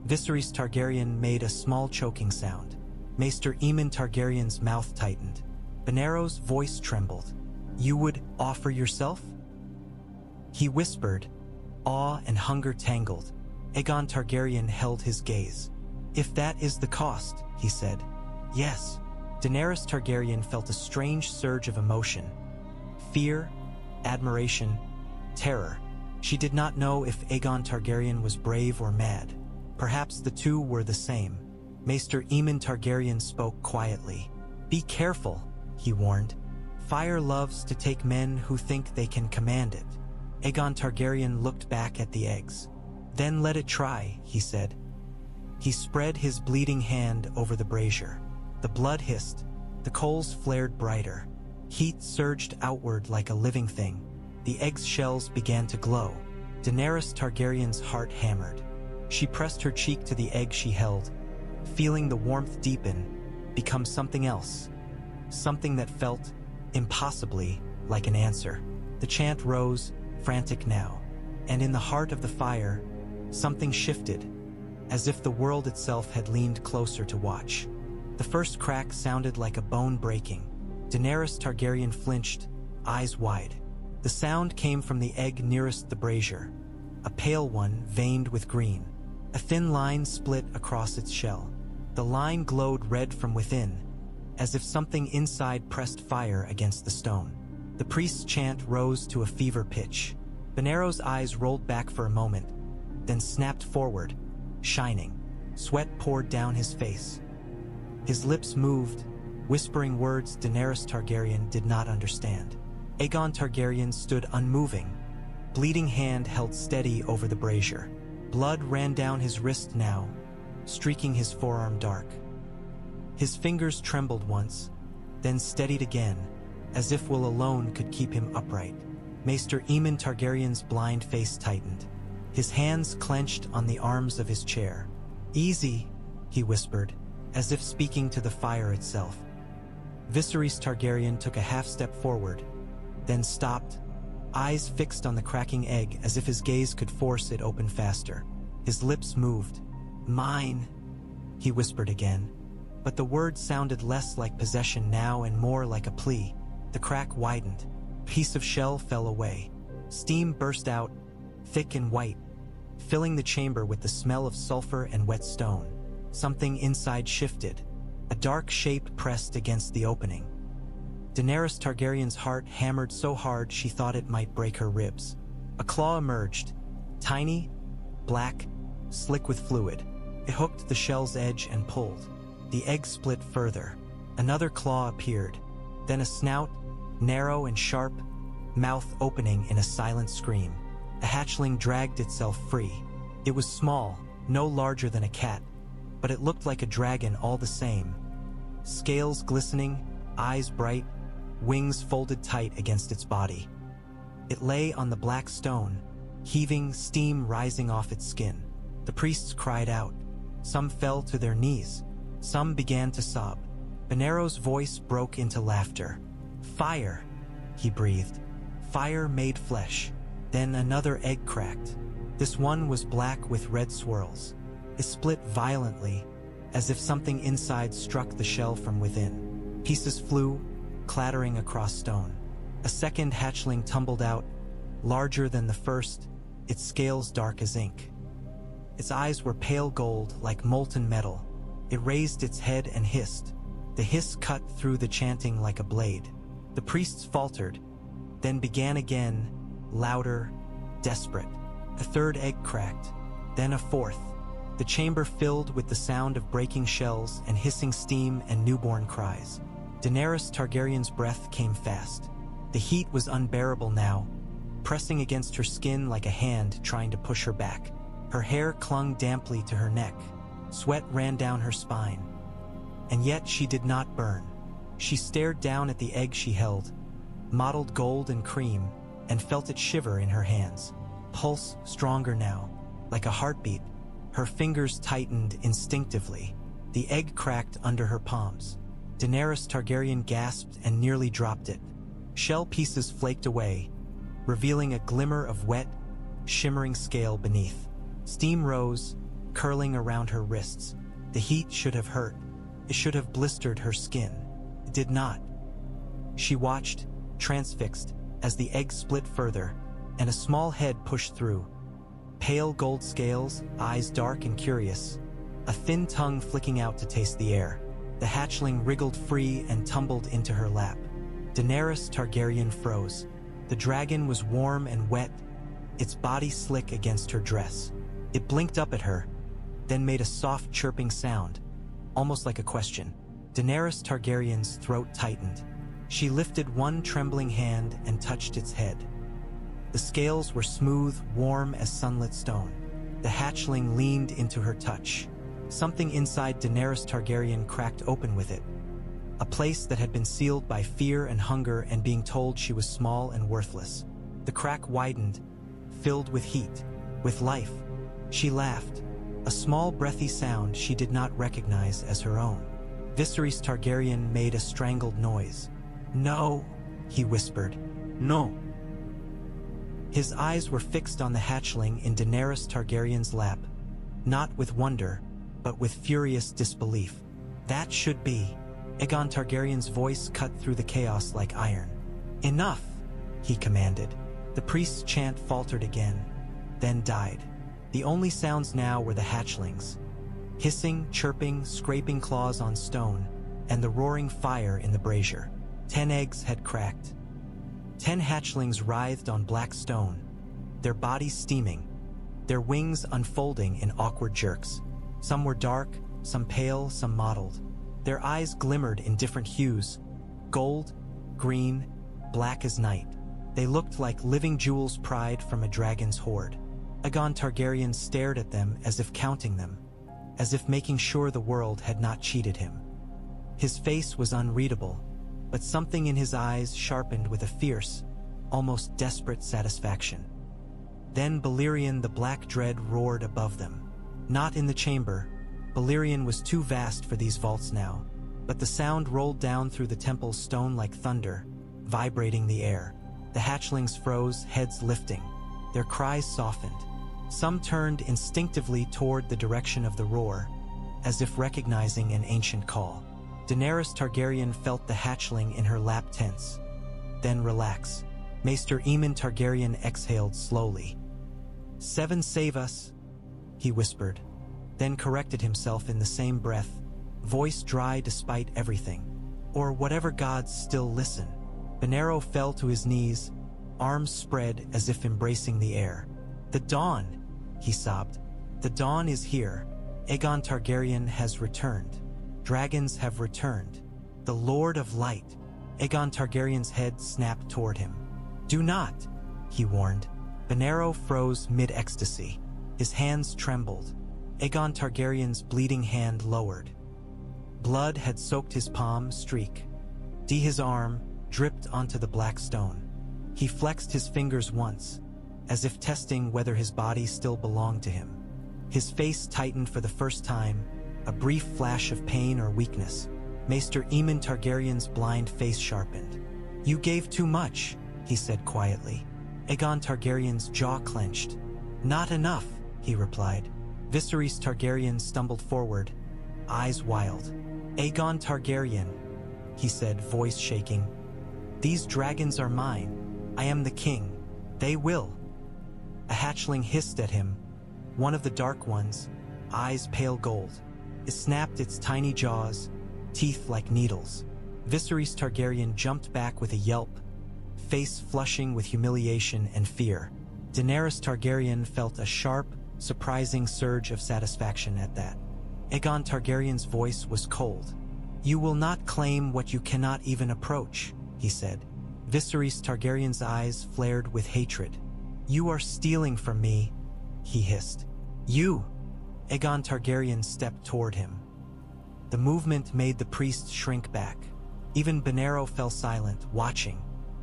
Viserys Targaryen made a small choking sound. Maester Aemon Targaryen's mouth tightened. Benero's voice trembled. "You would offer yourself?" He whispered. Awe and hunger tangled. Aegon Targaryen held his gaze. "If that is the cost," he said. "Yes." Daenerys Targaryen felt a strange surge of emotion. Fear, admiration, terror. She did not know if Aegon Targaryen was brave or mad. Perhaps the two were the same. Maester Aemon Targaryen spoke quietly. "Be careful," he warned. "Fire loves to take men who think they can command it." Aegon Targaryen looked back at the eggs. "Then let it try," he said. He spread his bleeding hand over the brazier. The blood hissed. The coals flared brighter. Heat surged outward like a living thing. The egg's shells began to glow. Daenerys Targaryen's heart hammered. She pressed her cheek to the egg she held, feeling the warmth deepen, become something else. Something that felt, impossibly, like an answer. The chant rose, frantic now. And in the heart of the fire, something shifted, as if the world itself had leaned closer to watch. The first crack sounded like a bone breaking. Daenerys Targaryen flinched, eyes wide. The sound came from the egg nearest the brazier, a pale one veined with green. A thin line split across its shell. The line glowed red from within, as if something inside pressed fire against the stone. The priest's chant rose to a fever pitch. Benero's eyes rolled back for a moment, then snapped forward, shining. Sweat poured down his face. His lips moved, whispering words Daenerys Targaryen did not understand. Aegon Targaryen stood unmoving, bleeding hand held steady over the brazier. Blood ran down his wrist now, streaking his forearm dark. His fingers trembled once, then steadied again, as if will alone could keep him upright. Maester Aemon Targaryen's blind face tightened. His hands clenched on the arms of his chair. "Easy," he whispered, as if speaking to the fire itself. Viserys Targaryen took a half-step forward, then stopped, eyes fixed on the cracking egg as if his gaze could force it open faster. His lips moved. "Mine," he whispered again, but the words sounded less like possession now and more like a plea. The crack widened. A piece of shell fell away. Steam burst out, thick and white, filling the chamber with the smell of sulfur and wet stone. Something inside shifted. A dark shape pressed against the opening. Daenerys Targaryen's heart hammered so hard she thought it might break her ribs. A claw emerged, tiny, black, slick with fluid. It hooked the shell's edge and pulled. The egg split further. Another claw appeared, then a snout, narrow and sharp, mouth opening in a silent scream. A hatchling dragged itself free. It was small, no larger than a cat, but it looked like a dragon all the same. Scales glistening, eyes bright, wings folded tight against its body. It lay on the black stone, heaving, steam rising off its skin. The priests cried out. Some fell to their knees. Some began to sob. Benero's voice broke into laughter. "Fire," he breathed. "Fire made flesh." Then another egg cracked. This one was black with red swirls. It split violently, as if something inside struck the shell from within. Pieces flew, clattering across stone. A second hatchling tumbled out, larger than the first, its scales dark as ink. Its eyes were pale gold, like molten metal. It raised its head and hissed. The hiss cut through the chanting like a blade. The priests faltered, then began again, louder, desperate. A third egg cracked, then a fourth. The chamber filled with the sound of breaking shells and hissing steam and newborn cries. Daenerys Targaryen's breath came fast. The heat was unbearable now, pressing against her skin like a hand trying to push her back. Her hair clung damply to her neck. Sweat ran down her spine. And yet she did not burn. She stared down at the egg she held, mottled gold and cream, and felt it shiver in her hands. Pulse stronger now, like a heartbeat. Her fingers tightened instinctively. The egg cracked under her palms. Daenerys Targaryen gasped and nearly dropped it. Shell pieces flaked away, revealing a glimmer of wet, shimmering scale beneath. Steam rose, curling around her wrists. The heat should have hurt. It should have blistered her skin. It did not. She watched, transfixed, as the egg split further, and a small head pushed through. Pale gold scales, eyes dark and curious, a thin tongue flicking out to taste the air. The hatchling wriggled free and tumbled into her lap. Daenerys Targaryen froze. The dragon was warm and wet, its body slick against her dress. It blinked up at her, then made a soft chirping sound, almost like a question. Daenerys Targaryen's throat tightened. She lifted one trembling hand and touched its head. The scales were smooth, warm as sunlit stone. The hatchling leaned into her touch. Something inside Daenerys Targaryen cracked open with it. A place that had been sealed by fear and hunger and being told she was small and worthless. The crack widened, filled with heat, with life. She laughed, a small breathy sound she did not recognize as her own. Viserys Targaryen made a strangled noise. "No," he whispered. "No." His eyes were fixed on the hatchling in Daenerys Targaryen's lap, not with wonder, but with furious disbelief. "That should be." Aegon Targaryen's voice cut through the chaos like iron. "Enough," he commanded. The priest's chant faltered again, then died. The only sounds now were the hatchlings. Hissing, chirping, scraping claws on stone, and the roaring fire in the brazier. 10 eggs had cracked. 10 hatchlings writhed on black stone, their bodies steaming, their wings unfolding in awkward jerks. Some were dark, some pale, some mottled. Their eyes glimmered in different hues, gold, green, black as night. They looked like living jewels pried from a dragon's hoard. Aegon Targaryen stared at them as if counting them, as if making sure the world had not cheated him. His face was unreadable, but something in his eyes sharpened with a fierce, almost desperate satisfaction. Then Balerion the Black Dread roared above them. Not in the chamber. Balerion was too vast for these vaults now, but the sound rolled down through the temple's stone like thunder, vibrating the air. The hatchlings froze, heads lifting. Their cries softened. Some turned instinctively toward the direction of the roar, as if recognizing an ancient call. Daenerys Targaryen felt the hatchling in her lap tense, then relax. Maester Aemon Targaryen exhaled slowly. "7 save us," he whispered, then corrected himself in the same breath, voice dry despite everything. "Or whatever gods still listen." Benero fell to his knees, arms spread as if embracing the air. "The dawn," he sobbed. "The dawn is here. Aegon Targaryen has returned. Dragons have returned. The Lord of Light." Aegon Targaryen's head snapped toward him. "Do not," he warned. Benero froze mid-ecstasy. His hands trembled. Aegon Targaryen's bleeding hand lowered. Blood had soaked his palm, streak. His arm dripped onto the black stone. He flexed his fingers once, as if testing whether his body still belonged to him. His face tightened for the first time, a brief flash of pain or weakness. Maester Aemon Targaryen's blind face sharpened. "You gave too much," he said quietly. Aegon Targaryen's jaw clenched. "Not enough," he replied. Viserys Targaryen stumbled forward, eyes wild. "Aegon Targaryen," he said, voice shaking. "These dragons are mine. I am the king. They will." A hatchling hissed at him, one of the dark ones, eyes pale gold. It snapped its tiny jaws, teeth like needles. Viserys Targaryen jumped back with a yelp, face flushing with humiliation and fear. Daenerys Targaryen felt a sharp, surprising surge of satisfaction at that. Aegon Targaryen's voice was cold. "You will not claim what you cannot even approach," he said. Viserys Targaryen's eyes flared with hatred. "You are stealing from me," he hissed. "You!" Aegon Targaryen stepped toward him. The movement made the priest shrink back. Even Benero fell silent, watching.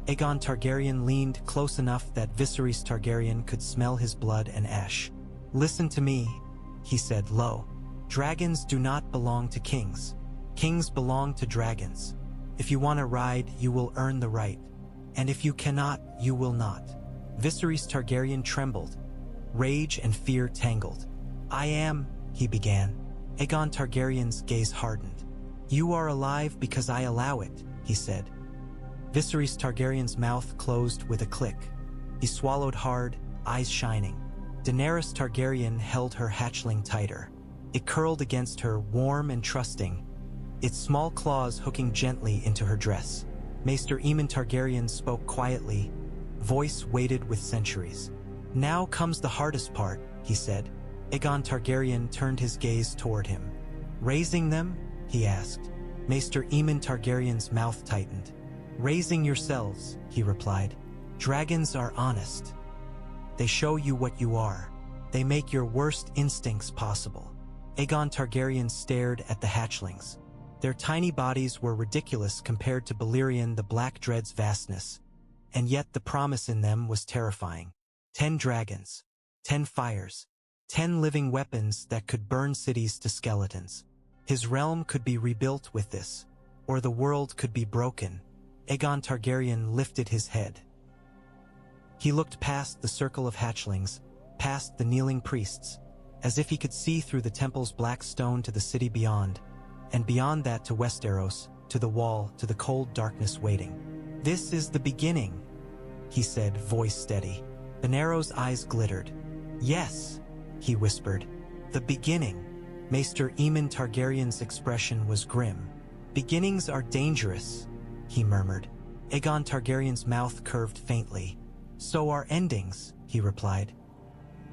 Aegon Targaryen leaned close enough that Viserys Targaryen could smell his blood and ash. "Listen to me," he said low. "Dragons do not belong to kings. Kings belong to dragons. If you want to ride, you will earn the right. And if you cannot, you will not." Viserys Targaryen trembled. Rage and fear tangled. He began. Aegon Targaryen's gaze hardened. "You are alive because I allow it," he said. Viserys Targaryen's mouth closed with a click. He swallowed hard, eyes shining. Daenerys Targaryen held her hatchling tighter. It curled against her, warm and trusting, its small claws hooking gently into her dress. Maester Aemon Targaryen spoke quietly, voice weighted with centuries. "Now comes the hardest part," he said. Aegon Targaryen turned his gaze toward him. "Raising them?" he asked. Maester Aemon Targaryen's mouth tightened. "Raising yourselves," he replied. "Dragons are honest. They show you what you are. They make your worst instincts possible." Aegon Targaryen stared at the hatchlings. Their tiny bodies were ridiculous compared to Balerion the Black Dread's vastness, and yet the promise in them was terrifying. 10 dragons, 10 fires, 10 living weapons that could burn cities to skeletons. His realm could be rebuilt with this, or the world could be broken. Aegon Targaryen lifted his head. He looked past the circle of hatchlings, past the kneeling priests, as if he could see through the temple's black stone to the city beyond, and beyond that to Westeros, to the wall, to the cold darkness waiting. "This is the beginning," he said, voice steady. Daenerys' eyes glittered. "Yes," he whispered, "the beginning." Maester Aemon Targaryen's expression was grim. "Beginnings are dangerous," he murmured. Aegon Targaryen's mouth curved faintly. "So are endings," he replied.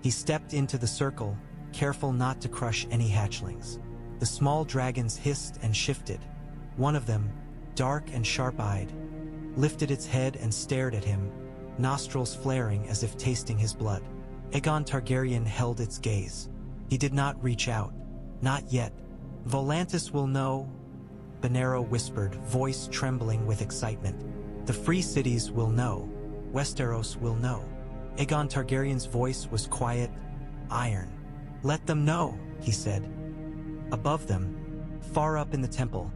He stepped into the circle, careful not to crush any hatchlings. The small dragons hissed and shifted. One of them, dark and sharp-eyed, lifted its head and stared at him, nostrils flaring as if tasting his blood. Aegon Targaryen held its gaze. He did not reach out. "Not yet. Volantis will know," Daenerys whispered, voice trembling with excitement. "The free cities will know. Westeros will know." Aegon Targaryen's voice was quiet, iron. "Let them know," he said. Above them, far up in the temple,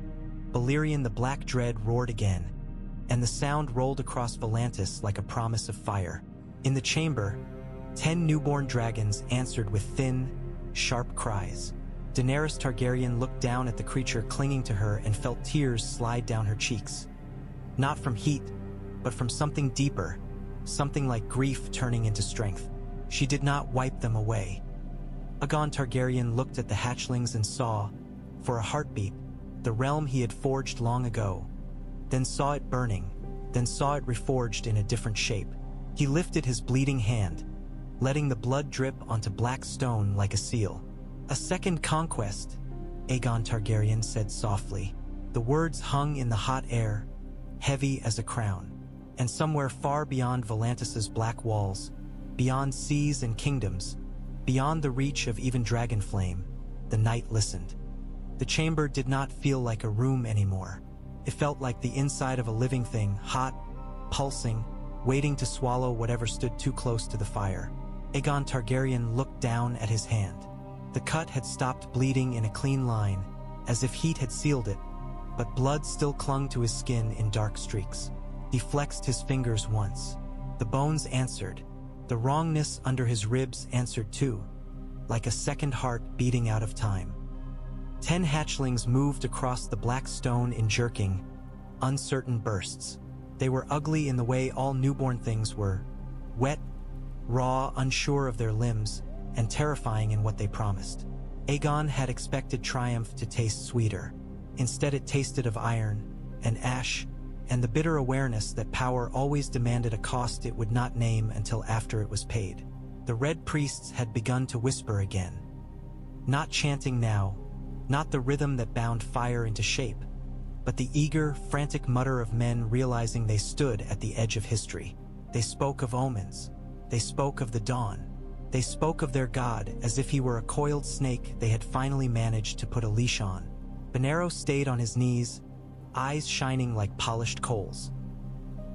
Balerion the Black Dread roared again, and the sound rolled across Volantis like a promise of fire. In the chamber, 10 newborn dragons answered with thin, sharp cries. Daenerys Targaryen looked down at the creature clinging to her and felt tears slide down her cheeks. Not from heat, but from something deeper, something like grief turning into strength. She did not wipe them away. Aegon Targaryen looked at the hatchlings and saw, for a heartbeat, the realm he had forged long ago, then saw it burning, then saw it reforged in a different shape. He lifted his bleeding hand, letting the blood drip onto black stone like a seal. "A second conquest," Aegon Targaryen said softly. The words hung in the hot air, heavy as a crown. And somewhere far beyond Volantis's black walls, beyond seas and kingdoms, beyond the reach of even dragonflame, the night listened. The chamber did not feel like a room anymore. It felt like the inside of a living thing, hot, pulsing, waiting to swallow whatever stood too close to the fire. Aegon Targaryen looked down at his hand. The cut had stopped bleeding in a clean line, as if heat had sealed it, but blood still clung to his skin in dark streaks. He flexed his fingers once. The bones answered. The wrongness under his ribs answered too, like a second heart beating out of time. 10 hatchlings moved across the black stone in jerking, uncertain bursts. They were ugly in the way all newborn things were, wet, raw, unsure of their limbs, and terrifying in what they promised. Aegon had expected triumph to taste sweeter. Instead it tasted of iron and ash, and the bitter awareness that power always demanded a cost it would not name until after it was paid. The Red Priests had begun to whisper again. Not chanting now, not the rhythm that bound fire into shape, but the eager, frantic mutter of men realizing they stood at the edge of history. They spoke of omens. They spoke of the dawn. They spoke of their god as if he were a coiled snake they had finally managed to put a leash on. Daenerys stayed on his knees, eyes shining like polished coals.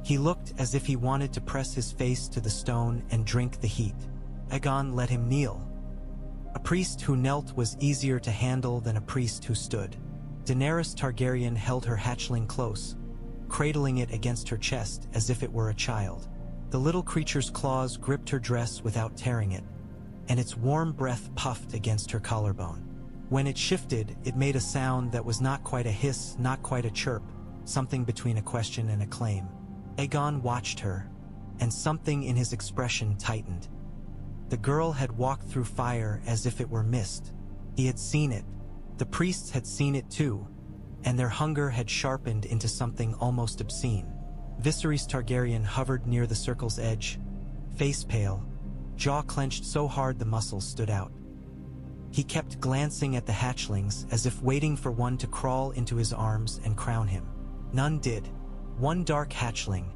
He looked as if he wanted to press his face to the stone and drink the heat. Aegon let him kneel. A priest who knelt was easier to handle than a priest who stood. Daenerys Targaryen held her hatchling close, cradling it against her chest as if it were a child. The little creature's claws gripped her dress without tearing it, and its warm breath puffed against her collarbone. When it shifted, it made a sound that was not quite a hiss, not quite a chirp, something between a question and a claim. Aegon watched her, and something in his expression tightened. The girl had walked through fire as if it were mist. He had seen it. The priests had seen it too, and their hunger had sharpened into something almost obscene. Viserys Targaryen hovered near the circle's edge, face pale, jaw clenched so hard the muscles stood out. He kept glancing at the hatchlings as if waiting for one to crawl into his arms and crown him. None did. One dark hatchling,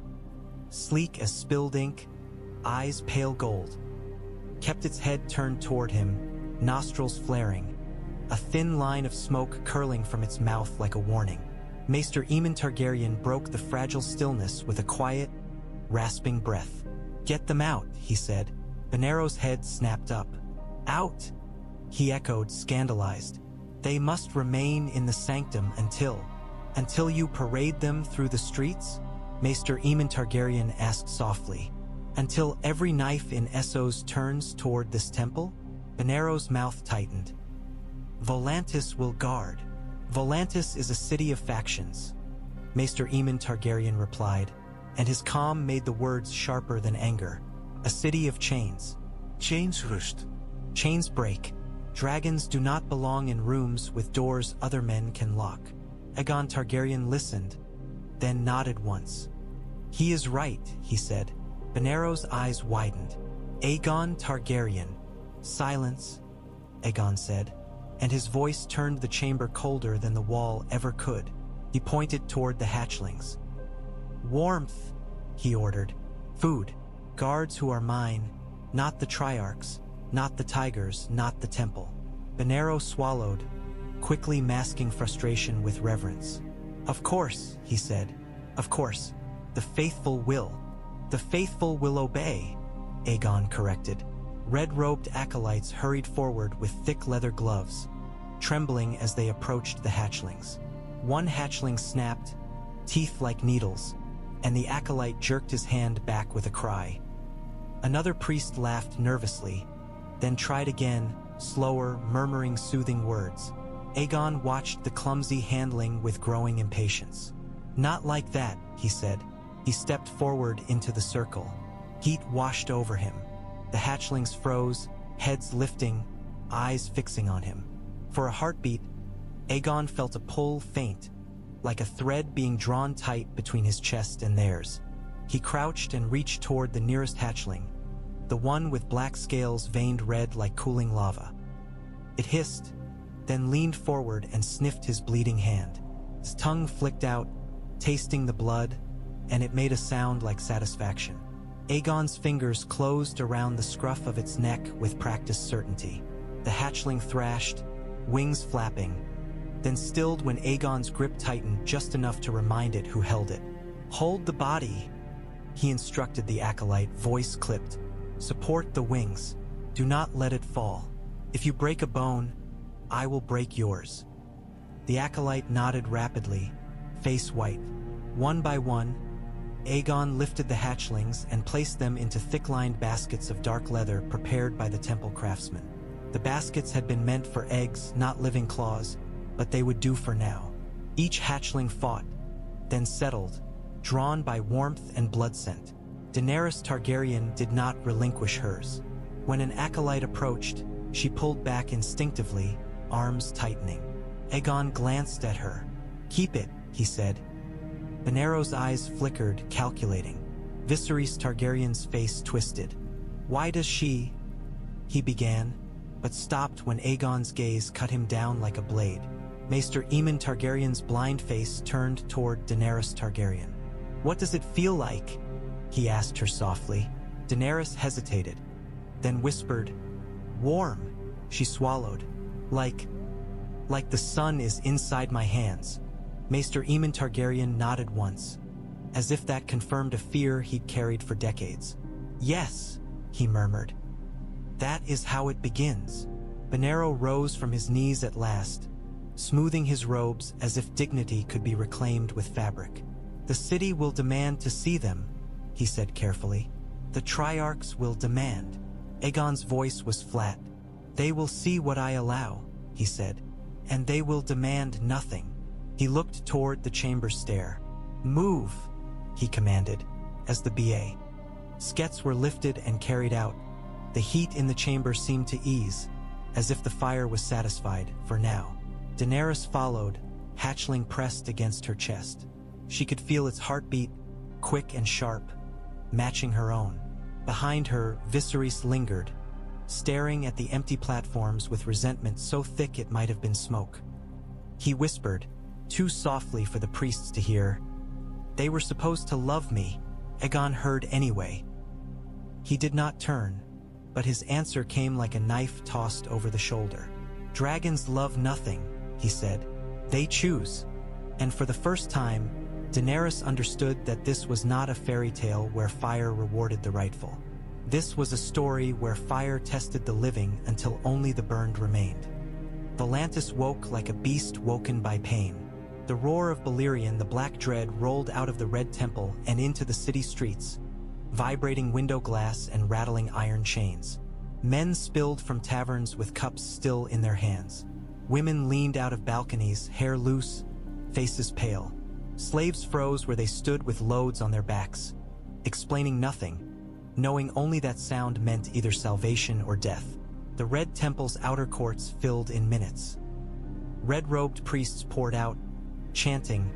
sleek as spilled ink, eyes pale gold, kept its head turned toward him, nostrils flaring, a thin line of smoke curling from its mouth like a warning. Maester Aemon Targaryen broke the fragile stillness with a quiet, rasping breath. "Get them out," he said. Daenerys' head snapped up. "Out!" he echoed, scandalized. "They must remain in the sanctum until you parade them through the streets?" Maester Aemon Targaryen asked softly. "Until every knife in Essos turns toward this temple?" Daenerys' mouth tightened. "Volantis will guard. Volantis is a city of factions," Maester Aemon Targaryen replied, and his calm made the words sharper than anger. "A city of chains. Chains rust. Chains break. Dragons do not belong in rooms with doors other men can lock." Aegon Targaryen listened, then nodded once. "He is right," he said. Daenerys' eyes widened. "Aegon Targaryen." "Silence," Aegon said, and his voice turned the chamber colder than the wall ever could. He pointed toward the hatchlings. "Warmth," he ordered. "Food. Guards who are mine, not the Triarchs, not the tigers, not the temple." Daenerys swallowed, quickly masking frustration with reverence. "Of course," he said. "Of course. The faithful will. The faithful will obey," Aegon corrected. Red-robed acolytes hurried forward with thick leather gloves, trembling as they approached the hatchlings. One hatchling snapped, teeth like needles, and the acolyte jerked his hand back with a cry. Another priest laughed nervously, then tried again, slower, murmuring soothing words. Aegon watched the clumsy handling with growing impatience. "Not like that," he said. He stepped forward into the circle. Heat washed over him. The hatchlings froze, heads lifting, eyes fixing on him. For a heartbeat, Aegon felt a pull faint, like a thread being drawn tight between his chest and theirs. He crouched and reached toward the nearest hatchling, the one with black scales veined red like cooling lava. It hissed, then leaned forward and sniffed his bleeding hand. His tongue flicked out, tasting the blood, and it made a sound like satisfaction. Aegon's fingers closed around the scruff of its neck with practiced certainty. The hatchling thrashed, wings flapping, then stilled when Aegon's grip tightened just enough to remind it who held it. "Hold the body," he instructed the acolyte, voice clipped. "Support the wings. Do not let it fall. If you break a bone, I will break yours." The acolyte nodded rapidly, face white. One by one, Aegon lifted the hatchlings and placed them into thick-lined baskets of dark leather prepared by the temple craftsmen. The baskets had been meant for eggs, not living claws, but they would do for now. Each hatchling fought, then settled, drawn by warmth and blood scent. Daenerys Targaryen did not relinquish hers. When an acolyte approached, she pulled back instinctively, arms tightening. Aegon glanced at her. "Keep it," he said. Daenerys' eyes flickered, calculating. Viserys Targaryen's face twisted. "Why does she—" he began, but stopped when Aegon's gaze cut him down like a blade. Maester Aemon Targaryen's blind face turned toward Daenerys Targaryen. "What does it feel like?" he asked her softly. Daenerys hesitated, then whispered, "Warm," she swallowed. Like the sun is inside my hands." Maester Aemon Targaryen nodded once, as if that confirmed a fear he'd carried for decades. "Yes," he murmured. "That is how it begins." Daenerys rose from his knees at last, smoothing his robes as if dignity could be reclaimed with fabric. "The city will demand to see them," he said carefully. "The Triarchs will demand." Aegon's voice was flat. "They will see what I allow," he said, "and they will demand nothing." He looked toward the chamber stair. "Move," he commanded, as the BA. Skets were lifted and carried out. The heat in the chamber seemed to ease, as if the fire was satisfied, for now. Daenerys followed, hatchling pressed against her chest. She could feel its heartbeat, quick and sharp, matching her own. Behind her, Viserys lingered, staring at the empty platforms with resentment so thick it might have been smoke. He whispered, too softly for the priests to hear, They were supposed to love me, Aegon heard anyway. He did not turn, but his answer came like a knife tossed over the shoulder. Dragons love nothing, he said. They choose. And for the first time, Daenerys understood that this was not a fairy tale where fire rewarded the rightful. This was a story where fire tested the living until only the burned remained. Volantis woke like a beast woken by pain. The roar of Balerion the Black Dread rolled out of the Red Temple and into the city streets, vibrating window glass and rattling iron chains. Men spilled from taverns with cups still in their hands. Women leaned out of balconies, hair loose, faces pale. Slaves froze where they stood with loads on their backs, explaining nothing, knowing only that sound meant either salvation or death. The Red Temple's outer courts filled in minutes. Red-robed priests poured out, chanting,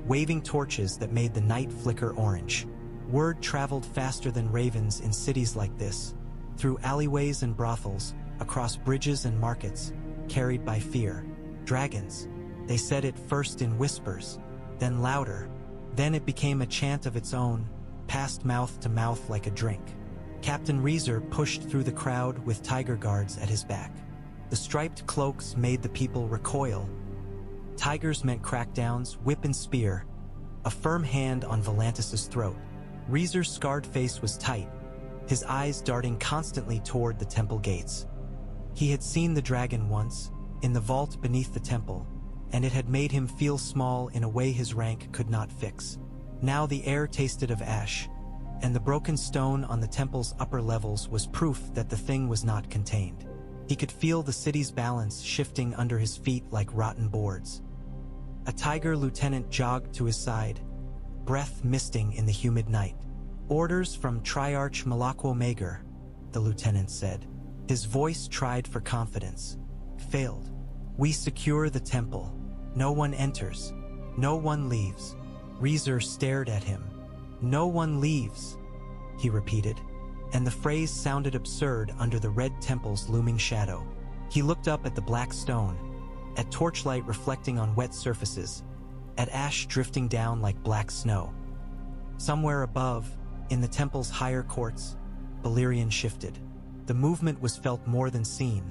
waving torches that made the night flicker orange. Word traveled faster than ravens in cities like this, through alleyways and brothels, across bridges and markets, carried by fear. Dragons. They said it first in whispers, then louder. Then it became a chant of its own, passed mouth to mouth like a drink. Captain Reezer pushed through the crowd with tiger guards at his back. The striped cloaks made the people recoil. Tigers meant crackdowns, whip and spear, a firm hand on Volantis' throat. Reezer's scarred face was tight, his eyes darting constantly toward the temple gates. He had seen the dragon once, in the vault beneath the temple, and it had made him feel small in a way his rank could not fix. Now the air tasted of ash, and the broken stone on the temple's upper levels was proof that the thing was not contained. He could feel the city's balance shifting under his feet like rotten boards. A tiger lieutenant jogged to his side, breath misting in the humid night. "Orders from Triarch Malakwo Mager," the lieutenant said. His voice tried for confidence. Failed. "We secure the temple. No one enters. No one leaves." Reezer stared at him. "No one leaves," he repeated, and the phrase sounded absurd under the Red Temple's looming shadow. He looked up at the black stone, at torchlight reflecting on wet surfaces, at ash drifting down like black snow. Somewhere above, in the temple's higher courts, Balerion shifted. The movement was felt more than seen.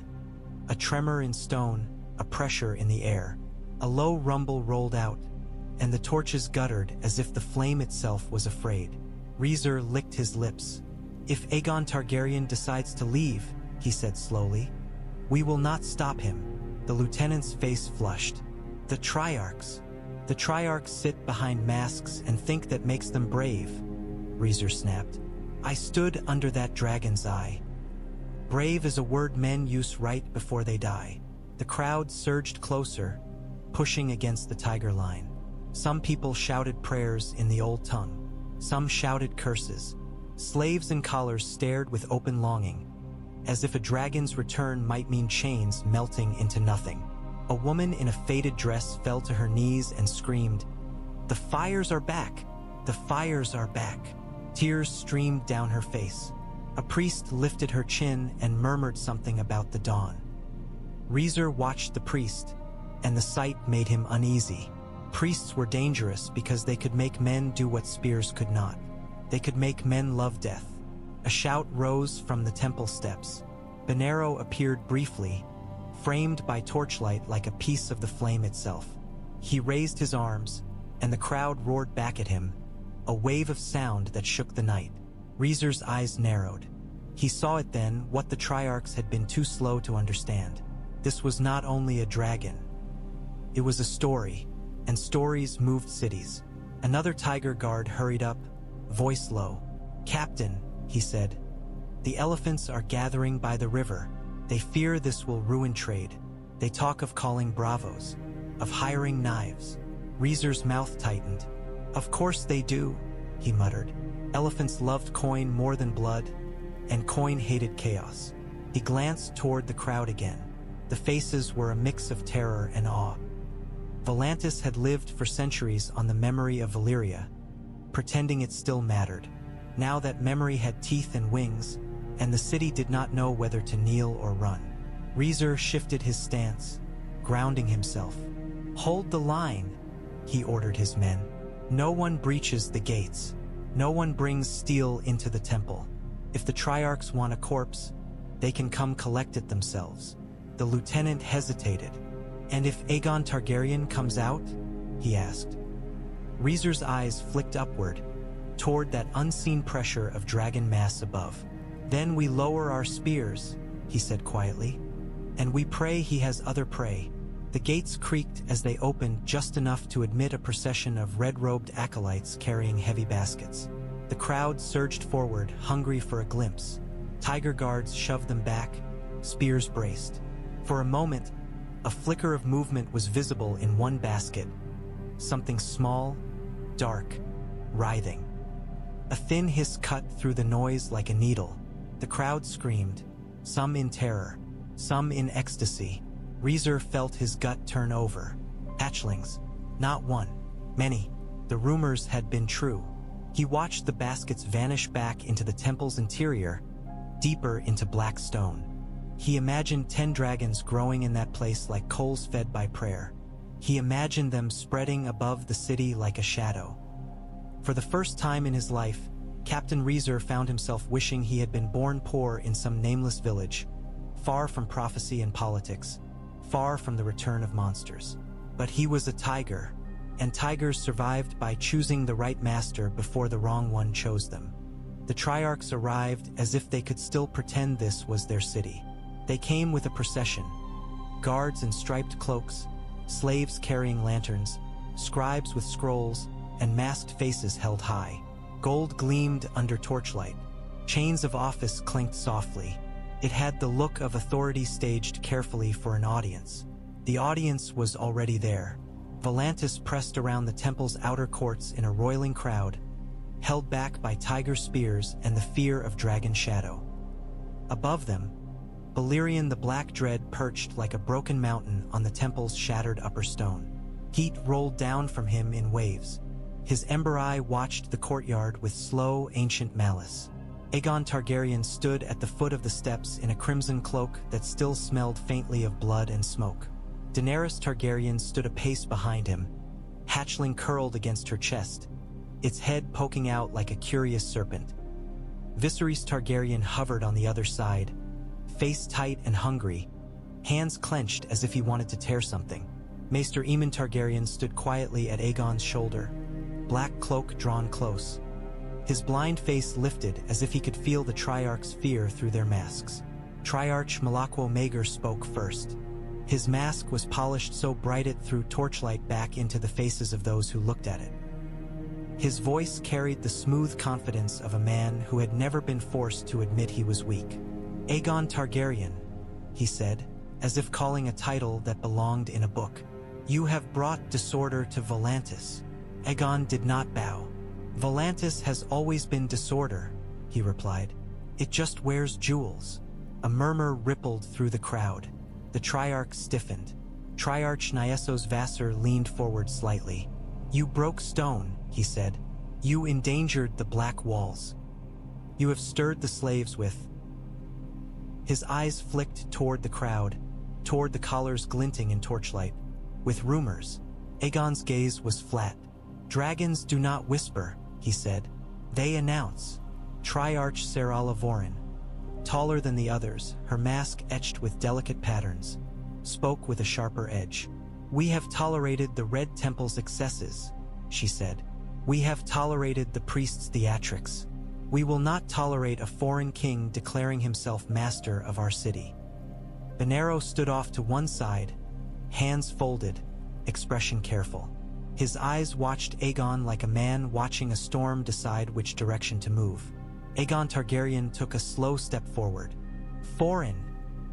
A tremor in stone, a pressure in the air. A low rumble rolled out, and the torches guttered as if the flame itself was afraid. Reezer licked his lips. "If Aegon Targaryen decides to leave," he said slowly, "we will not stop him." The lieutenant's face flushed. "The Triarchs. The Triarchs sit behind masks and think that makes them brave," Reezer snapped. "I stood under that dragon's eye. Brave is a word men use right before they die." The crowd surged closer, pushing against the tiger line. Some people shouted prayers in the old tongue. Some shouted curses. Slaves and collars stared with open longing, as if a dragon's return might mean chains melting into nothing. A woman in a faded dress fell to her knees and screamed, "The fires are back! The fires are back!" Tears streamed down her face. A priest lifted her chin and murmured something about the dawn. Reezer watched the priest, and the sight made him uneasy. Priests were dangerous because they could make men do what spears could not. They could make men love death. A shout rose from the temple steps. Benero appeared briefly, framed by torchlight like a piece of the flame itself. He raised his arms, and the crowd roared back at him, a wave of sound that shook the night. Reezer's eyes narrowed. He saw it then, what the Triarchs had been too slow to understand. This was not only a dragon. It was a story, and stories moved cities. Another tiger guard hurried up, voice low. "Captain," he said, "the elephants are gathering by the river. They fear this will ruin trade. They talk of calling bravos, of hiring knives." Reezer's mouth tightened. "Of course they do," he muttered. Elephants loved coin more than blood, and coin hated chaos. He glanced toward the crowd again. The faces were a mix of terror and awe. Volantis had lived for centuries on the memory of Valyria, pretending it still mattered. Now that memory had teeth and wings, and the city did not know whether to kneel or run. Reezer shifted his stance, grounding himself. "Hold the line," he ordered his men. No one breaches the gates. No one brings steel into the temple. If the Triarchs want a corpse, they can come collect it themselves. The lieutenant hesitated. And if Aegon Targaryen comes out? He asked. Rhys's eyes flicked upward, toward that unseen pressure of dragon mass above. Then we lower our spears, he said quietly, and we pray he has other prey. The gates creaked as they opened just enough to admit a procession of red-robed acolytes carrying heavy baskets. The crowd surged forward, hungry for a glimpse. Tiger guards shoved them back, spears braced. For a moment, a flicker of movement was visible in one basket. Something small, dark, writhing. A thin hiss cut through the noise like a needle. The crowd screamed, some in terror, some in ecstasy. Rhys felt his gut turn over. Hatchlings. Not one. Many. The rumors had been true. He watched the baskets vanish back into the temple's interior, deeper into black stone. He imagined 10 dragons growing in that place like coals fed by prayer. He imagined them spreading above the city like a shadow. For the first time in his life, Captain Rhys found himself wishing he had been born poor in some nameless village, far from prophecy and politics, far from the return of monsters. But he was a tiger, and tigers survived by choosing the right master before the wrong one chose them. The Triarchs arrived as if they could still pretend this was their city. They came with a procession, guards in striped cloaks, slaves carrying lanterns, scribes with scrolls, and masked faces held high. Gold gleamed under torchlight. Chains of office clinked softly. It had the look of authority staged carefully for an audience. The audience was already there. Volantis pressed around the temple's outer courts in a roiling crowd, held back by tiger spears and the fear of dragon shadow. Above them, Balerion the Black Dread perched like a broken mountain on the temple's shattered upper stone. Heat rolled down from him in waves. His ember eye watched the courtyard with slow, ancient malice. Aegon Targaryen stood at the foot of the steps in a crimson cloak that still smelled faintly of blood and smoke. Daenerys Targaryen stood a pace behind him, hatchling curled against her chest, its head poking out like a curious serpent. Viserys Targaryen hovered on the other side, face tight and hungry, hands clenched as if he wanted to tear something. Maester Aemon Targaryen stood quietly at Aegon's shoulder, black cloak drawn close. His blind face lifted as if he could feel the Triarchs' fear through their masks. Triarch Malakwo Maegor spoke first. His mask was polished so bright it threw torchlight back into the faces of those who looked at it. His voice carried the smooth confidence of a man who had never been forced to admit he was weak. Aegon Targaryen, he said, as if calling a title that belonged in a book. You have brought disorder to Volantis. Aegon did not bow. Volantis has always been disorder, he replied. It just wears jewels. A murmur rippled through the crowd. The Triarch stiffened. Triarch Nyesos Vassar leaned forward slightly. You broke stone, he said. You endangered the black walls. You have stirred the slaves with... His eyes flicked toward the crowd, toward the collars glinting in torchlight. With rumors, Aegon's gaze was flat. Dragons do not whisper, he said. They announce. Triarch Serala Voren, taller than the others, her mask etched with delicate patterns, spoke with a sharper edge. We have tolerated the Red Temple's excesses, she said. We have tolerated the priest's theatrics. We will not tolerate a foreign king declaring himself master of our city. Benero stood off to one side, hands folded, expression careful. His eyes watched Aegon like a man watching a storm decide which direction to move. Aegon Targaryen took a slow step forward. Foreign,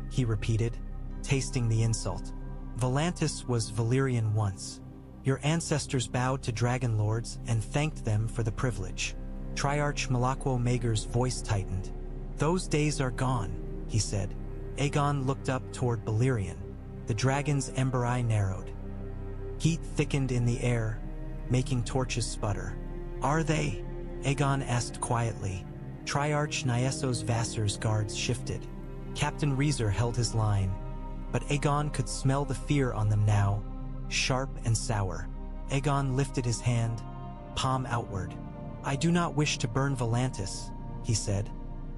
he repeated, tasting the insult. Volantis was Valyrian once. Your ancestors bowed to dragon lords and thanked them for the privilege. Triarch Malakwo Maegor's voice tightened. Those days are gone, he said. Aegon looked up toward Balerion. The dragon's ember eye narrowed. Heat thickened in the air, making torches sputter. Are they? Aegon asked quietly. Triarch Nyesos Vassar's guards shifted. Captain Rhys held his line, but Aegon could smell the fear on them now, sharp and sour. Aegon lifted his hand, palm outward. "I do not wish to burn Volantis," he said,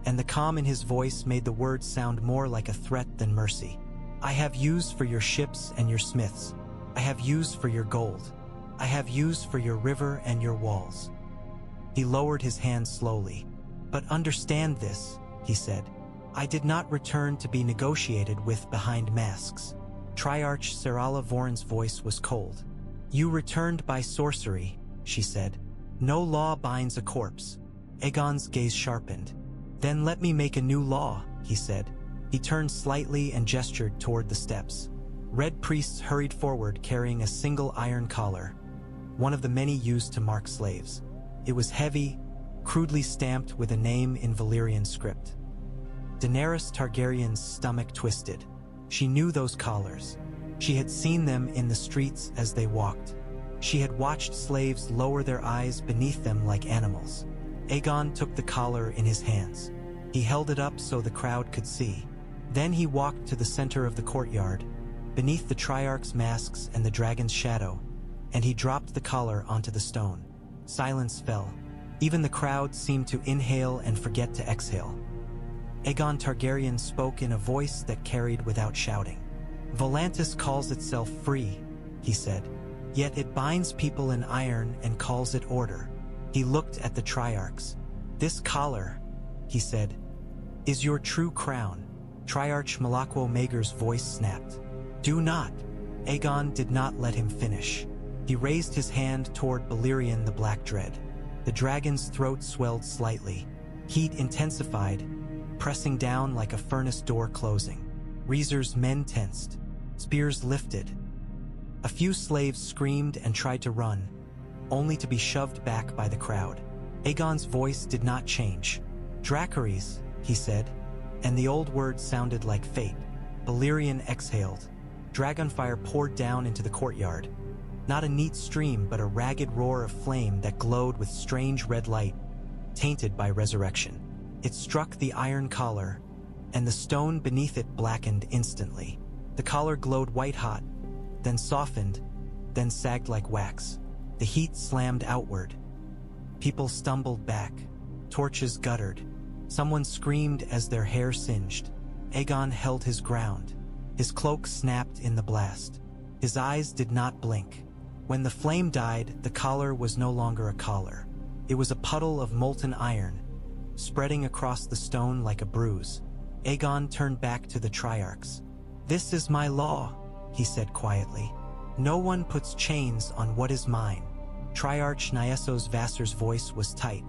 and the calm in his voice made the words sound more like a threat than mercy. "I have use for your ships and your smiths. I have use for your gold. I have use for your river and your walls." He lowered his hand slowly. "But understand this," he said. "I did not return to be negotiated with behind masks." Triarch Serala Voren's voice was cold. "You returned by sorcery," she said. "No law binds a corpse." Aegon's gaze sharpened. "Then let me make a new law," he said. He turned slightly and gestured toward the steps. Red priests hurried forward carrying a single iron collar, one of the many used to mark slaves. It was heavy, crudely stamped with a name in Valyrian script. Daenerys Targaryen's stomach twisted. She knew those collars. She had seen them in the streets as they walked. She had watched slaves lower their eyes beneath them like animals. Aegon took the collar in his hands. He held it up so the crowd could see. Then he walked to the center of the courtyard, beneath the Triarchs' masks and the dragon's shadow, and he dropped the collar onto the stone. Silence fell. Even the crowd seemed to inhale and forget to exhale. Aegon Targaryen spoke in a voice that carried without shouting. "Volantis calls itself free," he said, "yet it binds people in iron and calls it order." He looked at the Triarchs. "This collar," he said, "is your true crown." Triarch Malaquo Maegor's voice snapped. "Do not." Aegon did not let him finish. He raised his hand toward Balerion the Black Dread. The dragon's throat swelled slightly. Heat intensified, pressing down like a furnace door closing. Rhys's men tensed. Spears lifted. A few slaves screamed and tried to run, only to be shoved back by the crowd. Aegon's voice did not change. "Dracarys," he said, and the old word sounded like fate. Balerion exhaled. Dragonfire poured down into the courtyard. Not a neat stream, but a ragged roar of flame that glowed with strange red light, tainted by resurrection. It struck the iron collar, and the stone beneath it blackened instantly. The collar glowed white-hot, then softened, then sagged like wax. The heat slammed outward. People stumbled back. Torches guttered. Someone screamed as their hair singed. Aegon held his ground. His cloak snapped in the blast. His eyes did not blink. When the flame died, the collar was no longer a collar. It was a puddle of molten iron, spreading across the stone like a bruise. Aegon turned back to the Triarchs. "This is my law," he said quietly. "No one puts chains on what is mine." Triarch Nyesos Vassar's voice was tight.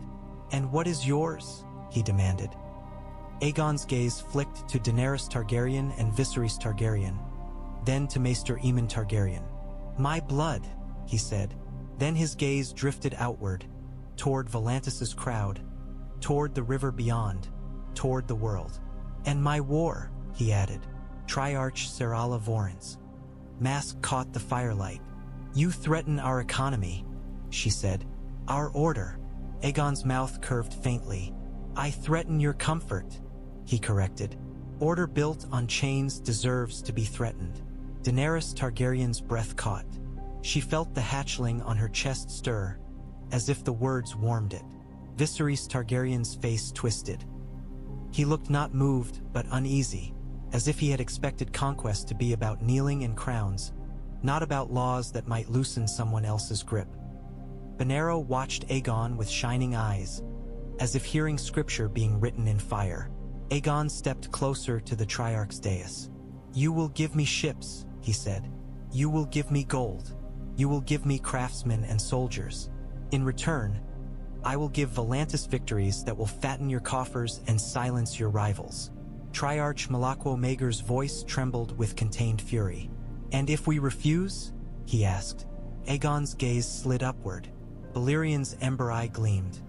"And what is yours?" he demanded. Aegon's gaze flicked to Daenerys Targaryen and Viserys Targaryen, then to Maester Aemon Targaryen. "My blood," he said. Then his gaze drifted outward, toward Volantis' crowd, toward the river beyond, toward the world. "And my war," he added. Triarch Serala Voren's mask caught the firelight. "You threaten our economy," she said. "Our order." Aegon's mouth curved faintly. "I threaten your comfort," he corrected. "Order built on chains deserves to be threatened." Daenerys Targaryen's breath caught. She felt the hatchling on her chest stir, as if the words warmed it. Viserys Targaryen's face twisted. He looked not moved, but uneasy, as if he had expected conquest to be about kneeling and crowns, not about laws that might loosen someone else's grip. Benero watched Aegon with shining eyes, as if hearing scripture being written in fire. Aegon stepped closer to the Triarch's dais. "You will give me ships," he said. "You will give me gold. You will give me craftsmen and soldiers. In return, I will give Volantis victories that will fatten your coffers and silence your rivals." Triarch Malaquo Maegor's voice trembled with contained fury. "And if we refuse?" he asked. Aegon's gaze slid upward. Balerion's ember eye gleamed.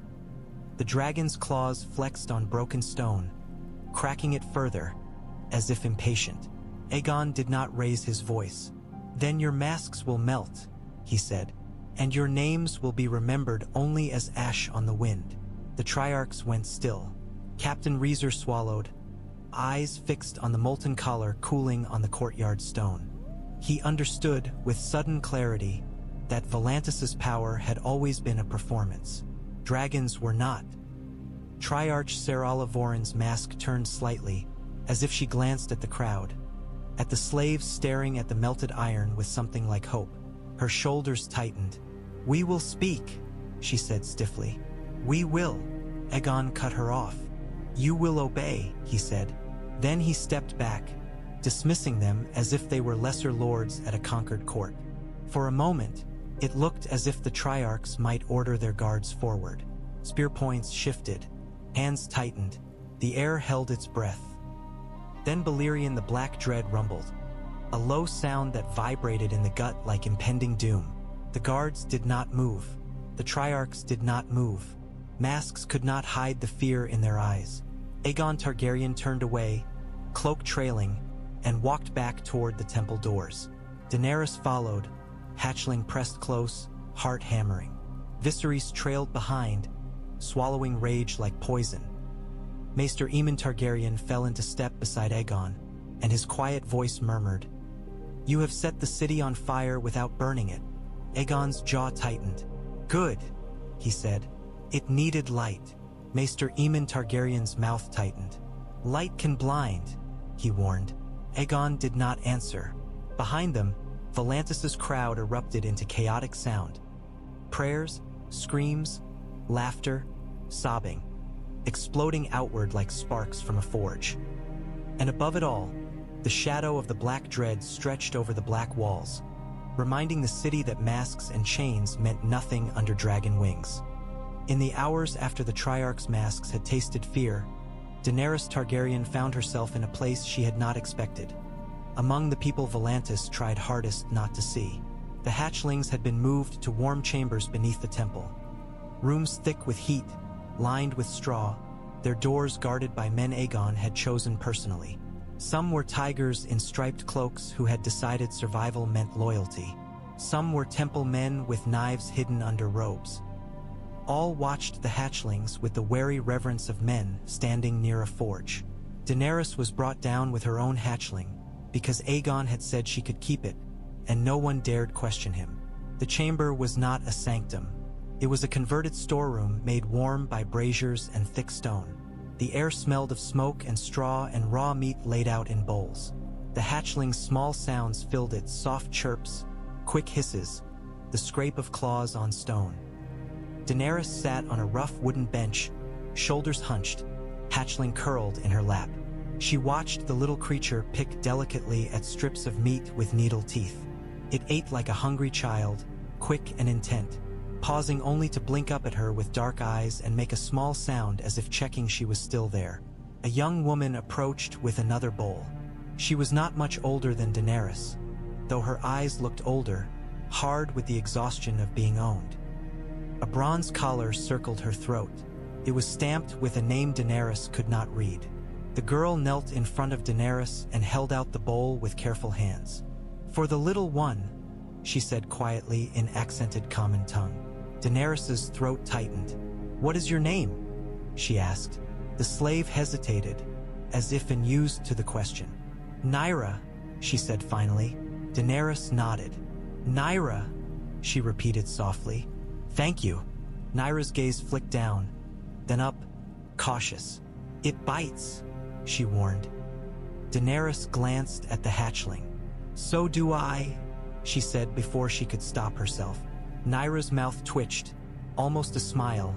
The dragon's claws flexed on broken stone, cracking it further, as if impatient. Aegon did not raise his voice. "Then your masks will melt," he said, "and your names will be remembered only as ash on the wind." The Triarchs went still. Captain Rhys swallowed, eyes fixed on the molten collar cooling on the courtyard stone. He understood, with sudden clarity, that Volantis' power had always been a performance. Dragons were not. Triarch Serala Voron's mask turned slightly, as if she glanced at the crowd, at the slaves staring at the melted iron with something like hope. Her shoulders tightened. "We will speak," she said stiffly. "We will." Aegon cut her off. "You will obey," he said. Then he stepped back, dismissing them as if they were lesser lords at a conquered court. For a moment, it looked as if the Triarchs might order their guards forward. Spear points shifted, hands tightened, the air held its breath. Then Balerion the Black Dread rumbled, a low sound that vibrated in the gut like impending doom. The guards did not move. The Triarchs did not move. Masks could not hide the fear in their eyes. Aegon Targaryen turned away, cloak trailing, and walked back toward the temple doors. Daenerys followed, hatchling pressed close, heart hammering. Viserys trailed behind, swallowing rage like poison. Maester Aemon Targaryen fell into step beside Aegon, and his quiet voice murmured, "You have set the city on fire without burning it." Aegon's jaw tightened. "Good," he said. "It needed light." Maester Aemon Targaryen's mouth tightened. "Light can blind," he warned. Aegon did not answer. Behind them, Volantis' crowd erupted into chaotic sound. Prayers, screams, laughter, sobbing, exploding outward like sparks from a forge. And above it all, the shadow of the Black Dread stretched over the black walls, reminding the city that masks and chains meant nothing under dragon wings. In the hours after the Triarchs' masks had tasted fear, Daenerys Targaryen found herself in a place she had not expected. Among the people Volantis tried hardest not to see. The hatchlings had been moved to warm chambers beneath the temple. Rooms thick with heat, lined with straw, their doors guarded by men Aegon had chosen personally. Some were tigers in striped cloaks who had decided survival meant loyalty. Some were temple men with knives hidden under robes. All watched the hatchlings with the wary reverence of men standing near a forge. Daenerys was brought down with her own hatchling, because Aegon had said she could keep it, and no one dared question him. The chamber was not a sanctum. It was a converted storeroom made warm by braziers and thick stone. The air smelled of smoke and straw and raw meat laid out in bowls. The hatchling's small sounds filled it, soft chirps, quick hisses, the scrape of claws on stone. Daenerys sat on a rough wooden bench, shoulders hunched, hatchling curled in her lap. She watched the little creature pick delicately at strips of meat with needle teeth. It ate like a hungry child, quick and intent, pausing only to blink up at her with dark eyes and make a small sound as if checking she was still there. A young woman approached with another bowl. She was not much older than Daenerys, though her eyes looked older, hard with the exhaustion of being owned. A bronze collar circled her throat. It was stamped with a name Daenerys could not read. The girl knelt in front of Daenerys and held out the bowl with careful hands. "For the little one," she said quietly in accented common tongue. Daenerys's throat tightened. "What is your name?" she asked. The slave hesitated, as if unused to the question. "Nyra," she said finally. Daenerys nodded. "Nyra," she repeated softly. "Thank you." Nyra's gaze flicked down, then up, cautious. "It bites," she warned. Daenerys glanced at the hatchling. "So do I," she said before she could stop herself. Nyra's mouth twitched, almost a smile,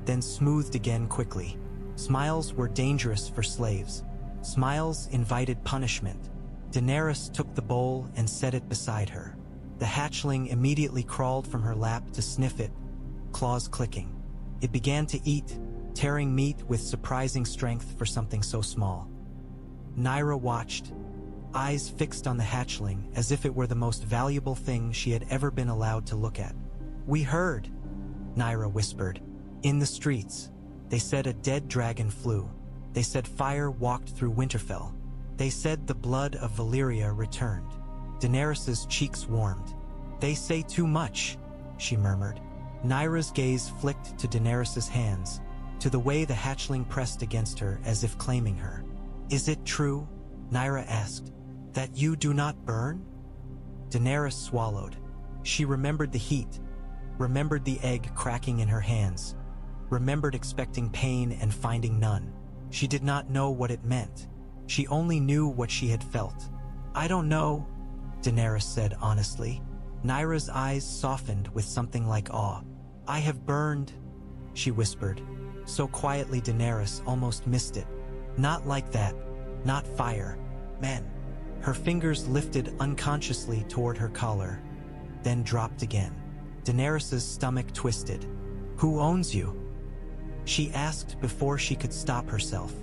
then smoothed again quickly. Smiles were dangerous for slaves. Smiles invited punishment. Daenerys took the bowl and set it beside her. The hatchling immediately crawled from her lap to sniff it, claws clicking. It began to eat, tearing meat with surprising strength for something so small. Nyra watched, eyes fixed on the hatchling as if it were the most valuable thing she had ever been allowed to look at. "We heard," Nyra whispered. "In the streets. They said a dead dragon flew. They said fire walked through Winterfell. They said the blood of Valyria returned." Daenerys's cheeks warmed. "They say too much," she murmured. Nyra's gaze flicked to Daenerys's hands, to the way the hatchling pressed against her as if claiming her. "Is it true," Nyra asked, "that you do not burn?" Daenerys swallowed. She remembered the heat, remembered the egg cracking in her hands, remembered expecting pain and finding none. She did not know what it meant. She only knew what she had felt. "I don't know," Daenerys said honestly. Nyra's eyes softened with something like awe. "I have burned," she whispered, so quietly Daenerys almost missed it. "Not like that. Not fire. Men." Her fingers lifted unconsciously toward her collar, then dropped again. Daenerys's stomach twisted. "Who owns you?" she asked before she could stop herself.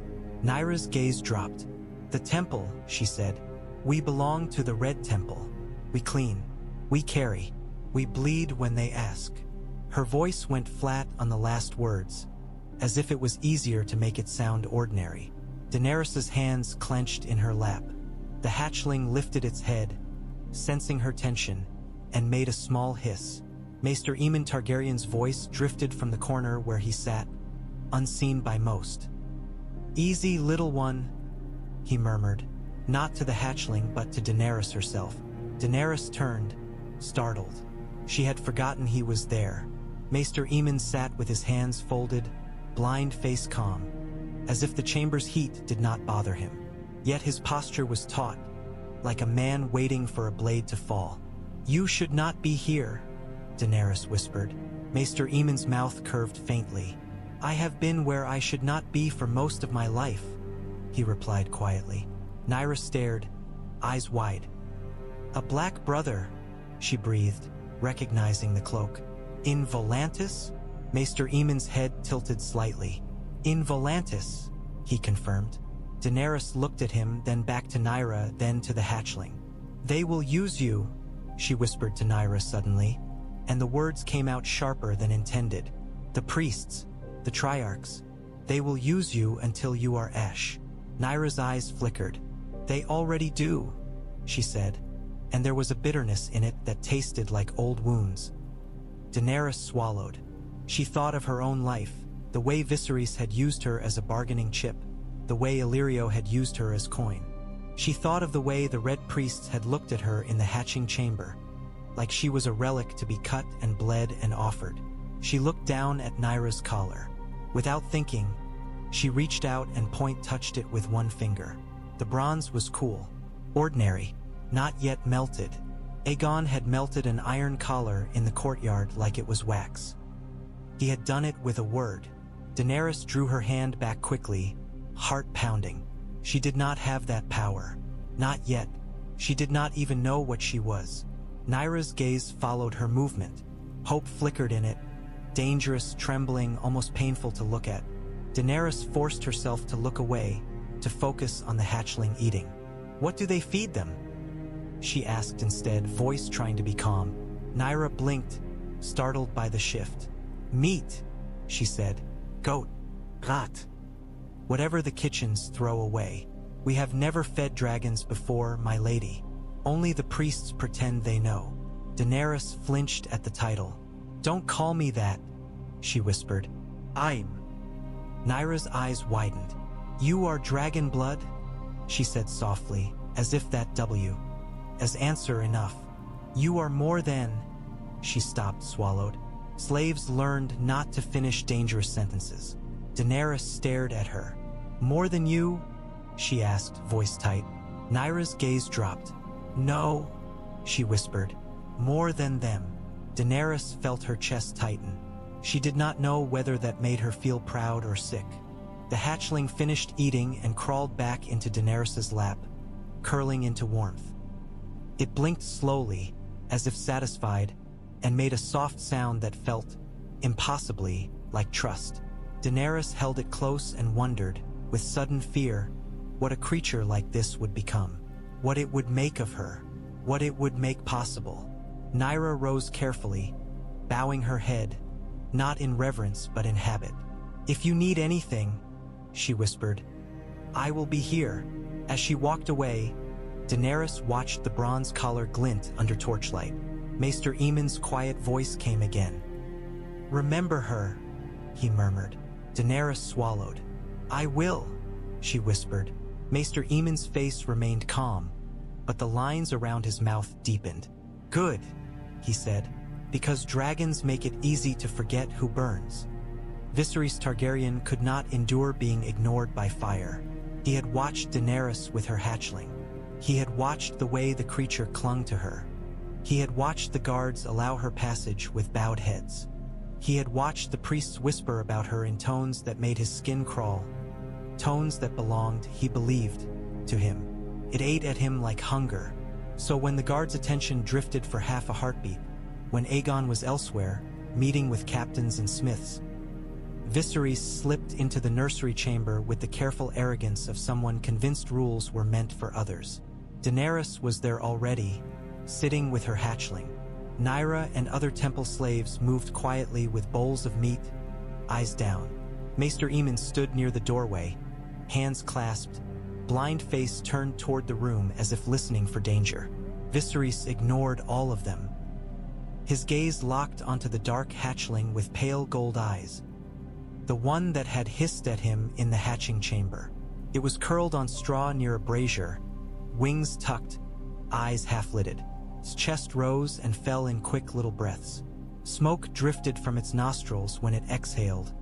Nyra's gaze dropped. "The temple," she said. "We belong to the Red Temple. We clean. We carry. We bleed when they ask." Her voice went flat on the last words, as if it was easier to make it sound ordinary. Daenerys's hands clenched in her lap. The hatchling lifted its head, sensing her tension, and made a small hiss. Maester Aemon Targaryen's voice drifted from the corner where he sat, unseen by most. "Easy, little one," he murmured, not to the hatchling but to Daenerys herself. Daenerys turned, startled. She had forgotten he was there. Maester Aemon sat with his hands folded, blind face calm, as if the chamber's heat did not bother him. Yet his posture was taut, like a man waiting for a blade to fall. "You should not be here," Daenerys whispered. Maester Aemon's mouth curved faintly. "I have been where I should not be for most of my life," he replied quietly. Nyra stared, eyes wide. "A black brother," she breathed, recognizing the cloak. "In Volantis?" Maester Aemon's head tilted slightly. "In Volantis," he confirmed. Daenerys looked at him, then back to Nyra, then to the hatchling. "They will use you," she whispered to Nyra suddenly, and the words came out sharper than intended. "The priests, the Triarchs, they will use you until you are ash." Nyra's eyes flickered. "They already do," she said, and there was a bitterness in it that tasted like old wounds. Daenerys swallowed. She thought of her own life, the way Viserys had used her as a bargaining chip, the way Illyrio had used her as coin. She thought of the way the Red Priests had looked at her in the hatching chamber, like she was a relic to be cut and bled and offered. She looked down at Nyra's collar. Without thinking, she reached out and touched it with one finger. The bronze was cool, ordinary, not yet melted. Aegon had melted an iron collar in the courtyard like it was wax. He had done it with a word. Daenerys drew her hand back quickly, heart pounding. She did not have that power. Not yet. She did not even know what she was. Nyra's gaze followed her movement. Hope flickered in it, dangerous, trembling, almost painful to look at. Daenerys forced herself to look away, to focus on the hatchling eating. "What do they feed them?" she asked instead, voice trying to be calm. Nyra blinked, startled by the shift. "Meat," she said. "Goat. Rat. Whatever the kitchens throw away. We have never fed dragons before, my lady. Only the priests pretend they know." Daenerys flinched at the title. "Don't call me that," she whispered. "I'm." Nyra's eyes widened. "You are dragon blood?" she said softly, as if that W as answer enough. "You are more than..." She stopped, swallowed. Slaves learned not to finish dangerous sentences. Daenerys stared at her. "More than you?" she asked, voice tight. Nyra's gaze dropped. "No," she whispered. "More than them." Daenerys felt her chest tighten. She did not know whether that made her feel proud or sick. The hatchling finished eating and crawled back into Daenerys's lap, curling into warmth. It blinked slowly, as if satisfied, and made a soft sound that felt, impossibly, like trust. Daenerys held it close and wondered, with sudden fear, what a creature like this would become. What it would make of her. What it would make possible. Nyra rose carefully, bowing her head, not in reverence but in habit. "If you need anything," she whispered, "I will be here." As she walked away, Daenerys watched the bronze collar glint under torchlight. Maester Aemon's quiet voice came again. "Remember her," he murmured. Daenerys swallowed. "I will," she whispered. Maester Aemon's face remained calm, but the lines around his mouth deepened. "Good," he said, because dragons make it easy to forget who burns. Viserys Targaryen could not endure being ignored by fire. He had watched Daenerys with her hatchling. He had watched the way the creature clung to her. He had watched the guards allow her passage with bowed heads. He had watched the priests whisper about her in tones that made his skin crawl. Tones that belonged, he believed, to him. It ate at him like hunger. So when the guards' attention drifted for half a heartbeat, when Aegon was elsewhere, meeting with captains and smiths, Viserys slipped into the nursery chamber with the careful arrogance of someone convinced rules were meant for others. Daenerys was there already, sitting with her hatchling. Nyra and other temple slaves moved quietly with bowls of meat, eyes down. Maester Aemon stood near the doorway, hands clasped, blind face turned toward the room as if listening for danger. Viserys ignored all of them. His gaze locked onto the dark hatchling with pale gold eyes, the one that had hissed at him in the hatching chamber. It was curled on straw near a brazier, wings tucked, eyes half-lidded. Its chest rose and fell in quick little breaths. Smoke drifted from its nostrils when it exhaled,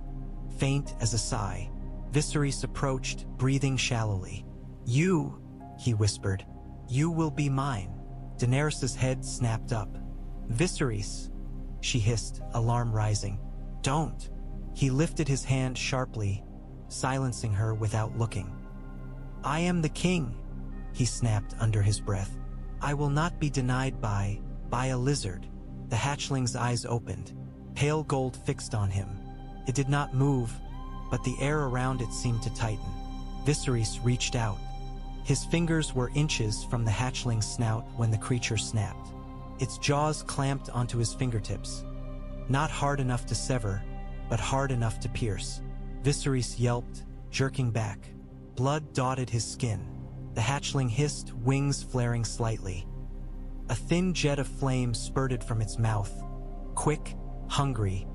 faint as a sigh. Viserys approached, breathing shallowly. "You," he whispered, "you will be mine." Daenerys' head snapped up. "Viserys," she hissed, alarm rising. "Don't." He lifted his hand sharply, silencing her without looking. "I am the king," he snapped under his breath. "I will not be denied by a lizard." The hatchling's eyes opened, pale gold fixed on him. It did not move, but the air around it seemed to tighten. Viserys reached out. His fingers were inches from the hatchling's snout when the creature snapped. Its jaws clamped onto his fingertips, not hard enough to sever, but hard enough to pierce. Viserys yelped, jerking back. Blood dotted his skin. The hatchling hissed, wings flaring slightly. A thin jet of flame spurted from its mouth, quick, hungry,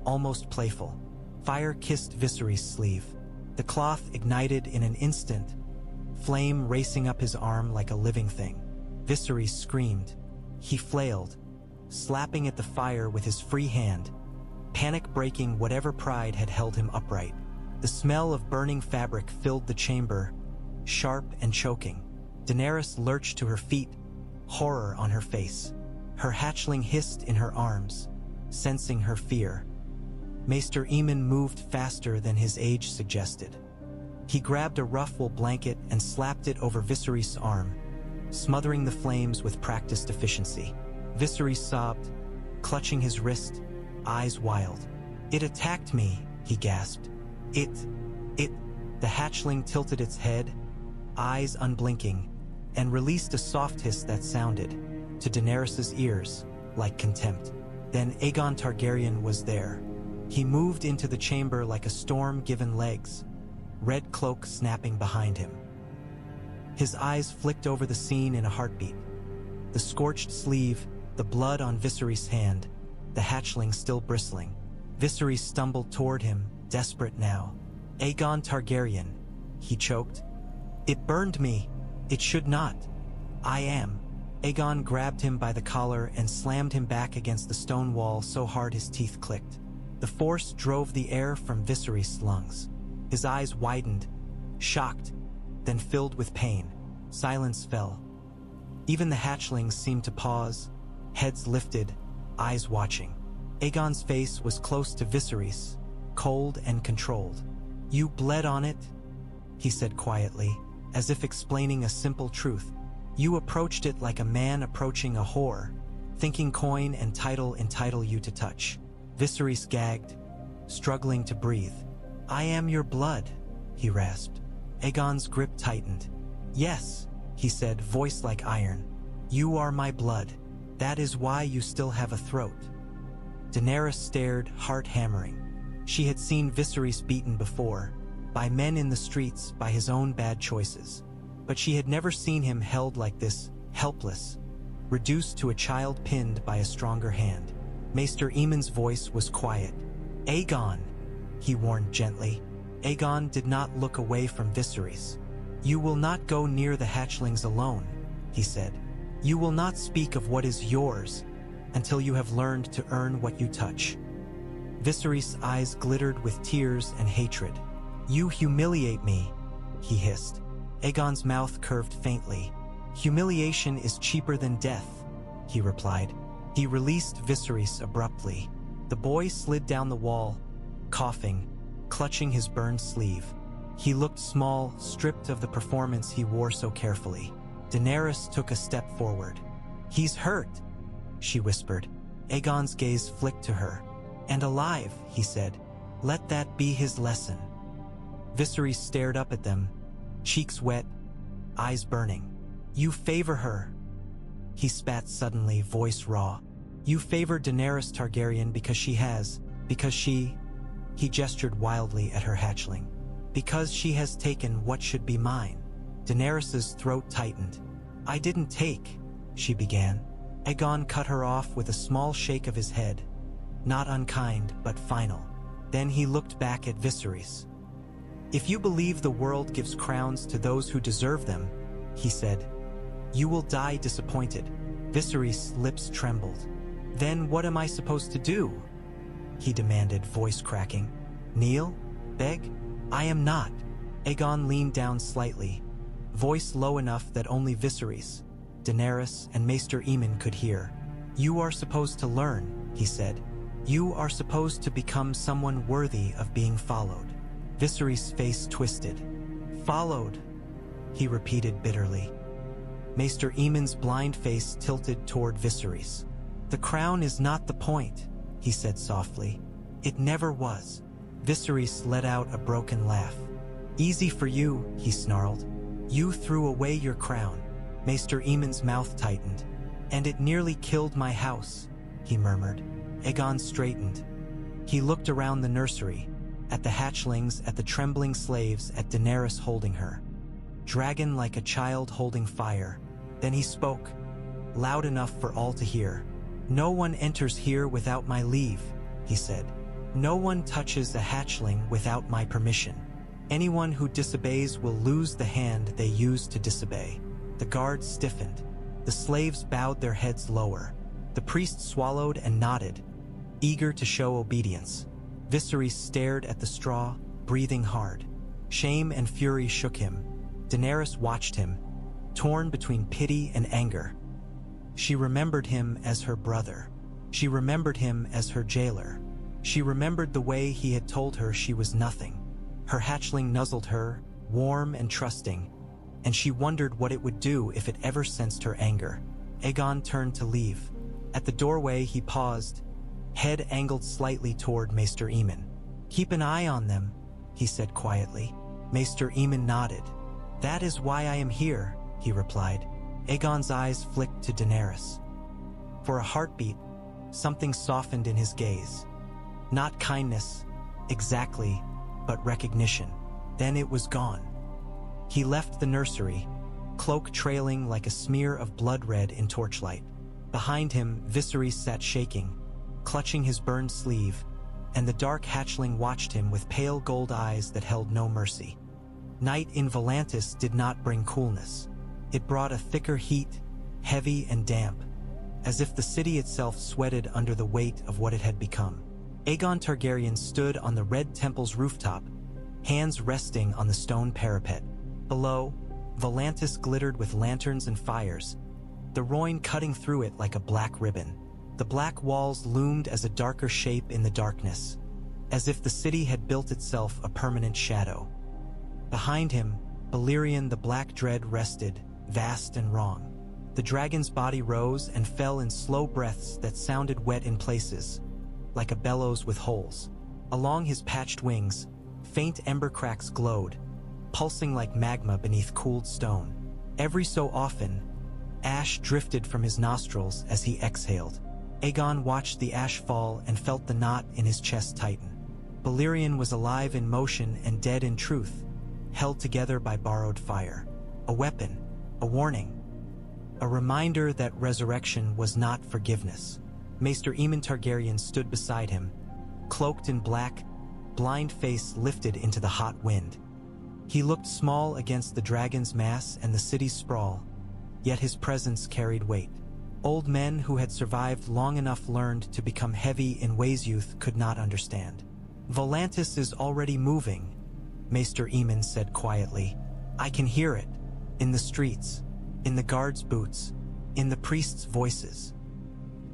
almost playful. Fire kissed Viserys' sleeve. The cloth ignited in an instant, flame racing up his arm like a living thing. Viserys screamed. He flailed, slapping at the fire with his free hand, panic breaking whatever pride had held him upright. The smell of burning fabric filled the chamber, sharp and choking. Daenerys lurched to her feet, horror on her face. Her hatchling hissed in her arms, sensing her fear. Maester Aemon moved faster than his age suggested. He grabbed a rough wool blanket and slapped it over Viserys' arm, smothering the flames with practiced efficiency. Viserys sobbed, clutching his wrist, eyes wild. "It attacked me," he gasped. It. The hatchling tilted its head, eyes unblinking, and released a soft hiss that sounded, to Daenerys' ears, like contempt. Then Aegon Targaryen was there. He moved into the chamber like a storm given legs, red cloak snapping behind him. His eyes flicked over the scene in a heartbeat. The scorched sleeve, the blood on Viserys' hand, the hatchling still bristling. Viserys stumbled toward him, desperate now. "Aegon Targaryen," he choked. "It burned me. It should not. I am." Aegon grabbed him by the collar and slammed him back against the stone wall so hard his teeth clicked. The force drove the air from Viserys' lungs. His eyes widened, shocked, then filled with pain. Silence fell. Even the hatchlings seemed to pause, heads lifted, eyes watching. Aegon's face was close to Viserys, cold and controlled. "You bled on it," he said quietly, as if explaining a simple truth. "You approached it like a man approaching a whore, thinking coin and title entitle you to touch." Viserys gagged, struggling to breathe. "I am your blood," he rasped. Aegon's grip tightened. "Yes," he said, voice like iron. "You are my blood. That is why you still have a throat." Daenerys stared, heart hammering. She had seen Viserys beaten before, by men in the streets, by his own bad choices. But she had never seen him held like this, helpless, reduced to a child pinned by a stronger hand. Maester Aemon's voice was quiet. "Aegon," he warned gently. Aegon did not look away from Viserys. "You will not go near the hatchlings alone," he said. "You will not speak of what is yours, until you have learned to earn what you touch." Viserys' eyes glittered with tears and hatred. "You humiliate me," he hissed. Aegon's mouth curved faintly. "Humiliation is cheaper than death," he replied. He released Viserys abruptly. The boy slid down the wall, coughing, clutching his burned sleeve. He looked small, stripped of the performance he wore so carefully. Daenerys took a step forward. "He's hurt," she whispered. Aegon's gaze flicked to her. "And alive," he said. "Let that be his lesson." Viserys stared up at them, cheeks wet, eyes burning. "You favor her," he spat suddenly, voice raw. "You favor Daenerys Targaryen because she, he gestured wildly at her hatchling, because she has taken what should be mine." Daenerys's throat tightened. "I didn't take," she began. Aegon cut her off with a small shake of his head, not unkind, but final. Then he looked back at Viserys. "If you believe the world gives crowns to those who deserve them," he said, "you will die disappointed." Viserys' lips trembled. "Then what am I supposed to do?" he demanded, voice cracking. "Kneel? Beg? I am not." Aegon leaned down slightly, voice low enough that only Viserys, Daenerys, and Maester Aemon could hear. "You are supposed to learn," he said. "You are supposed to become someone worthy of being followed." Viserys' face twisted. "Followed," he repeated bitterly. Maester Aemon's blind face tilted toward Viserys. "The crown is not the point," he said softly. "It never was." Viserys let out a broken laugh. "Easy for you," he snarled. "You threw away your crown." Maester Aemon's mouth tightened. "And it nearly killed my house," he murmured. Aegon straightened. He looked around the nursery, at the hatchlings, at the trembling slaves, at Daenerys holding her. Dragon like a child holding fire. Then he spoke, loud enough for all to hear. "No one enters here without my leave," he said. "No one touches a hatchling without my permission. Anyone who disobeys will lose the hand they used to disobey." The guards stiffened. The slaves bowed their heads lower. The priest swallowed and nodded, eager to show obedience. Viserys stared at the straw, breathing hard. Shame and fury shook him. Daenerys watched him, torn between pity and anger. She remembered him as her brother. She remembered him as her jailer. She remembered the way he had told her she was nothing. Her hatchling nuzzled her, warm and trusting, and she wondered what it would do if it ever sensed her anger. Aegon turned to leave. At the doorway he paused, head angled slightly toward Maester Aemon. "Keep an eye on them," he said quietly. Maester Aemon nodded. "That is why I am here," he replied. Aegon's eyes flicked to Daenerys. For a heartbeat, something softened in his gaze. Not kindness, exactly, but recognition. Then it was gone. He left the nursery, cloak trailing like a smear of blood red in torchlight. Behind him, Viserys sat shaking, clutching his burned sleeve, and the dark hatchling watched him with pale gold eyes that held no mercy. Night in Volantis did not bring coolness. It brought a thicker heat, heavy and damp, as if the city itself sweated under the weight of what it had become. Aegon Targaryen stood on the Red Temple's rooftop, hands resting on the stone parapet. Below, Volantis glittered with lanterns and fires, the Rhoyne cutting through it like a black ribbon. The black walls loomed as a darker shape in the darkness, as if the city had built itself a permanent shadow. Behind him, Balerion the Black Dread rested, vast and wrong. The dragon's body rose and fell in slow breaths that sounded wet in places, like a bellows with holes. Along his patched wings, faint ember cracks glowed, pulsing like magma beneath cooled stone. Every so often, ash drifted from his nostrils as he exhaled. Aegon watched the ash fall and felt the knot in his chest tighten. Balerion was alive in motion and dead in truth, held together by borrowed fire. A weapon, a warning, a reminder that resurrection was not forgiveness. Maester Aemon Targaryen stood beside him, cloaked in black, blind face lifted into the hot wind. He looked small against the dragon's mass and the city's sprawl, yet his presence carried weight. Old men who had survived long enough learned to become heavy in ways youth could not understand. Volantis is already moving, Maester Aemon said quietly. I can hear it. In the streets, in the guards' boots, in the priests' voices.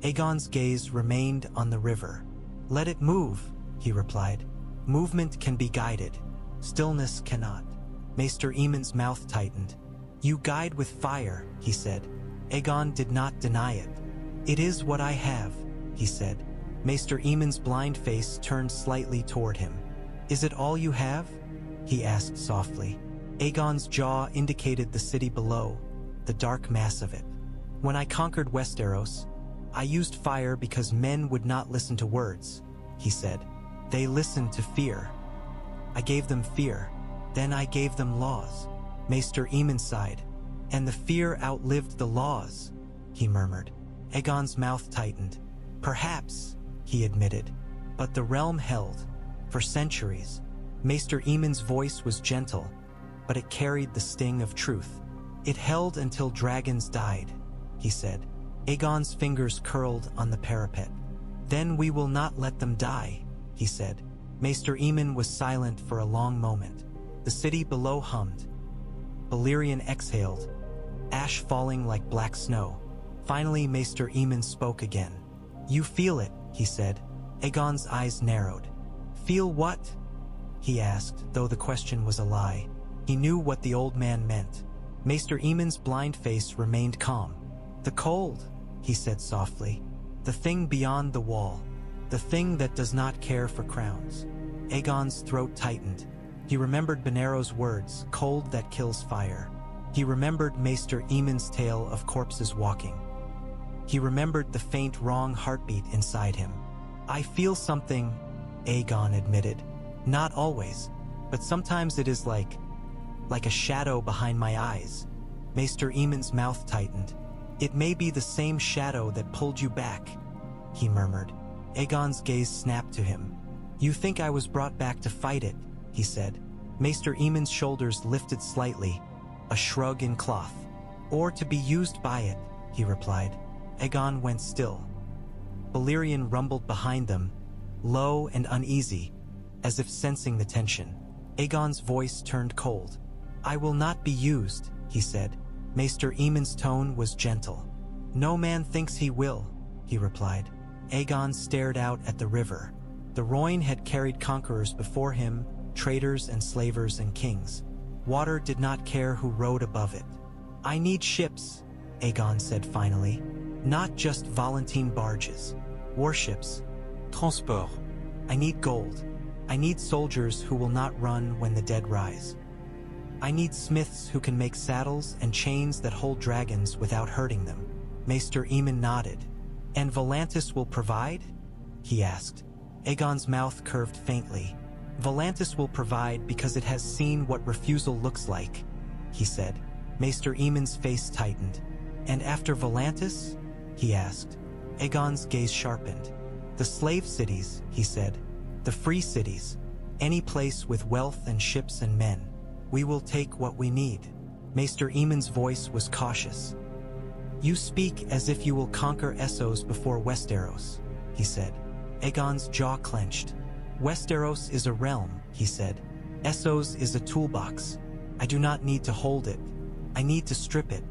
Aegon's gaze remained on the river. Let it move, he replied. Movement can be guided. Stillness cannot. Maester Aemon's mouth tightened. You guide with fire, he said. Aegon did not deny it. It is what I have, he said. Maester Aemon's blind face turned slightly toward him. Is it all you have? He asked softly. Aegon's jaw indicated the city below, the dark mass of it. When I conquered Westeros, I used fire because men would not listen to words, he said. They listened to fear. I gave them fear. Then I gave them laws. Maester Aemon sighed. And the fear outlived the laws, he murmured. Aegon's mouth tightened. Perhaps, he admitted, but the realm held, for centuries. Maester Aemon's voice was gentle, but it carried the sting of truth. It held until dragons died, he said. Aegon's fingers curled on the parapet. Then we will not let them die, he said. Maester Aemon was silent for a long moment. The city below hummed. Balerion exhaled, ash falling like black snow. Finally, Maester Aemon spoke again. You feel it, he said. Aegon's eyes narrowed. Feel what? He asked, though the question was a lie. He knew what the old man meant. Maester Aemon's blind face remained calm. The cold, he said softly. The thing beyond the wall. The thing that does not care for crowns. Aegon's throat tightened. He remembered Benero's words, cold that kills fire. He remembered Maester Aemon's tale of corpses walking. He remembered the faint, wrong heartbeat inside him. I feel something, Aegon admitted. Not always, but sometimes it is like a shadow behind my eyes. Maester Aemon's mouth tightened. It may be the same shadow that pulled you back, he murmured. Aegon's gaze snapped to him. You think I was brought back to fight it, he said. Maester Aemon's shoulders lifted slightly, a shrug in cloth. Or to be used by it, he replied. Aegon went still. Balerion rumbled behind them, low and uneasy, as if sensing the tension. Aegon's voice turned cold. I will not be used, he said. Maester Aemon's tone was gentle. No man thinks he will, he replied. Aegon stared out at the river. The Rhoyne had carried conquerors before him, traitors and slavers and kings. Water did not care who rode above it. I need ships, Aegon said finally. Not just Volantene barges. Warships. Transport. I need gold. I need soldiers who will not run when the dead rise. I need smiths who can make saddles and chains that hold dragons without hurting them. Maester Aemon nodded. And Volantis will provide? He asked. Aegon's mouth curved faintly. Volantis will provide because it has seen what refusal looks like, he said. Maester Aemon's face tightened. And after Volantis? He asked. Aegon's gaze sharpened. The slave cities, he said. The free cities. Any place with wealth and ships and men. We will take what we need. Maester Aemon's voice was cautious. You speak as if you will conquer Essos before Westeros, he said. Aegon's jaw clenched. Westeros is a realm, he said. Essos is a toolbox. I do not need to hold it. I need to strip it.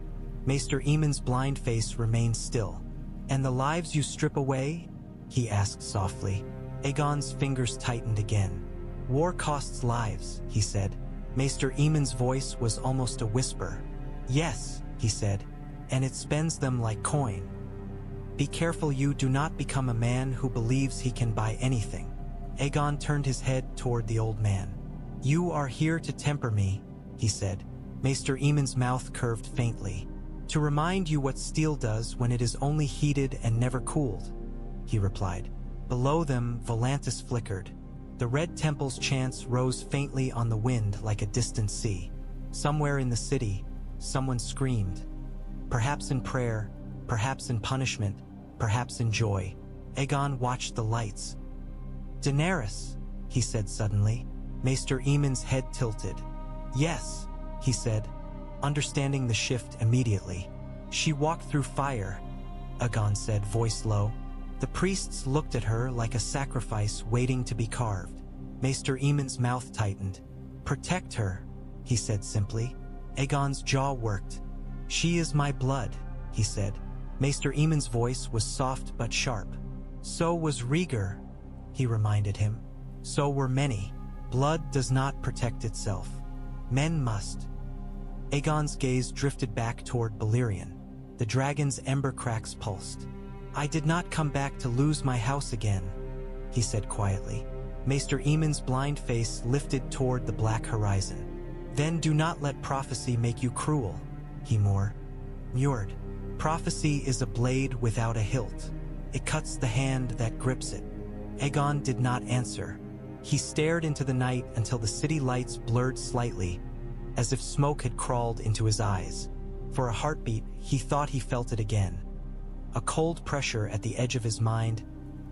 Maester Aemon's blind face remained still. And the lives you strip away? He asked softly. Aegon's fingers tightened again. War costs lives, he said. Maester Aemon's voice was almost a whisper. Yes, he said, and it spends them like coin. Be careful you do not become a man who believes he can buy anything. Aegon turned his head toward the old man. You are here to temper me, he said. Maester Aemon's mouth curved faintly. To remind you what steel does when it is only heated and never cooled, he replied. Below them, Volantis flickered. The Red Temple's chants rose faintly on the wind like a distant sea. Somewhere in the city, someone screamed. Perhaps in prayer, perhaps in punishment, perhaps in joy. Aegon watched the lights. Daenerys, he said suddenly. Maester Aemon's head tilted. Yes, he said, understanding the shift immediately. She walked through fire, Aegon said, voice low. The priests looked at her like a sacrifice waiting to be carved. Maester Aemon's mouth tightened. Protect her, he said simply. Aegon's jaw worked. She is my blood, he said. Maester Aemon's voice was soft but sharp. So was Rhaegar, he reminded him. So were many. Blood does not protect itself. Men must. Aegon's gaze drifted back toward Balerion. The dragon's ember cracks pulsed. I did not come back to lose my house again, he said quietly. Maester Aemon's blind face lifted toward the black horizon. Then do not let prophecy make you cruel, he murmured. Prophecy is a blade without a hilt. It cuts the hand that grips it. Aegon did not answer. He stared into the night until the city lights blurred slightly, as if smoke had crawled into his eyes. For a heartbeat, he thought he felt it again. A cold pressure at the edge of his mind,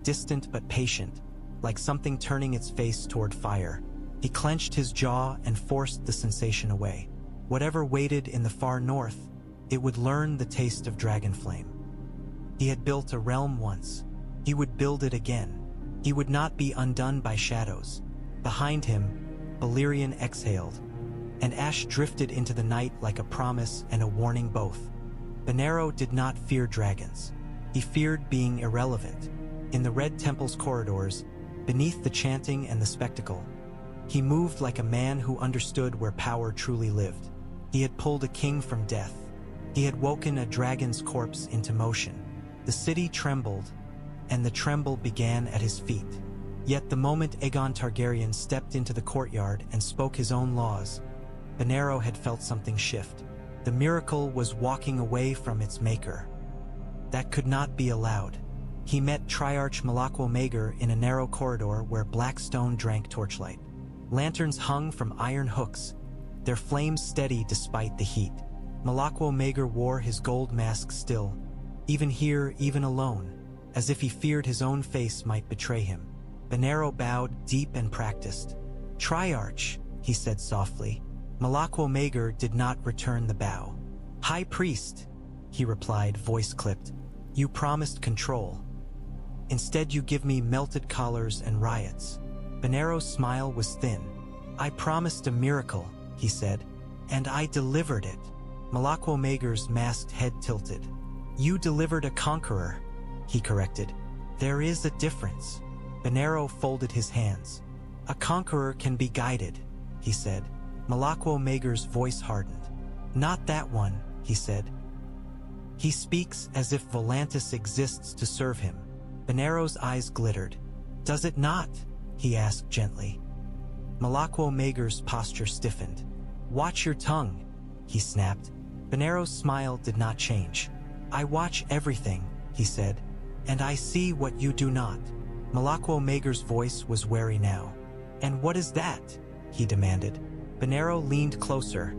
distant but patient, like something turning its face toward fire. He clenched his jaw and forced the sensation away. Whatever waited in the far north, it would learn the taste of dragon flame. He had built a realm once. He would build it again. He would not be undone by shadows. Behind him, Balerion exhaled, and ash drifted into the night like a promise and a warning both. Benero did not fear dragons. He feared being irrelevant. In the Red Temple's corridors, beneath the chanting and the spectacle, he moved like a man who understood where power truly lived. He had pulled a king from death. He had woken a dragon's corpse into motion. The city trembled, and the tremble began at his feet. Yet the moment Aegon Targaryen stepped into the courtyard and spoke his own laws, Benero had felt something shift. The miracle was walking away from its maker. That could not be allowed. He met Triarch Malakwo Maegor in a narrow corridor where black stone drank torchlight. Lanterns hung from iron hooks, their flames steady despite the heat. Malakwo Maegor wore his gold mask still, even here, even alone, as if he feared his own face might betray him. Benero bowed, deep and practiced. Triarch, he said softly. Malakwo Maegor did not return the bow. High Priest, he replied, voice clipped. You promised control. Instead you give me melted collars and riots. Benero's smile was thin. I promised a miracle, he said, and I delivered it. Malakwo Maegor's masked head tilted. You delivered a conqueror, he corrected. There is a difference. Benero folded his hands. A conqueror can be guided, he said. Malakwo Maegor's voice hardened. Not that one, he said. He speaks as if Volantis exists to serve him. Benero's eyes glittered. Does it not? He asked gently. Malakwo Maegor's posture stiffened. Watch your tongue, he snapped. Benero's smile did not change. I watch everything, he said, and I see what you do not. Malakwo Maegor's voice was wary now. And what is that? He demanded. Benero leaned closer,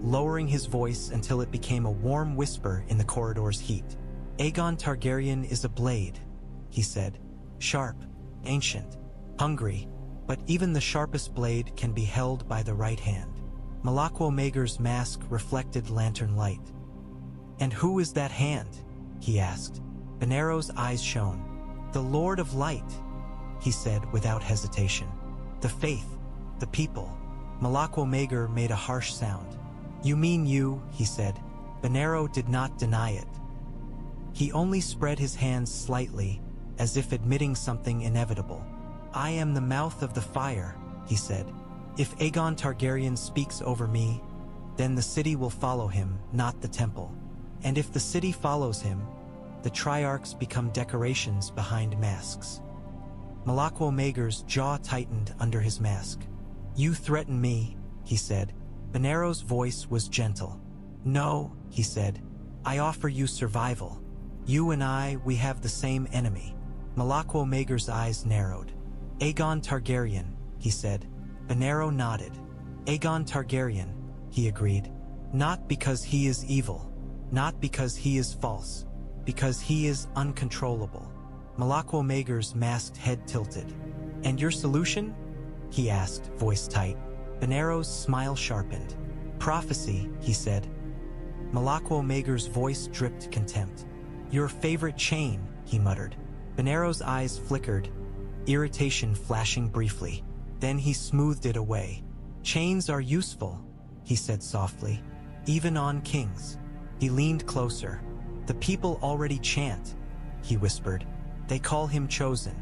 lowering his voice until it became a warm whisper in the corridor's heat. Aegon Targaryen is a blade, he said. Sharp, ancient, hungry, but even the sharpest blade can be held by the right hand. Malakwo Maegor's mask reflected lantern light. And who is that hand? He asked. Benero's eyes shone. The Lord of Light, he said without hesitation. The faith, the people. Malakwo Maegor made a harsh sound. You mean you, he said. Benero did not deny it. He only spread his hands slightly, as if admitting something inevitable. I am the mouth of the fire, he said. If Aegon Targaryen speaks over me, then the city will follow him, not the temple. And if the city follows him, the Triarchs become decorations behind masks. Malakwo Maegor's jaw tightened under his mask. You threaten me, he said. Benero's voice was gentle. No, he said. I offer you survival. You and I, we have the same enemy. Malakwo Maegor's eyes narrowed. Aegon Targaryen, he said. Benero nodded. Aegon Targaryen, he agreed. Not because he is evil. Not because he is false. Because he is uncontrollable. Malakwo Maegor's masked head tilted. And your solution? He asked, voice tight. Benero's smile sharpened. Prophecy, he said. Malakwo Maegor's voice dripped contempt. Your favorite chain, he muttered. Benero's eyes flickered, irritation flashing briefly. Then he smoothed it away. Chains are useful, he said softly, even on kings. He leaned closer. The people already chant, he whispered. They call him chosen.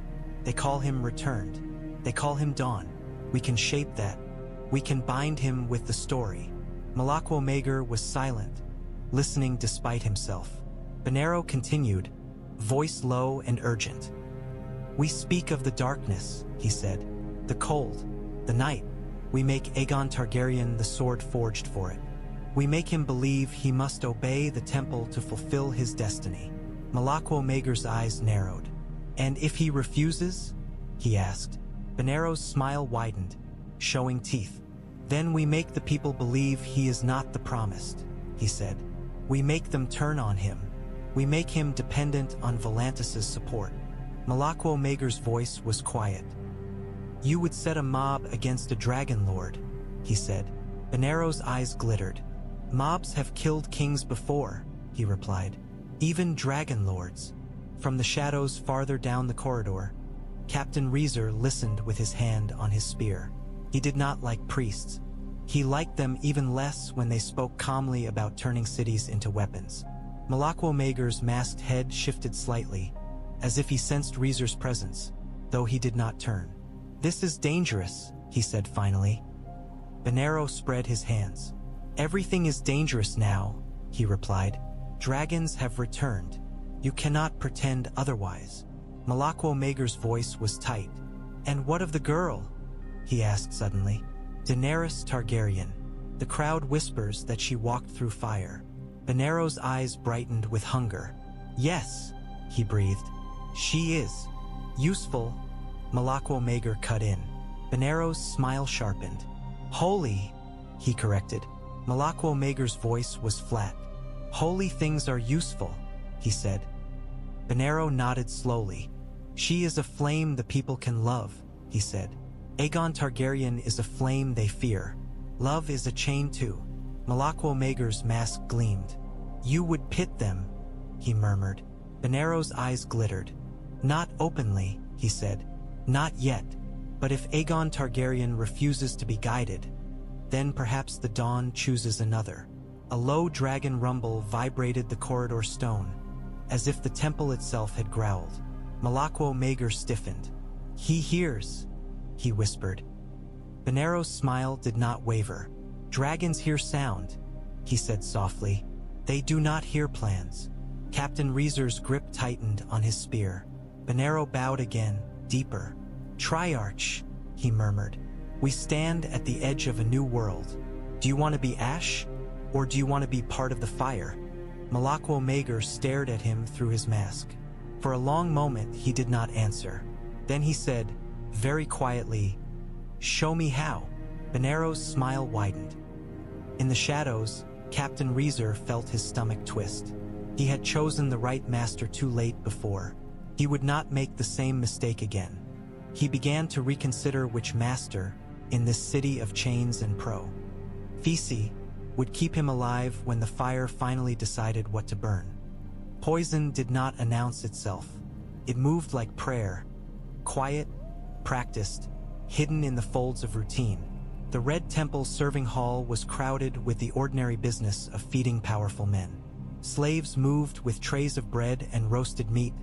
They call him returned. They call him dawn. We can shape that. We can bind him with the story. Malakwo Mager was silent, listening despite himself. Benero continued, voice low and urgent. We speak of the darkness, he said, the cold, the night. We make Aegon Targaryen the sword forged for it. We make him believe he must obey the temple to fulfill his destiny. Malakwo Mager's eyes narrowed. And if he refuses? He asked. Benero's smile widened, showing teeth. Then we make the people believe he is not the promised, he said. We make them turn on him. We make him dependent on Volantis' support. Malakwo Mager's voice was quiet. You would set a mob against a dragon lord, he said. Benero's eyes glittered. Mobs have killed kings before, he replied. Even dragon lords. From the shadows farther down the corridor, Captain Reeser listened with his hand on his spear. He did not like priests. He liked them even less when they spoke calmly about turning cities into weapons. Malakwo Mager's masked head shifted slightly, as if he sensed Reeser's presence, though he did not turn. This is dangerous, he said finally. Benero spread his hands. Everything is dangerous now, he replied. Dragons have returned. You cannot pretend otherwise. Malakwo Mager's voice was tight. And what of the girl? He asked suddenly. Daenerys Targaryen. The crowd whispers that she walked through fire. Benero's eyes brightened with hunger. Yes, he breathed. She is. Useful. Malakwo Mager cut in. Benero's smile sharpened. Holy, he corrected. Malakwo Mager's voice was flat. Holy things are useful, he said. Benero nodded slowly. She is a flame the people can love, he said. Aegon Targaryen is a flame they fear. Love is a chain too. Malakwo Mager's mask gleamed. You would pit them, he murmured. Benero's eyes glittered. Not openly, he said. Not yet. But if Aegon Targaryen refuses to be guided, then perhaps the dawn chooses another. A low dragon rumble vibrated the corridor stone, as if the temple itself had growled. Malakwo Mager stiffened. He hears, he whispered. Benero's smile did not waver. Dragons hear sound, he said softly. They do not hear plans. Captain Reeser's grip tightened on his spear. Benero bowed again, deeper. Triarch, he murmured. We stand at the edge of a new world. Do you want to be ash, or do you want to be part of the fire? Malakwo Mager stared at him through his mask. For a long moment he did not answer. Then he said, very quietly, show me how. Benero's smile widened. In the shadows, Captain Reeser felt his stomach twist. He had chosen the right master too late before. He would not make the same mistake again. He began to reconsider which master, in this city of chains and pro, Fisi, would keep him alive when the fire finally decided what to burn. Poison did not announce itself. It moved like prayer, quiet, practiced, hidden in the folds of routine. The Red Temple serving hall was crowded with the ordinary business of feeding powerful men. Slaves moved with trays of bread and roasted meat,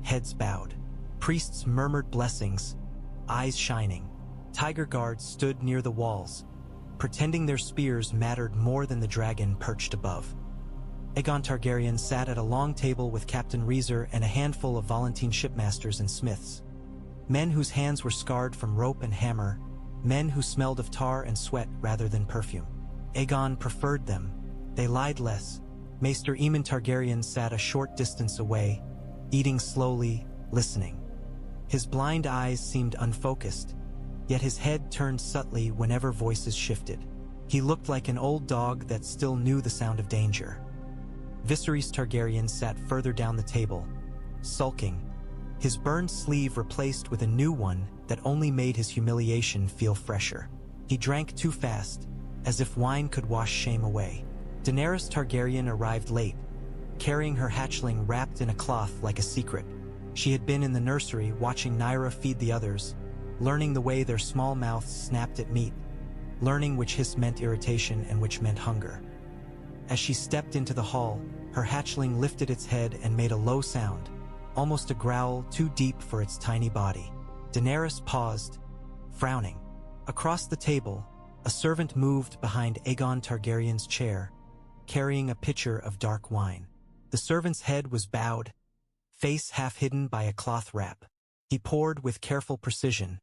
heads bowed. Priests murmured blessings, eyes shining. Tiger guards stood near the walls, pretending their spears mattered more than the dragon perched above. Aegon Targaryen sat at a long table with Captain Reeser and a handful of Volantene shipmasters and smiths. Men whose hands were scarred from rope and hammer, men who smelled of tar and sweat rather than perfume. Aegon preferred them. They lied less. Maester Aemon Targaryen sat a short distance away, eating slowly, listening. His blind eyes seemed unfocused, yet his head turned subtly whenever voices shifted. He looked like an old dog that still knew the sound of danger. Viserys Targaryen sat further down the table, sulking, his burned sleeve replaced with a new one that only made his humiliation feel fresher. He drank too fast, as if wine could wash shame away. Daenerys Targaryen arrived late, carrying her hatchling wrapped in a cloth like a secret. She had been in the nursery watching Nyra feed the others, learning the way their small mouths snapped at meat, learning which hiss meant irritation and which meant hunger. As she stepped into the hall, her hatchling lifted its head and made a low sound, almost a growl too deep for its tiny body. Daenerys paused, frowning. Across the table, a servant moved behind Aegon Targaryen's chair, carrying a pitcher of dark wine. The servant's head was bowed, face half hidden by a cloth wrap. He poured with careful precision,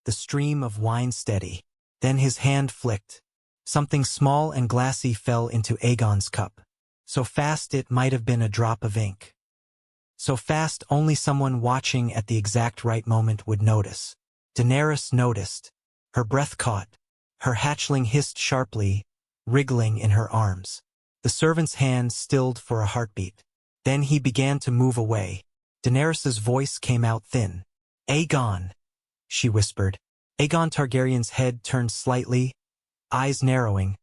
the stream of wine steady. Then his hand flicked. Something small and glassy fell into Aegon's cup. So fast it might have been a drop of ink. So fast only someone watching at the exact right moment would notice. Daenerys noticed. Her breath caught. Her hatchling hissed sharply, wriggling in her arms. The servant's hand stilled for a heartbeat. Then he began to move away. Daenerys's voice came out thin. "Aegon," she whispered. Aegon Targaryen's head turned slightly, eyes narrowing,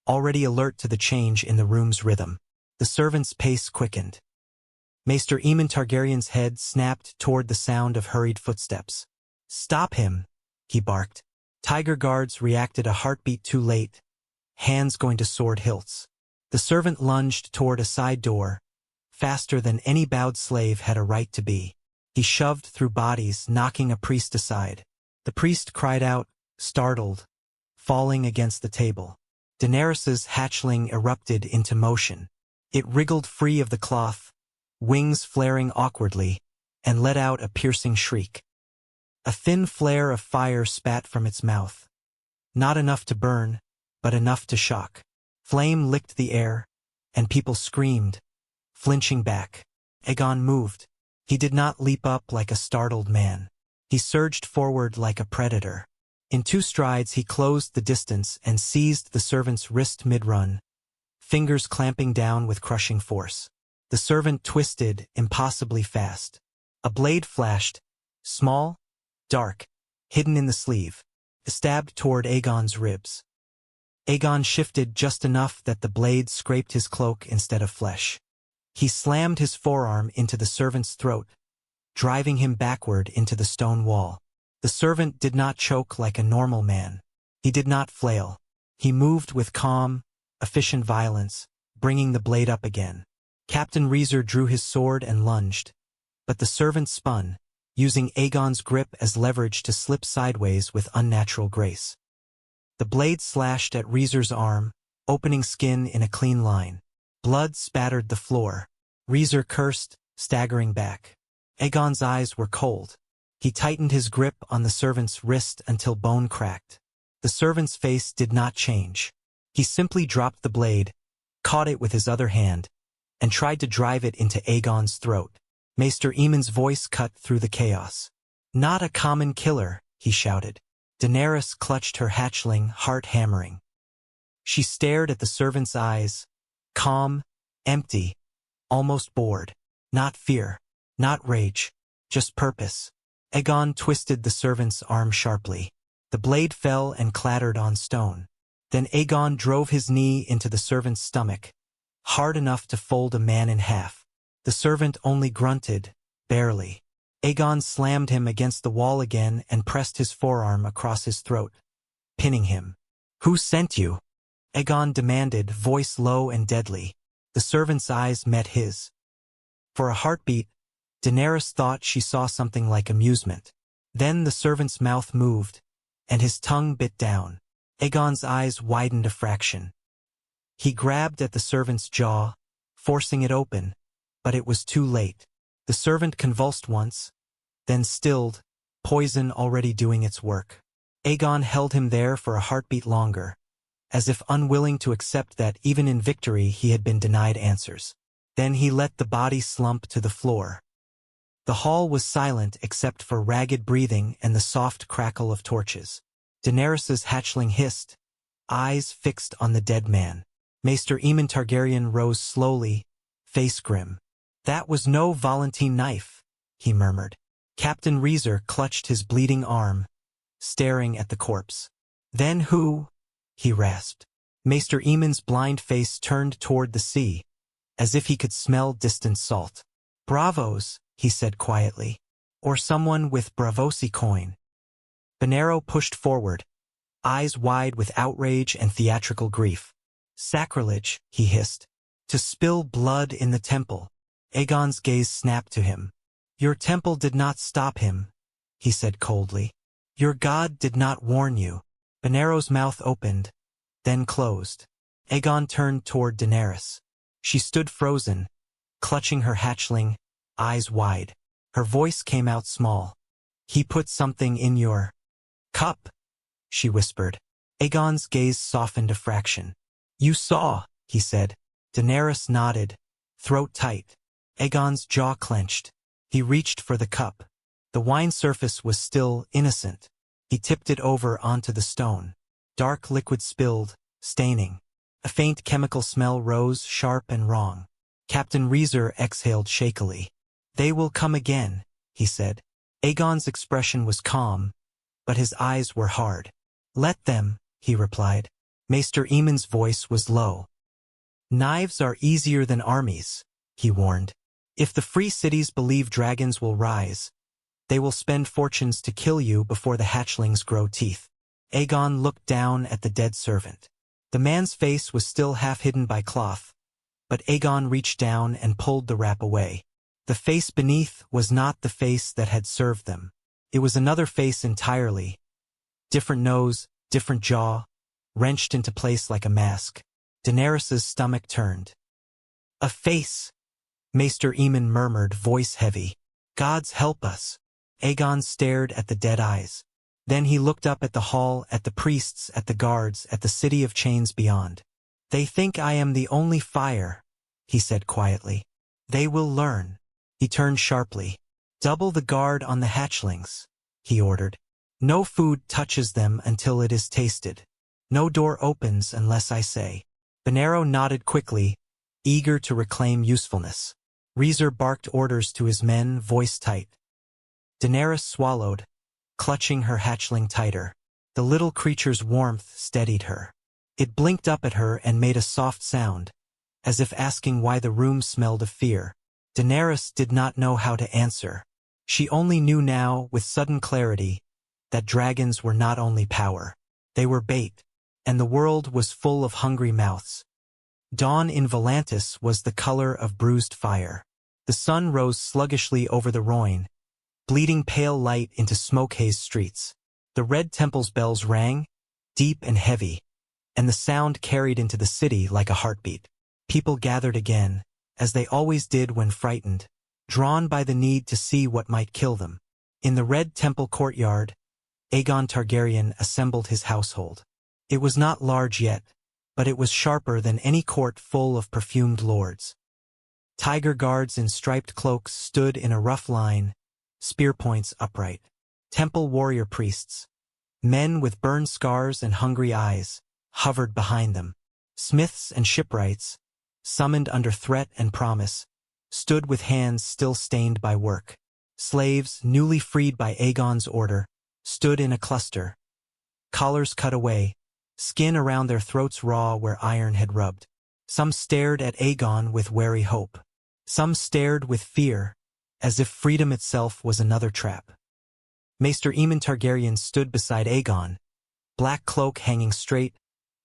already alert to the change in the room's rhythm. The servant's pace quickened. Maester Aemon Targaryen's head snapped toward the sound of hurried footsteps. "Stop him," he barked. Tiger guards reacted a heartbeat too late, hands going to sword hilts. The servant lunged toward a side door, faster than any bowed slave had a right to be. He shoved through bodies, knocking a priest aside. The priest cried out, startled, falling against the table. Daenerys's hatchling erupted into motion. It wriggled free of the cloth, wings flaring awkwardly, and let out a piercing shriek. A thin flare of fire spat from its mouth. Not enough to burn, but enough to shock. Flame licked the air, and people screamed, flinching back. Aegon moved. He did not leap up like a startled man. He surged forward like a predator. In 2 strides he closed the distance and seized the servant's wrist mid-run, fingers clamping down with crushing force. The servant twisted impossibly fast. A blade flashed, small, dark, hidden in the sleeve, stabbed toward Aegon's ribs. Aegon shifted just enough that the blade scraped his cloak instead of flesh. He slammed his forearm into the servant's throat, driving him backward into the stone wall. The servant did not choke like a normal man. He did not flail. He moved with calm, efficient violence, bringing the blade up again. Captain Rhysr drew his sword and lunged, but the servant spun, using Aegon's grip as leverage to slip sideways with unnatural grace. The blade slashed at Rhysr's arm, opening skin in a clean line. Blood spattered the floor. Rhysr cursed, staggering back. Aegon's eyes were cold. He tightened his grip on the servant's wrist until bone cracked. The servant's face did not change. He simply dropped the blade, caught it with his other hand, and tried to drive it into Aegon's throat. Maester Aemon's voice cut through the chaos. "Not a common killer," he shouted. Daenerys clutched her hatchling, heart hammering. She stared at the servant's eyes, calm, empty, almost bored. Not fear, not rage, just purpose. Aegon twisted the servant's arm sharply. The blade fell and clattered on stone. Then Aegon drove his knee into the servant's stomach, hard enough to fold a man in half. The servant only grunted, barely. Aegon slammed him against the wall again and pressed his forearm across his throat, pinning him. "Who sent you?" Aegon demanded, voice low and deadly. The servant's eyes met his. For a heartbeat, Daenerys thought she saw something like amusement. Then the servant's mouth moved, and his tongue bit down. Aegon's eyes widened a fraction. He grabbed at the servant's jaw, forcing it open, but it was too late. The servant convulsed once, then stilled, poison already doing its work. Aegon held him there for a heartbeat longer, as if unwilling to accept that even in victory he had been denied answers. Then he let the body slump to the floor. The hall was silent except for ragged breathing and the soft crackle of torches. Daenerys's hatchling hissed, eyes fixed on the dead man. Maester Aemon Targaryen rose slowly, face grim. "That was no Volantine knife," he murmured. Captain Rhysr clutched his bleeding arm, staring at the corpse. "Then who?" he rasped. Maester Aemon's blind face turned toward the sea, as if he could smell distant salt. "Bravos," he said quietly. "Or someone with Bravosi coin." Benero pushed forward, eyes wide with outrage and theatrical grief. "Sacrilege," he hissed. "To spill blood in the temple." Aegon's gaze snapped to him. "Your temple did not stop him," he said coldly. "Your god did not warn you." Benero's mouth opened, then closed. Aegon turned toward Daenerys. She stood frozen, clutching her hatchling, eyes wide. Her voice came out small. "He put something in your cup," she whispered. Aegon's gaze softened a fraction. "You saw," he said. Daenerys nodded, throat tight. Aegon's jaw clenched. He reached for the cup. The wine surface was still innocent. He tipped it over onto the stone. Dark liquid spilled, staining. A faint chemical smell rose, sharp and wrong. Captain Reeser exhaled shakily. "They will come again," he said. Aegon's expression was calm, but his eyes were hard. "Let them," he replied. Maester Aemon's voice was low. "Knives are easier than armies," he warned. "If the free cities believe dragons will rise, they will spend fortunes to kill you before the hatchlings grow teeth." Aegon looked down at the dead servant. The man's face was still half hidden by cloth, but Aegon reached down and pulled the wrap away. The face beneath was not the face that had served them. It was another face entirely. Different nose, different jaw, wrenched into place like a mask. Daenerys's stomach turned. "A face," Maester Aemon murmured, voice heavy. "Gods help us." Aegon stared at the dead eyes. Then he looked up at the hall, at the priests, at the guards, at the city of chains beyond. "They think I am the only fire," he said quietly. "They will learn." He turned sharply. "Double the guard on the hatchlings," he ordered. "No food touches them until it is tasted. No door opens unless I say." Benero nodded quickly, eager to reclaim usefulness. Reeser barked orders to his men, voice tight. Daenerys swallowed, clutching her hatchling tighter. The little creature's warmth steadied her. It blinked up at her and made a soft sound, as if asking why the room smelled of fear. Daenerys did not know how to answer. She only knew now, with sudden clarity, that dragons were not only power. They were bait, and the world was full of hungry mouths. Dawn in Volantis was the color of bruised fire. The sun rose sluggishly over the Rhoyne, bleeding pale light into smoke-hazed streets. The Red Temple's bells rang, deep and heavy, and the sound carried into the city like a heartbeat. People gathered again, as they always did when frightened, drawn by the need to see what might kill them. In the Red Temple courtyard, Aegon Targaryen assembled his household. It was not large yet, but it was sharper than any court full of perfumed lords. Tiger guards in striped cloaks stood in a rough line, spear points upright. Temple warrior priests, men with burned scars and hungry eyes, hovered behind them. Smiths and shipwrights, summoned under threat and promise, stood with hands still stained by work. Slaves, newly freed by Aegon's order, stood in a cluster, collars cut away, skin around their throats raw where iron had rubbed. Some stared at Aegon with wary hope. Some stared with fear, as if freedom itself was another trap. Maester Aemon Targaryen stood beside Aegon, black cloak hanging straight,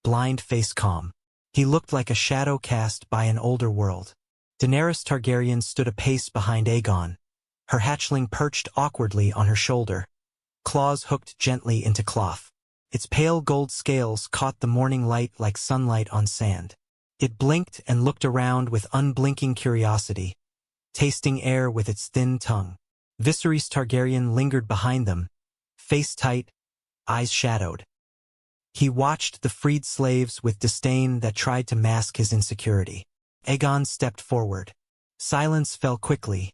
blind face calm. He looked like a shadow cast by an older world. Daenerys Targaryen stood a pace behind Aegon, her hatchling perched awkwardly on her shoulder, claws hooked gently into cloth. Its pale gold scales caught the morning light like sunlight on sand. It blinked and looked around with unblinking curiosity, tasting air with its thin tongue. Viserys Targaryen lingered behind them, face tight, eyes shadowed. He watched the freed slaves with disdain that tried to mask his insecurity. Aegon stepped forward. Silence fell quickly,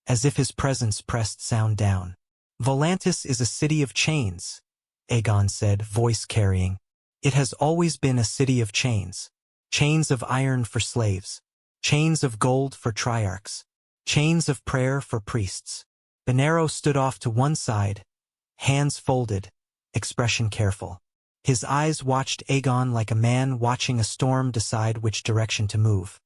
as if his presence pressed sound down. "Volantis is a city of chains," Aegon said, voice carrying. "It has always been a city of chains. Chains of iron for slaves. Chains of gold for triarchs. Chains of prayer for priests." Benero stood off to one side, hands folded, expression careful. His eyes watched Aegon like a man watching a storm decide which direction to move.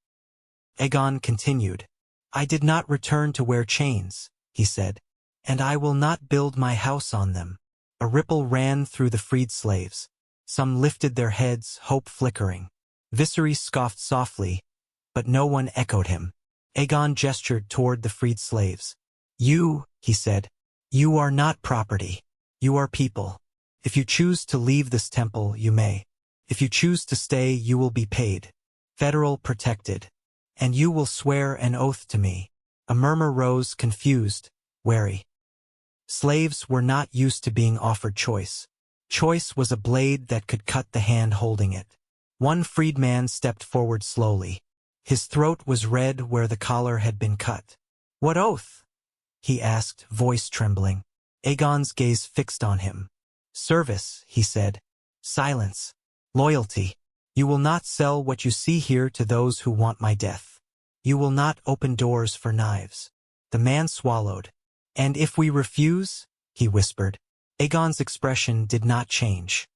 Aegon continued. I did not return to wear chains, he said, and I will not build my house on them. A ripple ran through the freed slaves. Some lifted their heads, hope flickering. Viserys scoffed softly, but no one echoed him. Aegon gestured toward the freed slaves. You, he said, you are not property. You are people. If you choose to leave this temple, you may. If you choose to stay, you will be paid. Federal protected. And you will swear an oath to me. A murmur rose, confused, wary. Slaves were not used to being offered choice. Choice was a blade that could cut the hand holding it. One freedman stepped forward slowly. His throat was red where the collar had been cut. What oath? He asked, voice trembling. Aegon's gaze fixed on him. Service, he said. Silence. Loyalty. You will not sell what you see here to those who want my death. You will not open doors for knives. The man swallowed. And if we refuse? He whispered. Aegon's expression did not change.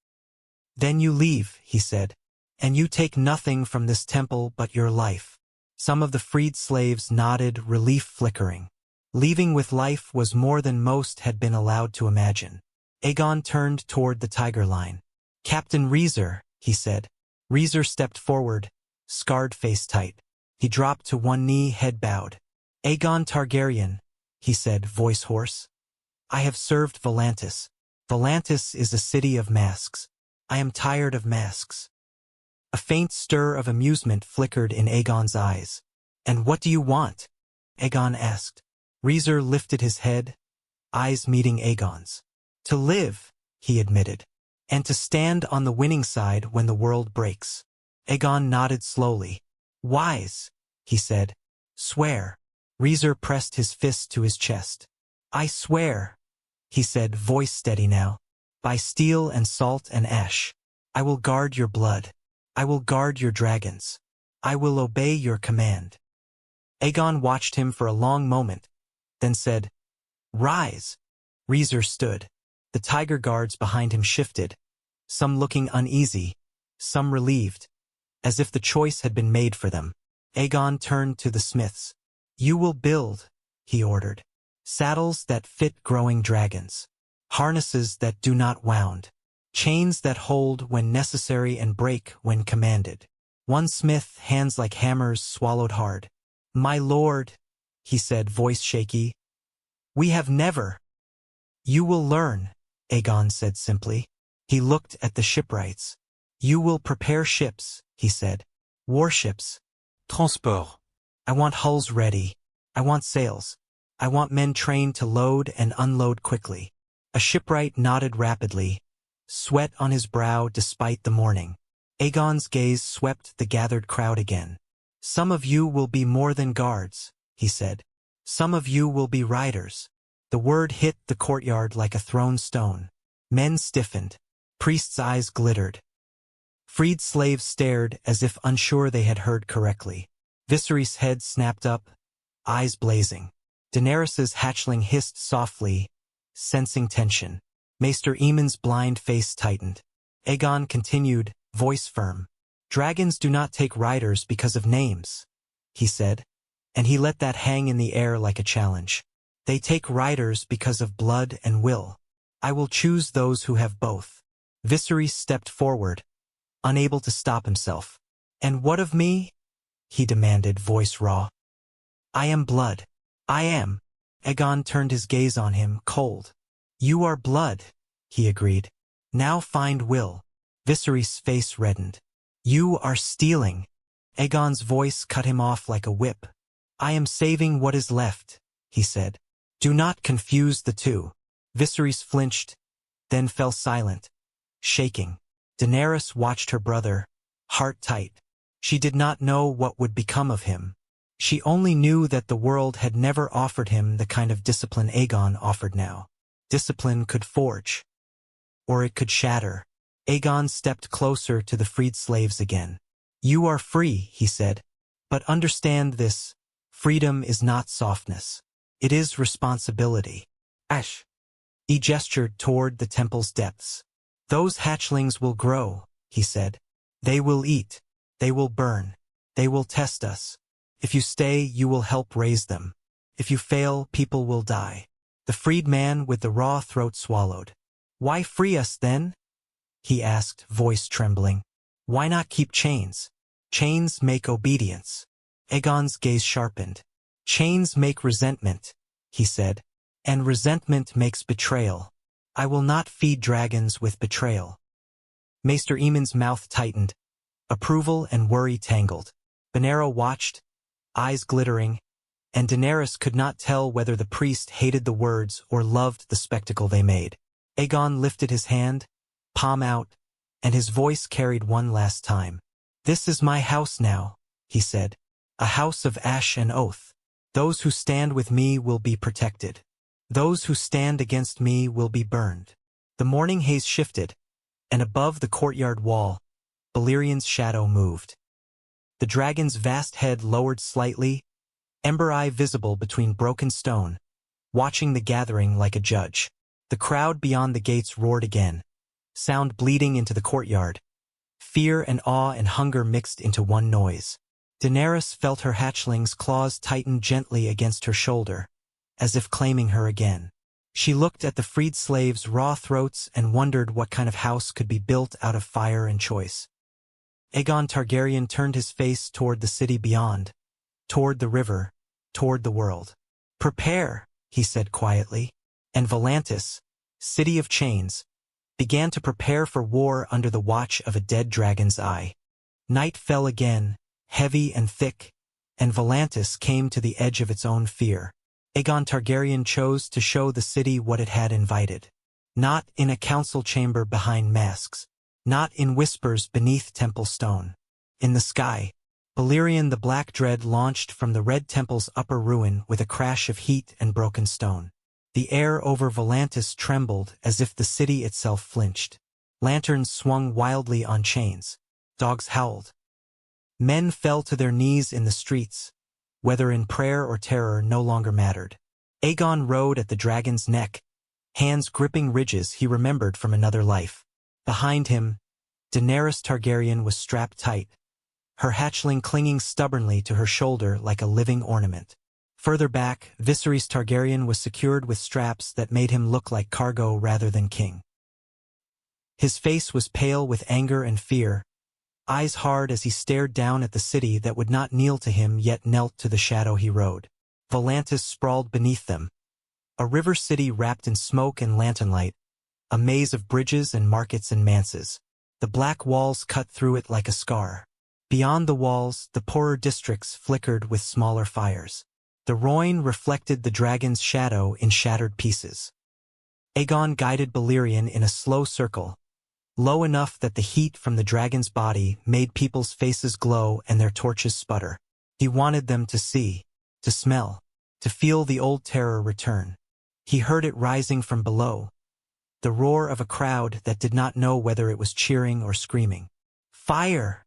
Then you leave, he said. And you take nothing from this temple but your life. Some of the freed slaves nodded, relief flickering. Leaving with life was more than most had been allowed to imagine. Aegon turned toward the tiger line. Captain Reeser, he said. Reeser stepped forward, scarred face tight. He dropped to one knee, head bowed. Aegon Targaryen, he said, voice hoarse. I have served Volantis. Volantis is a city of masks. I am tired of masks. A faint stir of amusement flickered in Aegon's eyes. And what do you want? Aegon asked. Reeser lifted his head, eyes meeting Aegon's. To live, he admitted, and to stand on the winning side when the world breaks. Aegon nodded slowly. Wise, he said. Swear. Reeser pressed his fist to his chest. I swear, he said, voice steady now. By steel and salt and ash. I will guard your blood. I will guard your dragons. I will obey your command. Aegon watched him for a long moment, then said, Rise. Reeser stood. The tiger guards behind him shifted, some looking uneasy, some relieved, as if the choice had been made for them. Aegon turned to the smiths. You will build, he ordered. Saddles that fit growing dragons. Harnesses that do not wound. Chains that hold when necessary and break when commanded. One smith, hands like hammers, swallowed hard. My lord, he said, voice shaky. We have never. You will learn, Aegon said simply. He looked at the shipwrights. You will prepare ships, he said. Warships. Transport. I want hulls ready. I want sails. I want men trained to load and unload quickly. A shipwright nodded rapidly, sweat on his brow despite the morning. Aegon's gaze swept the gathered crowd again. Some of you will be more than guards, he said. Some of you will be riders. The word hit the courtyard like a thrown stone. Men stiffened. Priests' eyes glittered. Freed slaves stared as if unsure they had heard correctly. Viserys' head snapped up, eyes blazing. Daenerys' hatchling hissed softly, sensing tension. Maester Aemon's blind face tightened. Aegon continued, voice firm. Dragons do not take riders because of names, he said, and he let that hang in the air like a challenge. They take riders because of blood and will. I will choose those who have both. Viserys stepped forward, unable to stop himself. And what of me? He demanded, voice raw. I am blood. I am. Aegon turned his gaze on him, cold. You are blood, he agreed. Now find will. Viserys' face reddened. You are stealing. Aegon's voice cut him off like a whip. I am saving what is left, he said. Do not confuse the two. Viserys flinched, then fell silent, shaking. Daenerys watched her brother, heart tight. She did not know what would become of him. She only knew that the world had never offered him the kind of discipline Aegon offered now. Discipline could forge, or it could shatter. Aegon stepped closer to the freed slaves again. You are free, he said. But understand this, freedom is not softness. It is responsibility. Ash. He gestured toward the temple's depths. Those hatchlings will grow, he said. They will eat. They will burn. They will test us. If you stay, you will help raise them. If you fail, people will die. The freed man with the raw throat swallowed. Why free us then? He asked, voice trembling. Why not keep chains? Chains make obedience. Aegon's gaze sharpened. Chains make resentment, he said. And resentment makes betrayal. I will not feed dragons with betrayal. Maester Aemon's mouth tightened. Approval and worry tangled. Benero watched, eyes glittering, and Daenerys could not tell whether the priest hated the words or loved the spectacle they made. Aegon lifted his hand, palm out, and his voice carried one last time. This is my house now, he said. A house of ash and oath. Those who stand with me will be protected. Those who stand against me will be burned. The morning haze shifted, and above the courtyard wall, Balerion's shadow moved. The dragon's vast head lowered slightly, ember eye visible between broken stone, watching the gathering like a judge. The crowd beyond the gates roared again, sound bleeding into the courtyard. Fear and awe and hunger mixed into one noise. Daenerys felt her hatchling's claws tighten gently against her shoulder, as if claiming her again. She looked at the freed slaves' raw throats and wondered what kind of house could be built out of fire and choice. Aegon Targaryen turned his face toward the city beyond, toward the river, toward the world. Prepare, he said quietly, and Volantis, city of chains, began to prepare for war under the watch of a dead dragon's eye. Night fell again, heavy and thick, and Volantis came to the edge of its own fear. Aegon Targaryen chose to show the city what it had invited. Not in a council chamber behind masks, not in whispers beneath temple stone. In the sky, Balerion the Black Dread launched from the Red Temple's upper ruin with a crash of heat and broken stone. The air over Volantis trembled as if the city itself flinched. Lanterns swung wildly on chains. Dogs howled. Men fell to their knees in the streets. Whether in prayer or terror no longer mattered. Aegon rode at the dragon's neck, hands gripping ridges he remembered from another life. Behind him, Daenerys Targaryen was strapped tight, her hatchling clinging stubbornly to her shoulder like a living ornament. Further back, Viserys Targaryen was secured with straps that made him look like cargo rather than king. His face was pale with anger and fear, eyes hard as he stared down at the city that would not kneel to him yet knelt to the shadow he rode. Volantis sprawled beneath them, a river city wrapped in smoke and lanternlight, a maze of bridges and markets and manses. The black walls cut through it like a scar. Beyond the walls, the poorer districts flickered with smaller fires. The Rhoyne reflected the dragon's shadow in shattered pieces. Aegon guided Balerion in a slow circle, low enough that the heat from the dragon's body made people's faces glow and their torches sputter. He wanted them to see, to smell, to feel the old terror return. He heard it rising from below, the roar of a crowd that did not know whether it was cheering or screaming. Fire!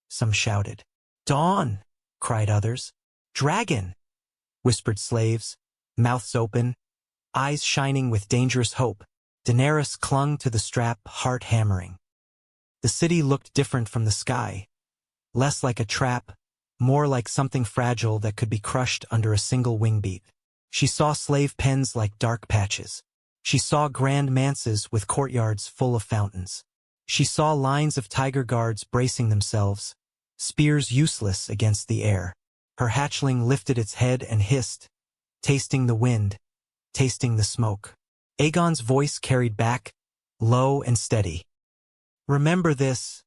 Some shouted. Dawn! Cried others. Dragon! Whispered slaves, mouths open, eyes shining with dangerous hope. Daenerys clung to the strap, heart hammering. The city looked different from the sky, less like a trap, more like something fragile that could be crushed under a single wing beat. She saw slave pens like dark patches. She saw grand manses with courtyards full of fountains. She saw lines of tiger guards bracing themselves, spears useless against the air. Her hatchling lifted its head and hissed, tasting the wind, tasting the smoke. Aegon's voice carried back, low and steady. Remember this,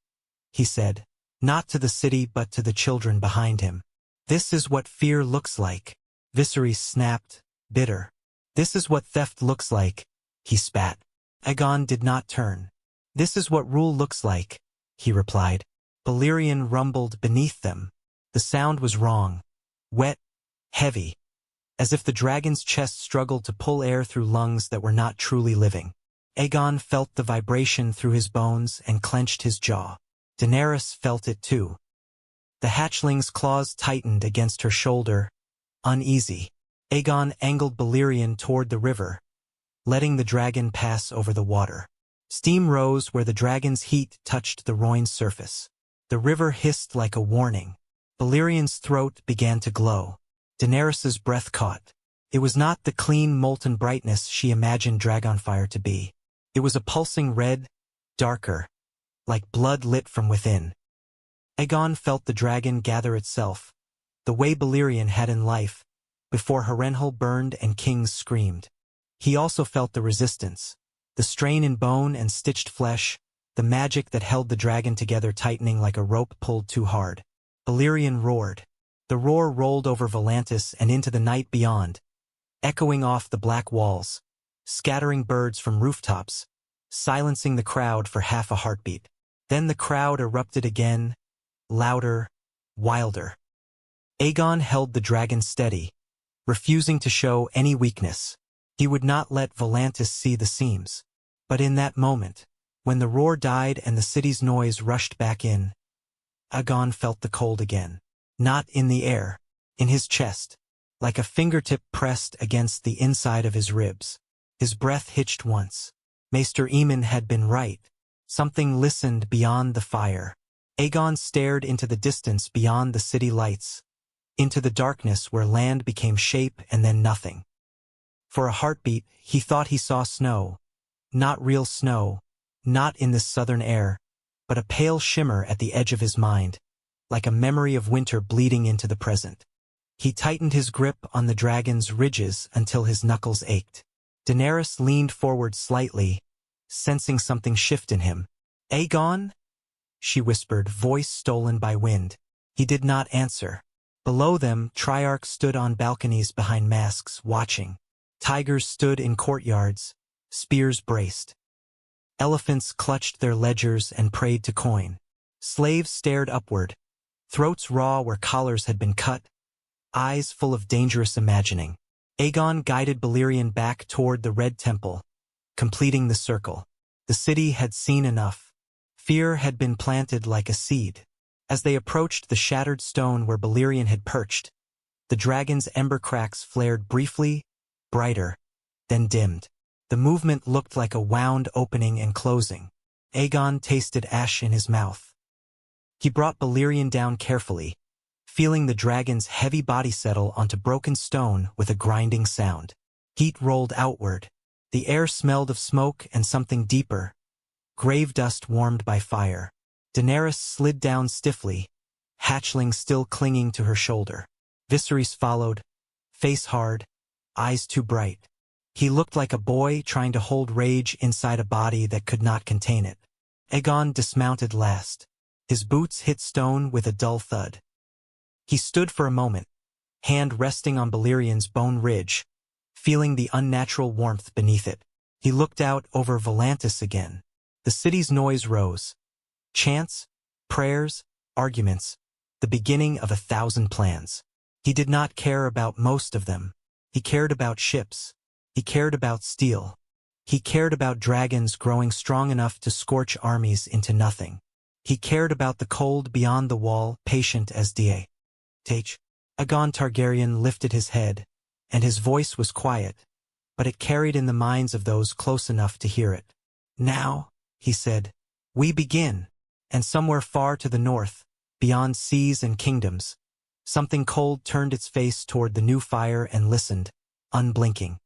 he said, not to the city but to the children behind him. This is what fear looks like. Viserys snapped, bitter. This is what theft looks like, he spat. Aegon did not turn. This is what rule looks like, he replied. Balerion rumbled beneath them. The sound was wrong, wet, heavy, as if the dragon's chest struggled to pull air through lungs that were not truly living. Aegon felt the vibration through his bones and clenched his jaw. Daenerys felt it too. The hatchling's claws tightened against her shoulder, uneasy. Aegon angled Balerion toward the river, letting the dragon pass over the water. Steam rose where the dragon's heat touched the Rhoyne's surface. The river hissed like a warning. Balerian's throat began to glow. Daenerys's breath caught. It was not the clean, molten brightness she imagined dragonfire to be. It was a pulsing red, darker, like blood lit from within. Aegon felt the dragon gather itself, the way Balerion had in life, before Harrenhal burned and kings screamed. He also felt the resistance, the strain in bone and stitched flesh, the magic that held the dragon together tightening like a rope pulled too hard. Balerion roared. The roar rolled over Volantis and into the night beyond, echoing off the black walls, scattering birds from rooftops, silencing the crowd for half a heartbeat. Then the crowd erupted again, louder, wilder. Aegon held the dragon steady, refusing to show any weakness. He would not let Volantis see the seams. But in that moment, when the roar died and the city's noise rushed back in, Aegon felt the cold again. Not in the air, in his chest, like a fingertip pressed against the inside of his ribs. His breath hitched once. Maester Aemon had been right. Something listened beyond the fire. Aegon stared into the distance beyond the city lights, into the darkness where land became shape and then nothing. For a heartbeat, he thought he saw snow. Not real snow, not in this southern air, but a pale shimmer at the edge of his mind, like a memory of winter bleeding into the present. He tightened his grip on the dragon's ridges until his knuckles ached. Daenerys leaned forward slightly, sensing something shift in him. "Aegon?" she whispered, voice stolen by wind. He did not answer. Below them, Triarchs stood on balconies behind masks, watching. Tigers stood in courtyards, spears braced. Elephants clutched their ledgers and prayed to coin. Slaves stared upward, throats raw where collars had been cut, eyes full of dangerous imagining. Aegon guided Balerion back toward the Red Temple, completing the circle. The city had seen enough. Fear had been planted like a seed. As they approached the shattered stone where Balerion had perched, the dragon's ember cracks flared briefly, brighter, then dimmed. The movement looked like a wound opening and closing. Aegon tasted ash in his mouth. He brought Balerion down carefully, feeling the dragon's heavy body settle onto broken stone with a grinding sound. Heat rolled outward. The air smelled of smoke and something deeper, grave dust warmed by fire. Daenerys slid down stiffly, hatchling still clinging to her shoulder. Viserys followed, face hard, eyes too bright. He looked like a boy trying to hold rage inside a body that could not contain it. Aegon dismounted last. His boots hit stone with a dull thud. He stood for a moment, hand resting on Balerion's bone ridge, feeling the unnatural warmth beneath it. He looked out over Volantis again. The city's noise rose. Chants, prayers, arguments, the beginning of 1,000 plans. He did not care about most of them. He cared about ships. He cared about steel. He cared about dragons growing strong enough to scorch armies into nothing. He cared about the cold beyond the wall, patient as Daenerys. Aegon Targaryen lifted his head, and his voice was quiet, but it carried in the minds of those close enough to hear it. "Now," he said, "we begin." And somewhere far to the north, beyond seas and kingdoms, something cold turned its face toward the new fire and listened, unblinking.